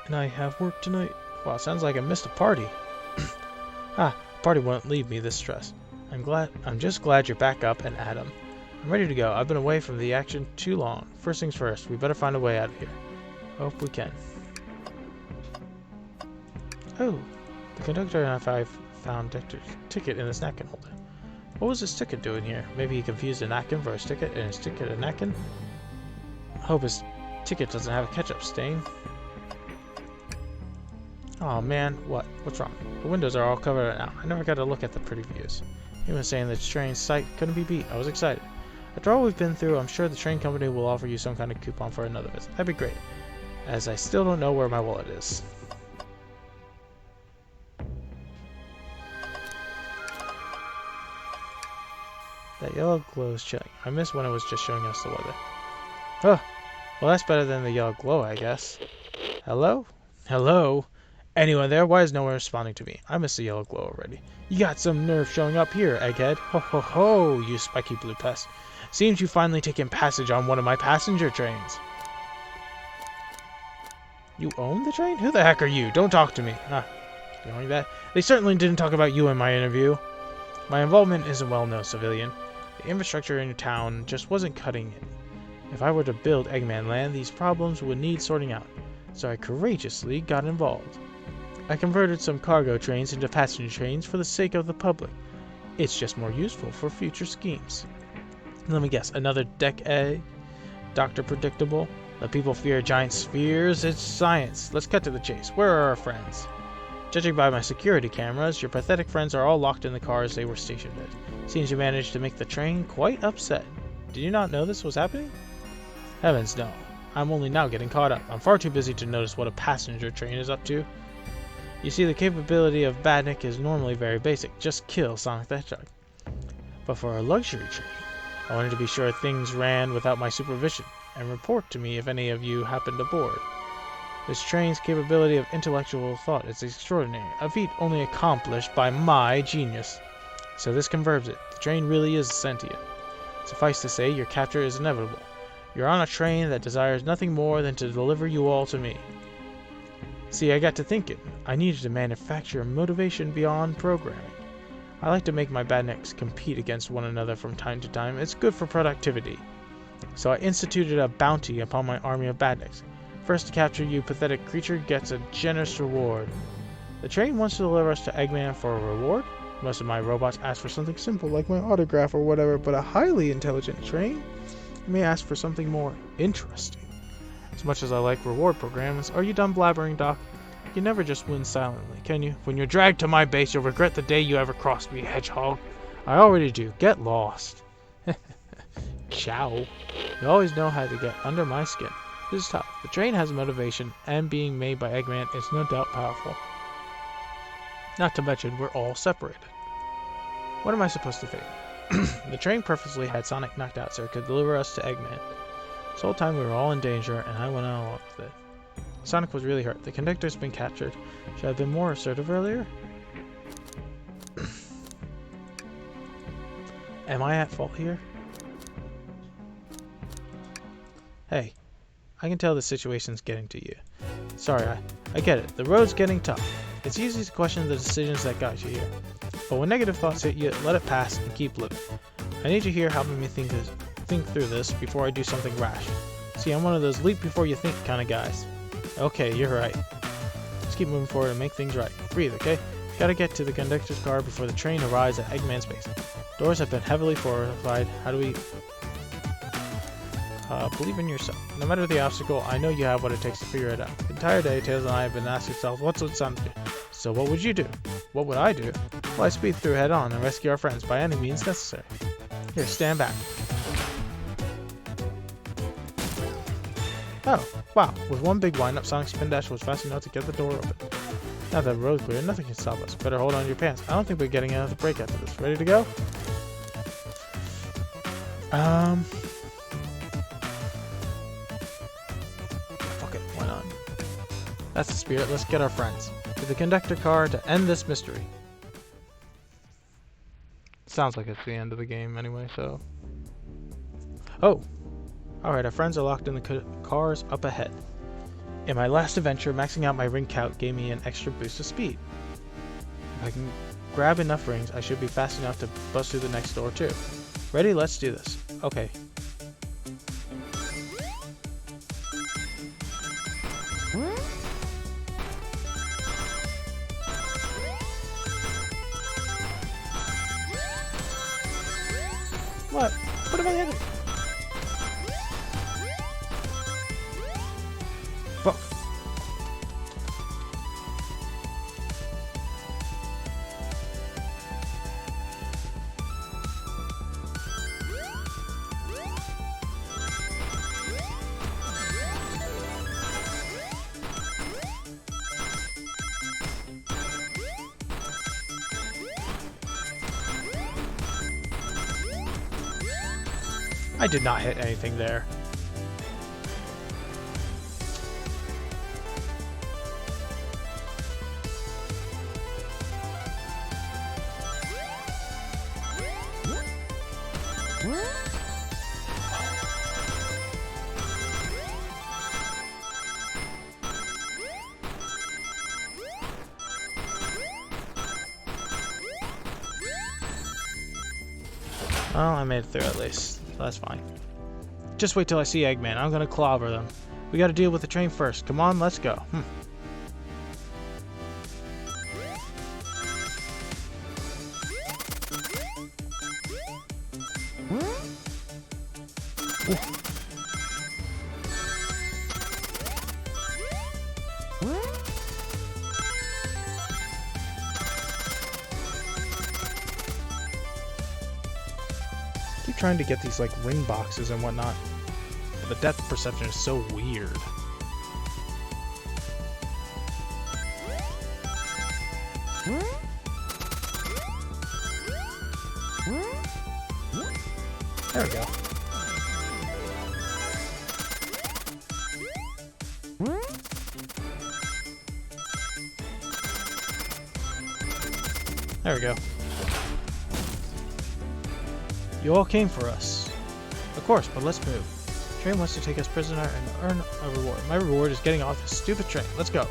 and I have work tonight. Wow, sounds like I missed a party. Party won't leave me this stressed. I'm just glad you're back up and at 'em. I'm ready to go. I've been away from the action too long. First things first, we better find a way out of here. Hope we can. Oh, the conductor and I found Dector's ticket in his napkin holder. What was his ticket doing here? Maybe he confused a napkin for his ticket and his ticket a napkin? I hope his ticket doesn't have a ketchup stain. Oh man, what? What's wrong? The windows are all covered up now. I never got to look at the pretty views. He was saying the train's sight couldn't be beat. I was excited. After all we've been through, I'm sure the train company will offer you some kind of coupon for another visit. That'd be great. As I still don't know where my wallet is. That yellow glow is chilling. I miss when it was just showing us the weather. Oh, well that's better than the yellow glow, I guess. Hello? Hello? Anyone there? Why is no one responding to me? I miss the yellow glow already. You got some nerve showing up here, Egghead. Ho ho ho, you spiky blue pest. Seems you finally taken passage on one of my passenger trains. You own the train? Who the heck are you? Don't talk to me. Knowing that? They certainly didn't talk about you in my interview. My involvement isn't well-known, civilian. The infrastructure in your town just wasn't cutting it. If I were to build Eggman Land, these problems would need sorting out. So I courageously got involved. I converted some cargo trains into passenger trains for the sake of the public. It's just more useful for future schemes. Let me guess, another deck A? Dr. Predictable? The people fear giant spheres? It's science. Let's cut to the chase. Where are our friends? Judging by my security cameras, your pathetic friends are all locked in the cars they were stationed in. Seems you managed to make the train quite upset. Did you not know this was happening? Heavens no. I'm only now getting caught up. I'm far too busy to notice what a passenger train is up to. You see, the capability of Badnik is normally very basic. Just kill Sonic the Hedgehog. But for a luxury train, I wanted to be sure things ran without my supervision, and report to me if any of you happened aboard. This train's capability of intellectual thought is extraordinary, a feat only accomplished by my genius. So this confirms it. The train really is sentient. Suffice to say, your capture is inevitable. You're on a train that desires nothing more than to deliver you all to me. See, I got to thinking. I needed to manufacture motivation beyond programming. I like to make my badniks compete against one another from time to time. It's good for productivity. So I instituted a bounty upon my army of badniks. First to capture you pathetic creature gets a generous reward. The train wants to deliver us to Eggman for a reward. Most of my robots ask for something simple like my autograph or whatever, but a highly intelligent train may ask for something more interesting. As much as I like reward programs, are you done blabbering, Doc? You never just win silently, can you? When you're dragged to my base, you'll regret the day you ever crossed me, Hedgehog. I already do. Get lost. Ciao. You always know how to get under my skin. This is tough. The train has motivation, and being made by Eggman is no doubt powerful. Not to mention, we're all separated. What am I supposed to think? The train purposely had Sonic knocked out so it could deliver us to Eggman. This whole time we were all in danger, and I went along with it. Sonic was really hurt. The conductor's been captured. Should I have been more assertive earlier? Am I at fault here? Hey, I can tell the situation's getting to you. Sorry, I get it. The road's getting tough. It's easy to question the decisions that got you here. But when negative thoughts hit you, let it pass and keep living. I need you here helping me think through this before I do something rash. See, I'm one of those leap before you think kind of guys. Okay, you're right. Let's keep moving forward and make things right. Breathe, okay? Gotta get to the conductor's car before the train arrives at Eggman's base. Doors have been heavily fortified. How do we... believe in yourself. No matter the obstacle, I know you have what it takes to figure it out. The entire day, Tails and I have been asking ourselves, what's with Sonic? So what would you do? What would I do? Well, I speed through head on and rescue our friends by any means necessary. Here, stand back. Oh, wow. With one big wind-up, Sonic's spin dash was fast enough to get the door open. Now that the road's clear, nothing can stop us. Better hold on to your pants. I don't think we're getting another break after this. Ready to go? Fuck it, why not? That's the spirit. Let's get our friends. To the conductor car to end this mystery. Sounds like it's the end of the game anyway, so... Oh! Alright, our friends are locked in the cars up ahead. In my last adventure, maxing out my ring count gave me an extra boost of speed. If I can grab enough rings, I should be fast enough to bust through the next door too. Ready? Let's do this. Okay. What? What am I hitting? Fuck. I did not hit anything there. Well, I made it through at least. So that's fine. Just wait till I see Eggman. I'm gonna clobber them. We gotta deal with the train first. Come on, let's go. keep trying to get these like ring boxes and whatnot. The depth perception is so weird. There we go. There we go. You all came for us. Of course, but let's move. The train wants to take us prisoner and earn a reward. My reward is getting off this stupid train. Let's go.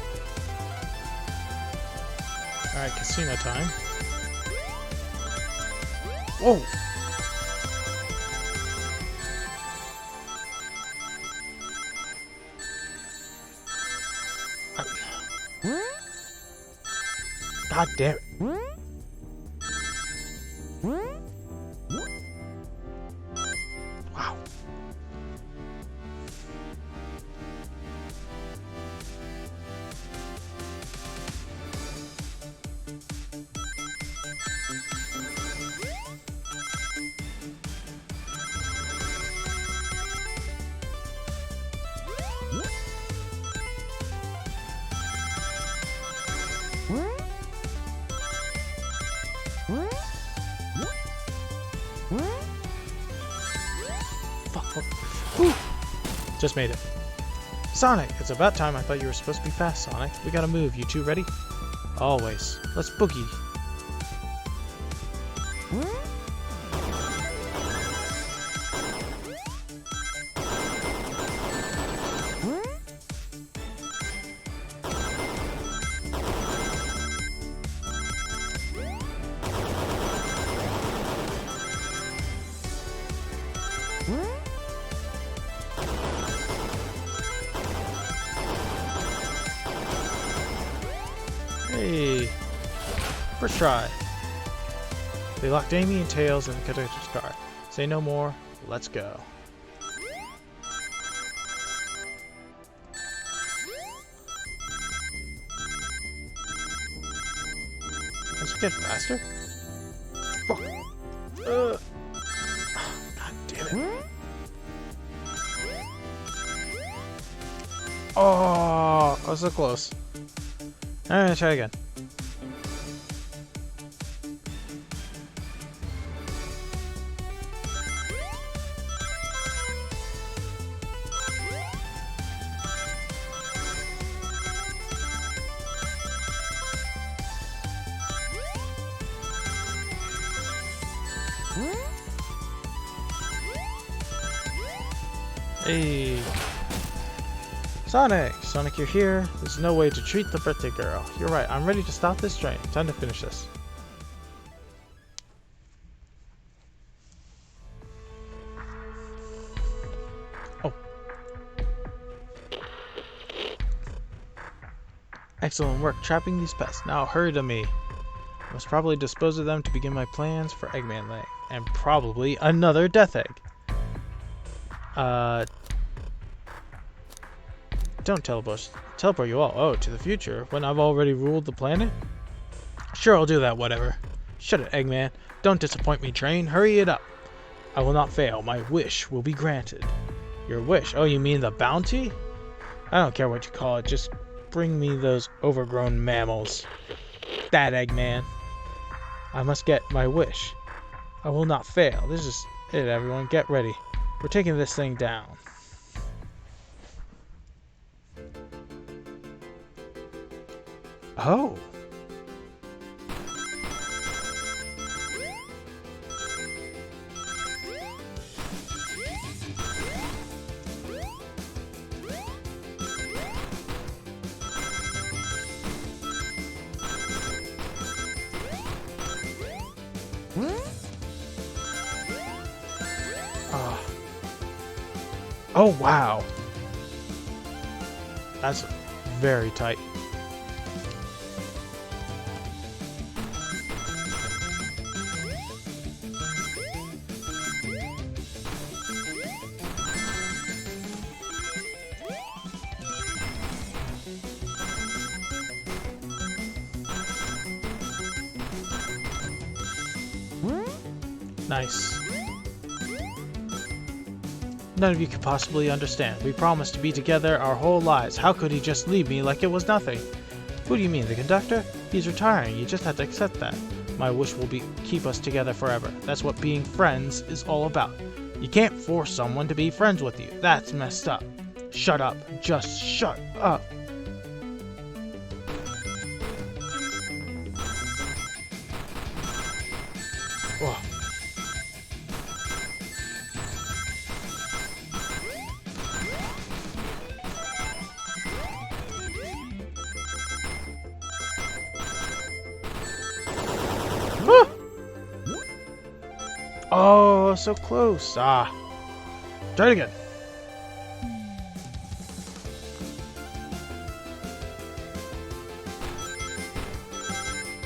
Alright, casino time. Whoa! God damn it. Wow. Fuck. Whew. Just made it. Sonic! It's about time. I thought you were supposed to be fast, Sonic. We gotta move. You two ready? Always. Let's boogie. Hey, first try. They locked Amy and Tails in the conductor's car. Say no more. Let's go. Let's get faster. Fuck. God damn it. Oh, I was so close. Alright, try again. Hey. Sonic, you're here. There's no way to treat the birthday girl. You're right. I'm ready to stop this train. Time to finish this. Oh. Excellent work trapping these pests. Now hurry to me. I must probably dispose of them to begin my plans for Eggman Lane. And probably another Death Egg. Don't teleport you all. Oh, to the future, when I've already ruled the planet? Sure, I'll do that, whatever. Shut it, Eggman. Don't disappoint me, train. Hurry it up. I will not fail. My wish will be granted. Your wish? Oh, you mean the bounty? I don't care what you call it. Just bring me those overgrown mammals. That, Eggman. I must get my wish. I will not fail. This is it, everyone. Get ready. We're taking this thing down. Oh. Oh, wow. That's very tight. Nice. None of you could possibly understand. We promised to be together our whole lives. How could he just leave me like it was nothing? Who do you mean, the conductor? He's retiring. You just have to accept that. My wish will be keep us together forever. That's what being friends is all about. You can't force someone to be friends with you. That's messed up. Shut up. Just shut up. Whoa. Ah! Oh, so close. Ah. Try it again.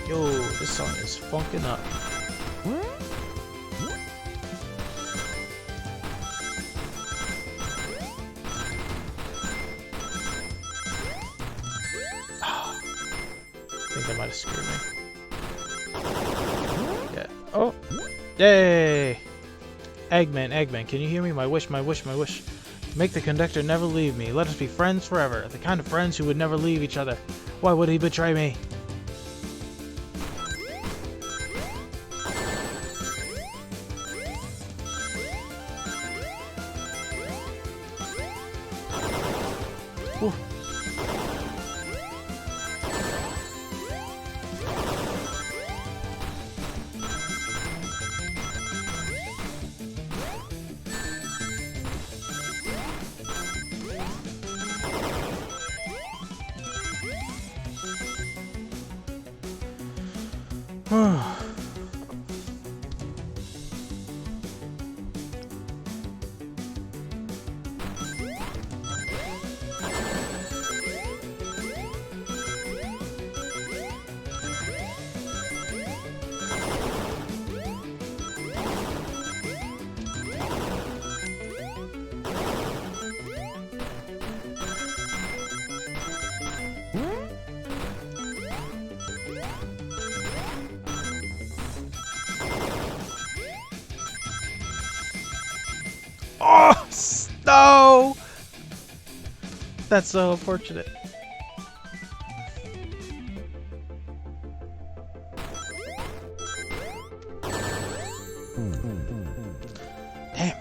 Yo, this song is funkin' up. I think that might have scared me. Yeah. Oh! Yay! Eggman, can you hear me? My wish. Make the conductor never leave me. Let us be friends forever. The kind of friends who would never leave each other. Why would he betray me? Whew. Oh, no! That's so unfortunate. Damn.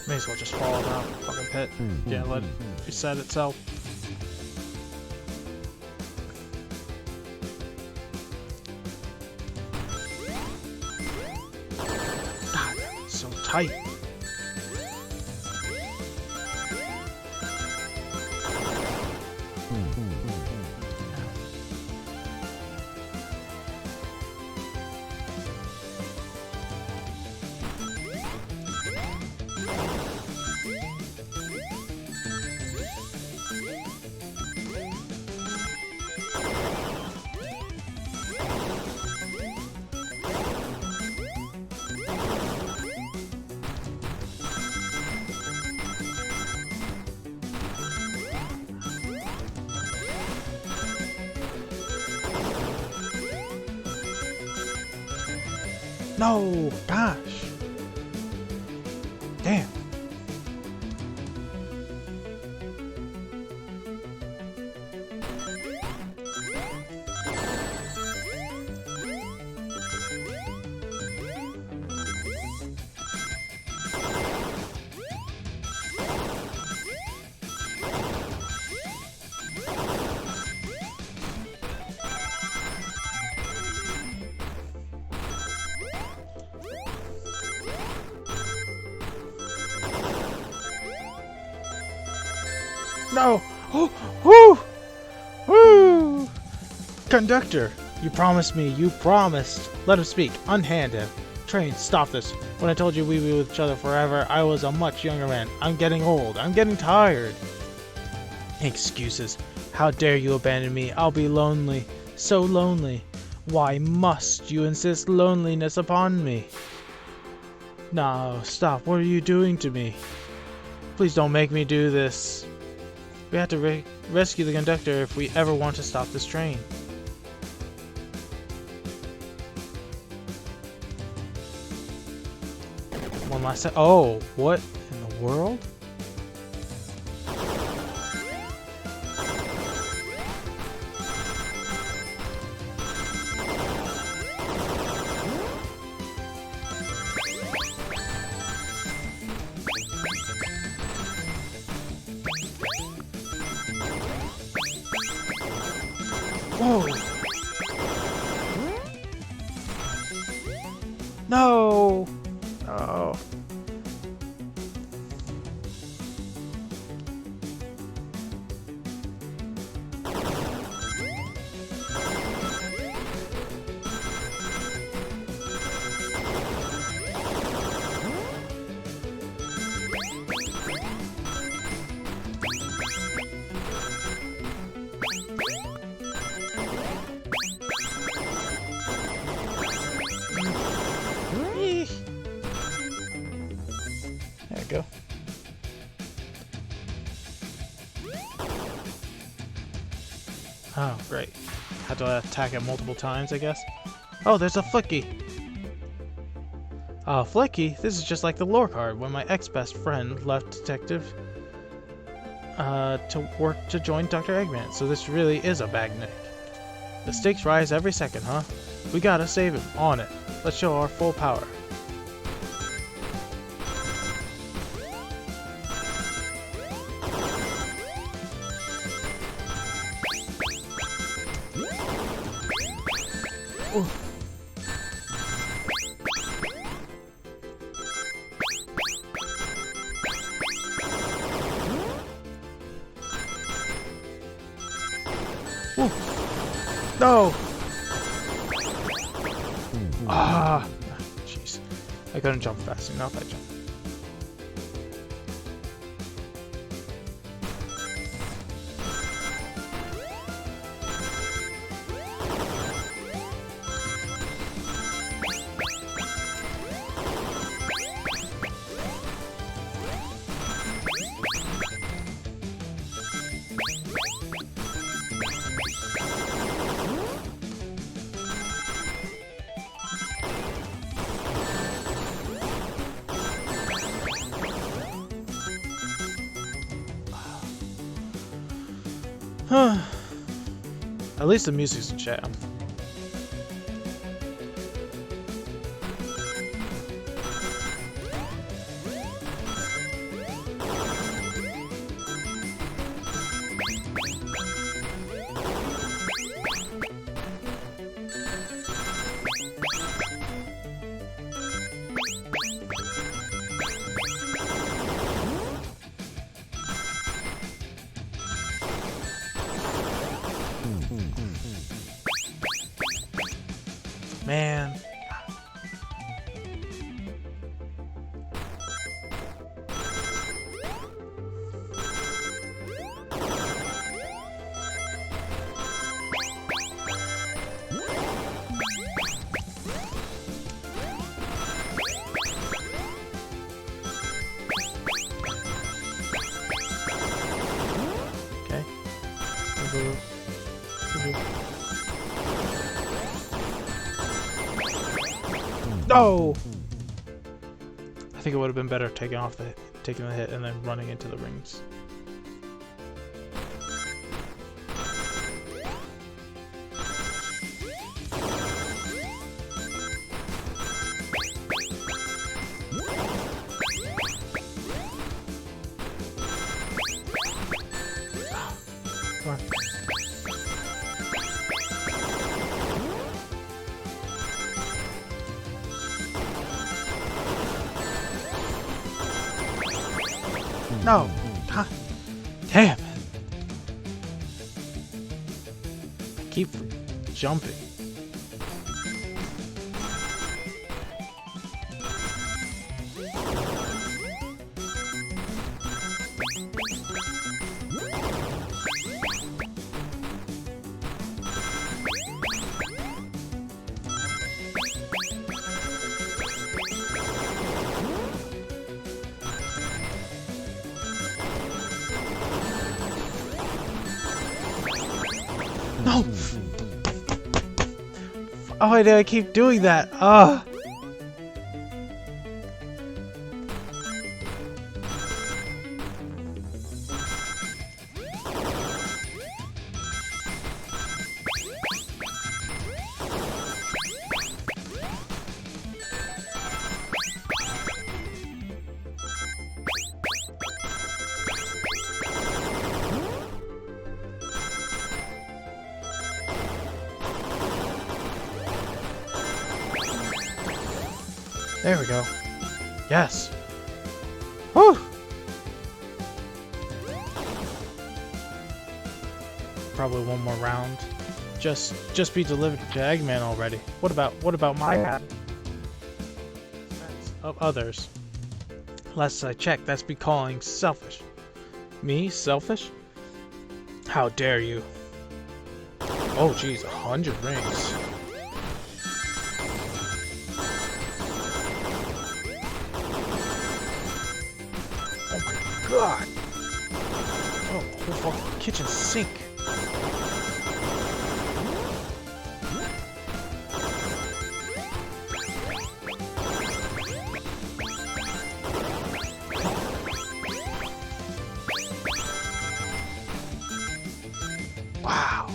May as well just fall down the fucking pit. Yeah, let it reset itself. God, it's so tight. No, gosh. Damn. No! Oh! Woo! Woo! Conductor! You promised me, you promised! Let him speak, unhand him. Train, stop this. When I told you we'd be with each other forever, I was a much younger man. I'm getting old. I'm getting tired. Excuses. How dare you abandon me? I'll be lonely. So lonely. Why must you insist loneliness upon me? No, stop. What are you doing to me? Please don't make me do this. We have to rescue the conductor if we ever want to stop this train. One last time. Oh, what in the world? Whoa! No! Oh. There we go. Oh, great. Had to attack it multiple times, I guess. Oh, there's a Flicky! Flicky? This is just like the lore card when my ex-best friend left Detective to work to join Dr. Eggman, so this really is a bagnick. The stakes rise every second, huh? We gotta save him. On it. Let's show our full power. Oof. Oof. No! Ah! Jeez. I couldn't jump fast enough, I jumped. At least the music's a jam. Man. Okay. No! I think it would have been better taking the hit and then running into the rings. Come on. No! God damn it! Keep jumping. No! Oh, why did I keep doing that? Ah! There we go. Yes. Whew. Probably one more round. Just be delivered to Eggman already. What about my hat? Of others. Last I checked, that's be calling selfish. Me selfish? How dare you? Oh geez, 100 rings. God! Oh, the whole fucking kitchen sink. Wow.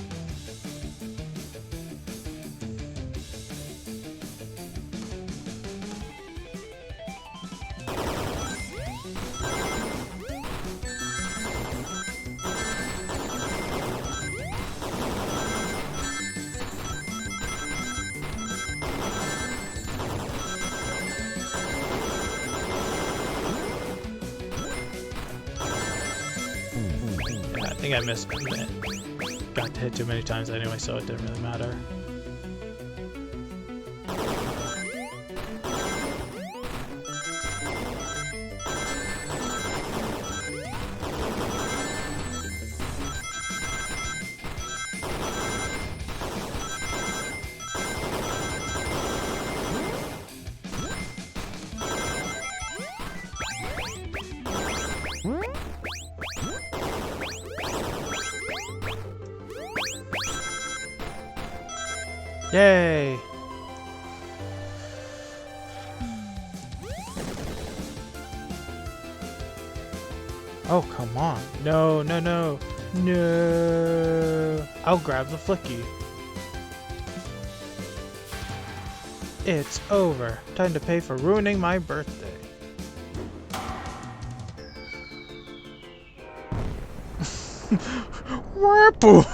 I think I missed a minute. Got hit too many times anyway, so it didn't really matter. Yay! Oh, come on. No, no, no. No. I'll grab the flicky. It's over. Time to pay for ruining my birthday. Whirple!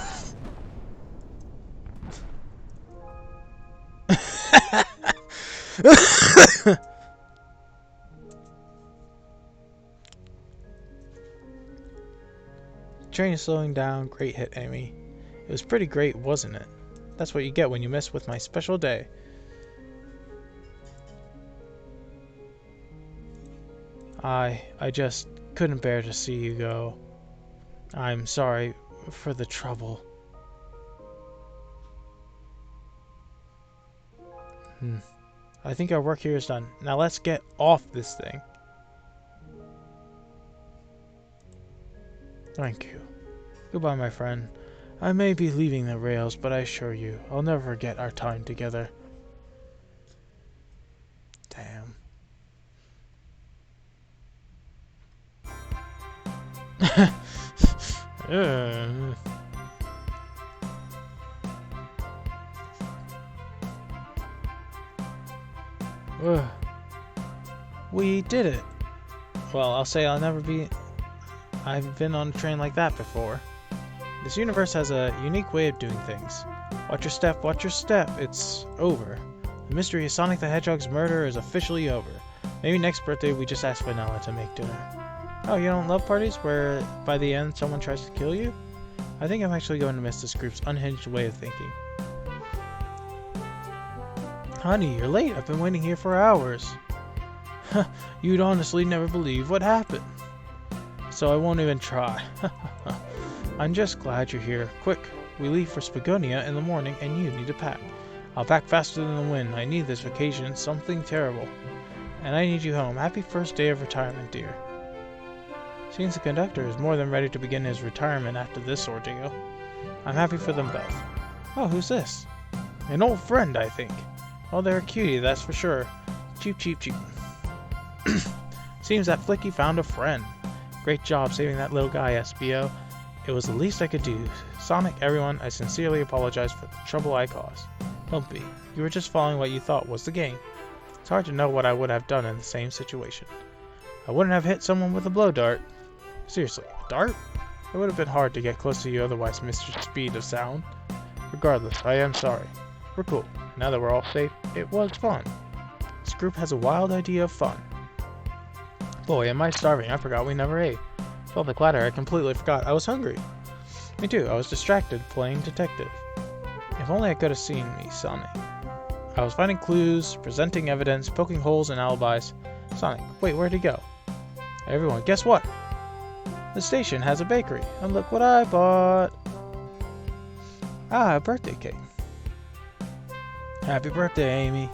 Train is slowing down. Great hit, Amy. It was pretty great, wasn't it? That's what you get when you mess with my special day. I just couldn't bear to see you go. I'm sorry for the trouble. I think our work here is done. Now let's get off this thing. Thank you. Goodbye, my friend. I may be leaving the rails, but I assure you, I'll never forget our time together. Damn. We did it. Well, I'll say I've been on a train like that before. This universe has a unique way of doing things. Watch your step, watch your step. It's over. The mystery of Sonic the Hedgehog's murder is officially over. Maybe next birthday we just ask Vanilla to make dinner. Oh, you don't love parties where by the end someone tries to kill you? I think I'm actually going to miss this group's unhinged way of thinking. Honey, you're late. I've been waiting here for hours. You'd honestly never believe what happened. So I won't even try. I'm just glad you're here. Quick, we leave for Spagonia in the morning and you need to pack. I'll pack faster than the wind. I need this vacation. Something terrible. And I need you home. Happy first day of retirement, dear. Seems the conductor is more than ready to begin his retirement after this ordeal. I'm happy for them both. Oh, who's this? An old friend, I think. Oh, they're a cutie, that's for sure. Cheep, cheep, cheep. Seems that Flicky found a friend. Great job saving that little guy, SBO. It was the least I could do. Sonic, everyone, I sincerely apologize for the trouble I caused. Don't be. You were just following what you thought was the game. It's hard to know what I would have done in the same situation. I wouldn't have hit someone with a blow dart. Seriously, a dart? It would have been hard to get close to you otherwise, Mr. Speed of Sound. Regardless, I am sorry. We're cool. Now that we're all safe, it was fun. This group has a wild idea of fun. Boy, am I starving. I forgot we never ate. With all the clatter, I completely forgot I was hungry. Me too. I was distracted playing detective. If only I could have seen me, Sonic. I was finding clues, presenting evidence, poking holes in alibis. Sonic, wait, where'd he go? Everyone, guess what? The station has a bakery, and look what I bought. Ah, a birthday cake. Happy birthday, Amy.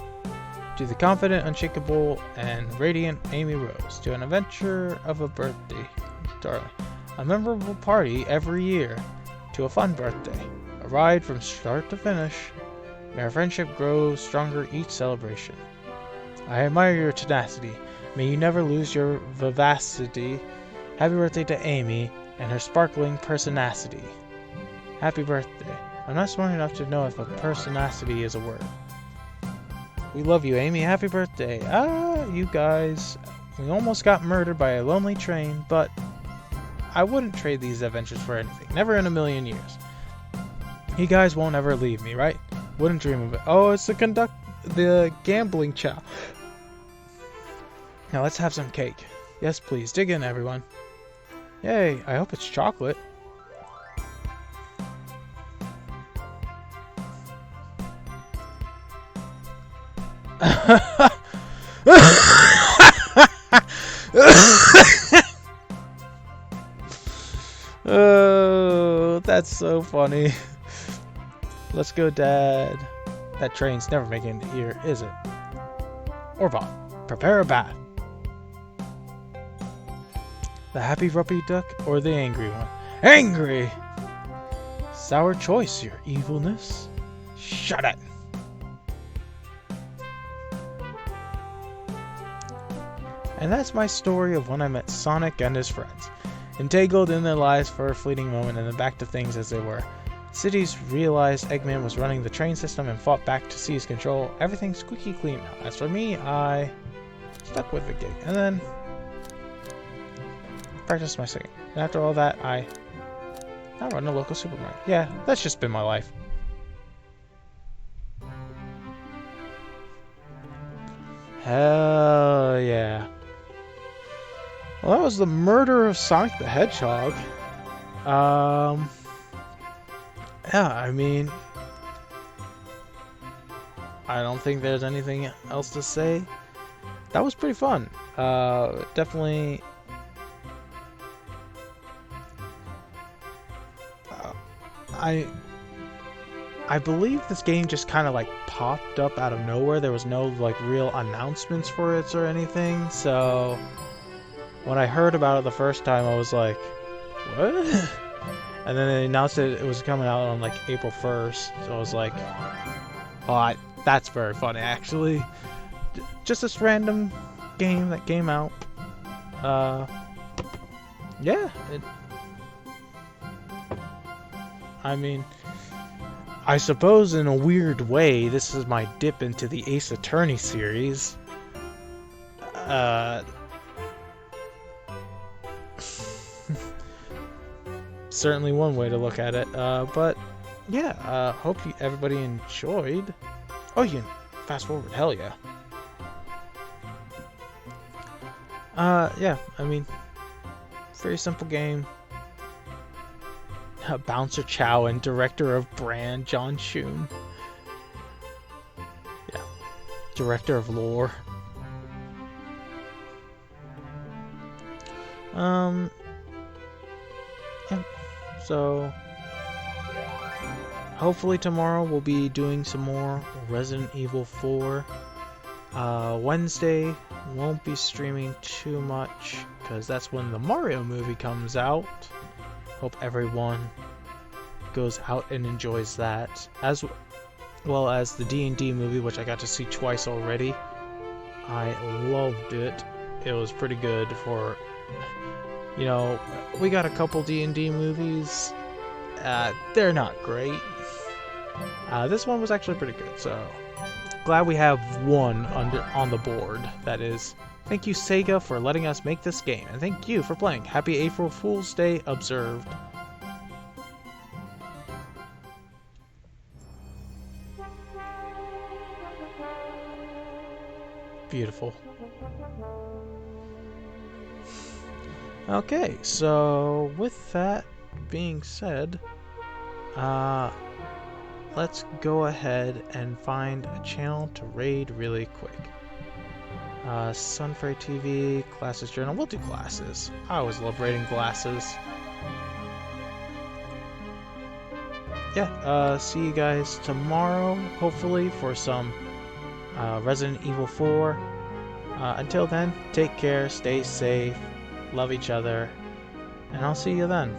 To the confident, unshakable, and radiant Amy Rose. To an adventure of a birthday, darling. A memorable party every year. To a fun birthday. A ride from start to finish. May our friendship grow stronger each celebration. I admire your tenacity. May you never lose your vivacity. Happy birthday to Amy and her sparkling personacity. Happy birthday. I'm not smart enough to know if a personacity is a word. We love you, Amy. Happy birthday. Ah, you guys. We almost got murdered by a lonely train, but I wouldn't trade these adventures for anything. Never in a million years. You guys won't ever leave me, right? Wouldn't dream of it. Oh, it's the gambling chow. Now let's have some cake. Yes, please. Dig in, everyone. Yay, I hope it's chocolate. Oh, that's so funny. Let's go, Dad. That train's never making it here, is it? Orbot, prepare a bath. The happy ruppy duck or the angry one? Angry! Sour choice, your evilness. Shut it! And that's my story of when I met Sonic and his friends. Entangled in their lives for a fleeting moment and then back to things as they were. Cities realized Eggman was running the train system and fought back to seize control. Everything's squeaky clean now. As for me, I stuck with the gig. And then practiced my singing. And after all that, I run a local supermarket. Yeah, that's just been my life. Hell yeah. Well, that was the murder of Sonic the Hedgehog. Yeah, I mean, I don't think there's anything else to say. That was pretty fun. Definitely. I believe this game just kind of like popped up out of nowhere. There was no like real announcements for it or anything. So when I heard about it the first time, I was like, what? And then they announced it was coming out on like April 1st. So I was like, oh, that's very funny actually. Just this random game that came out. Yeah. I mean, I suppose in a weird way, this is my dip into the Ace Attorney series. Certainly one way to look at it. But yeah, hope everybody enjoyed. Oh, you can fast forward, hell yeah. Yeah, I mean, very simple game. Bouncer Chow and director of brand John Shun. Yeah, director of lore. Yeah. So hopefully tomorrow we'll be doing some more Resident Evil 4. Wednesday won't be streaming too much because that's when the Mario movie comes out. Hope everyone goes out and enjoys that, as well as the D&D movie, which I got to see twice already. I loved it. It was pretty good for, you know, we got a couple D&D movies. They're not great. This one was actually pretty good, so glad we have one on the board. That is, thank you Sega for letting us make this game, and thank you for playing. Happy April Fool's Day observed. Beautiful. Okay, so with that being said, let's go ahead and find a channel to raid really quick. Sunfray TV, Glasses Journal. We'll do Glasses. I always love raiding Glasses. Yeah, see you guys tomorrow, hopefully, for some Resident Evil 4. Until then, take care, stay safe, love each other, and I'll see you then.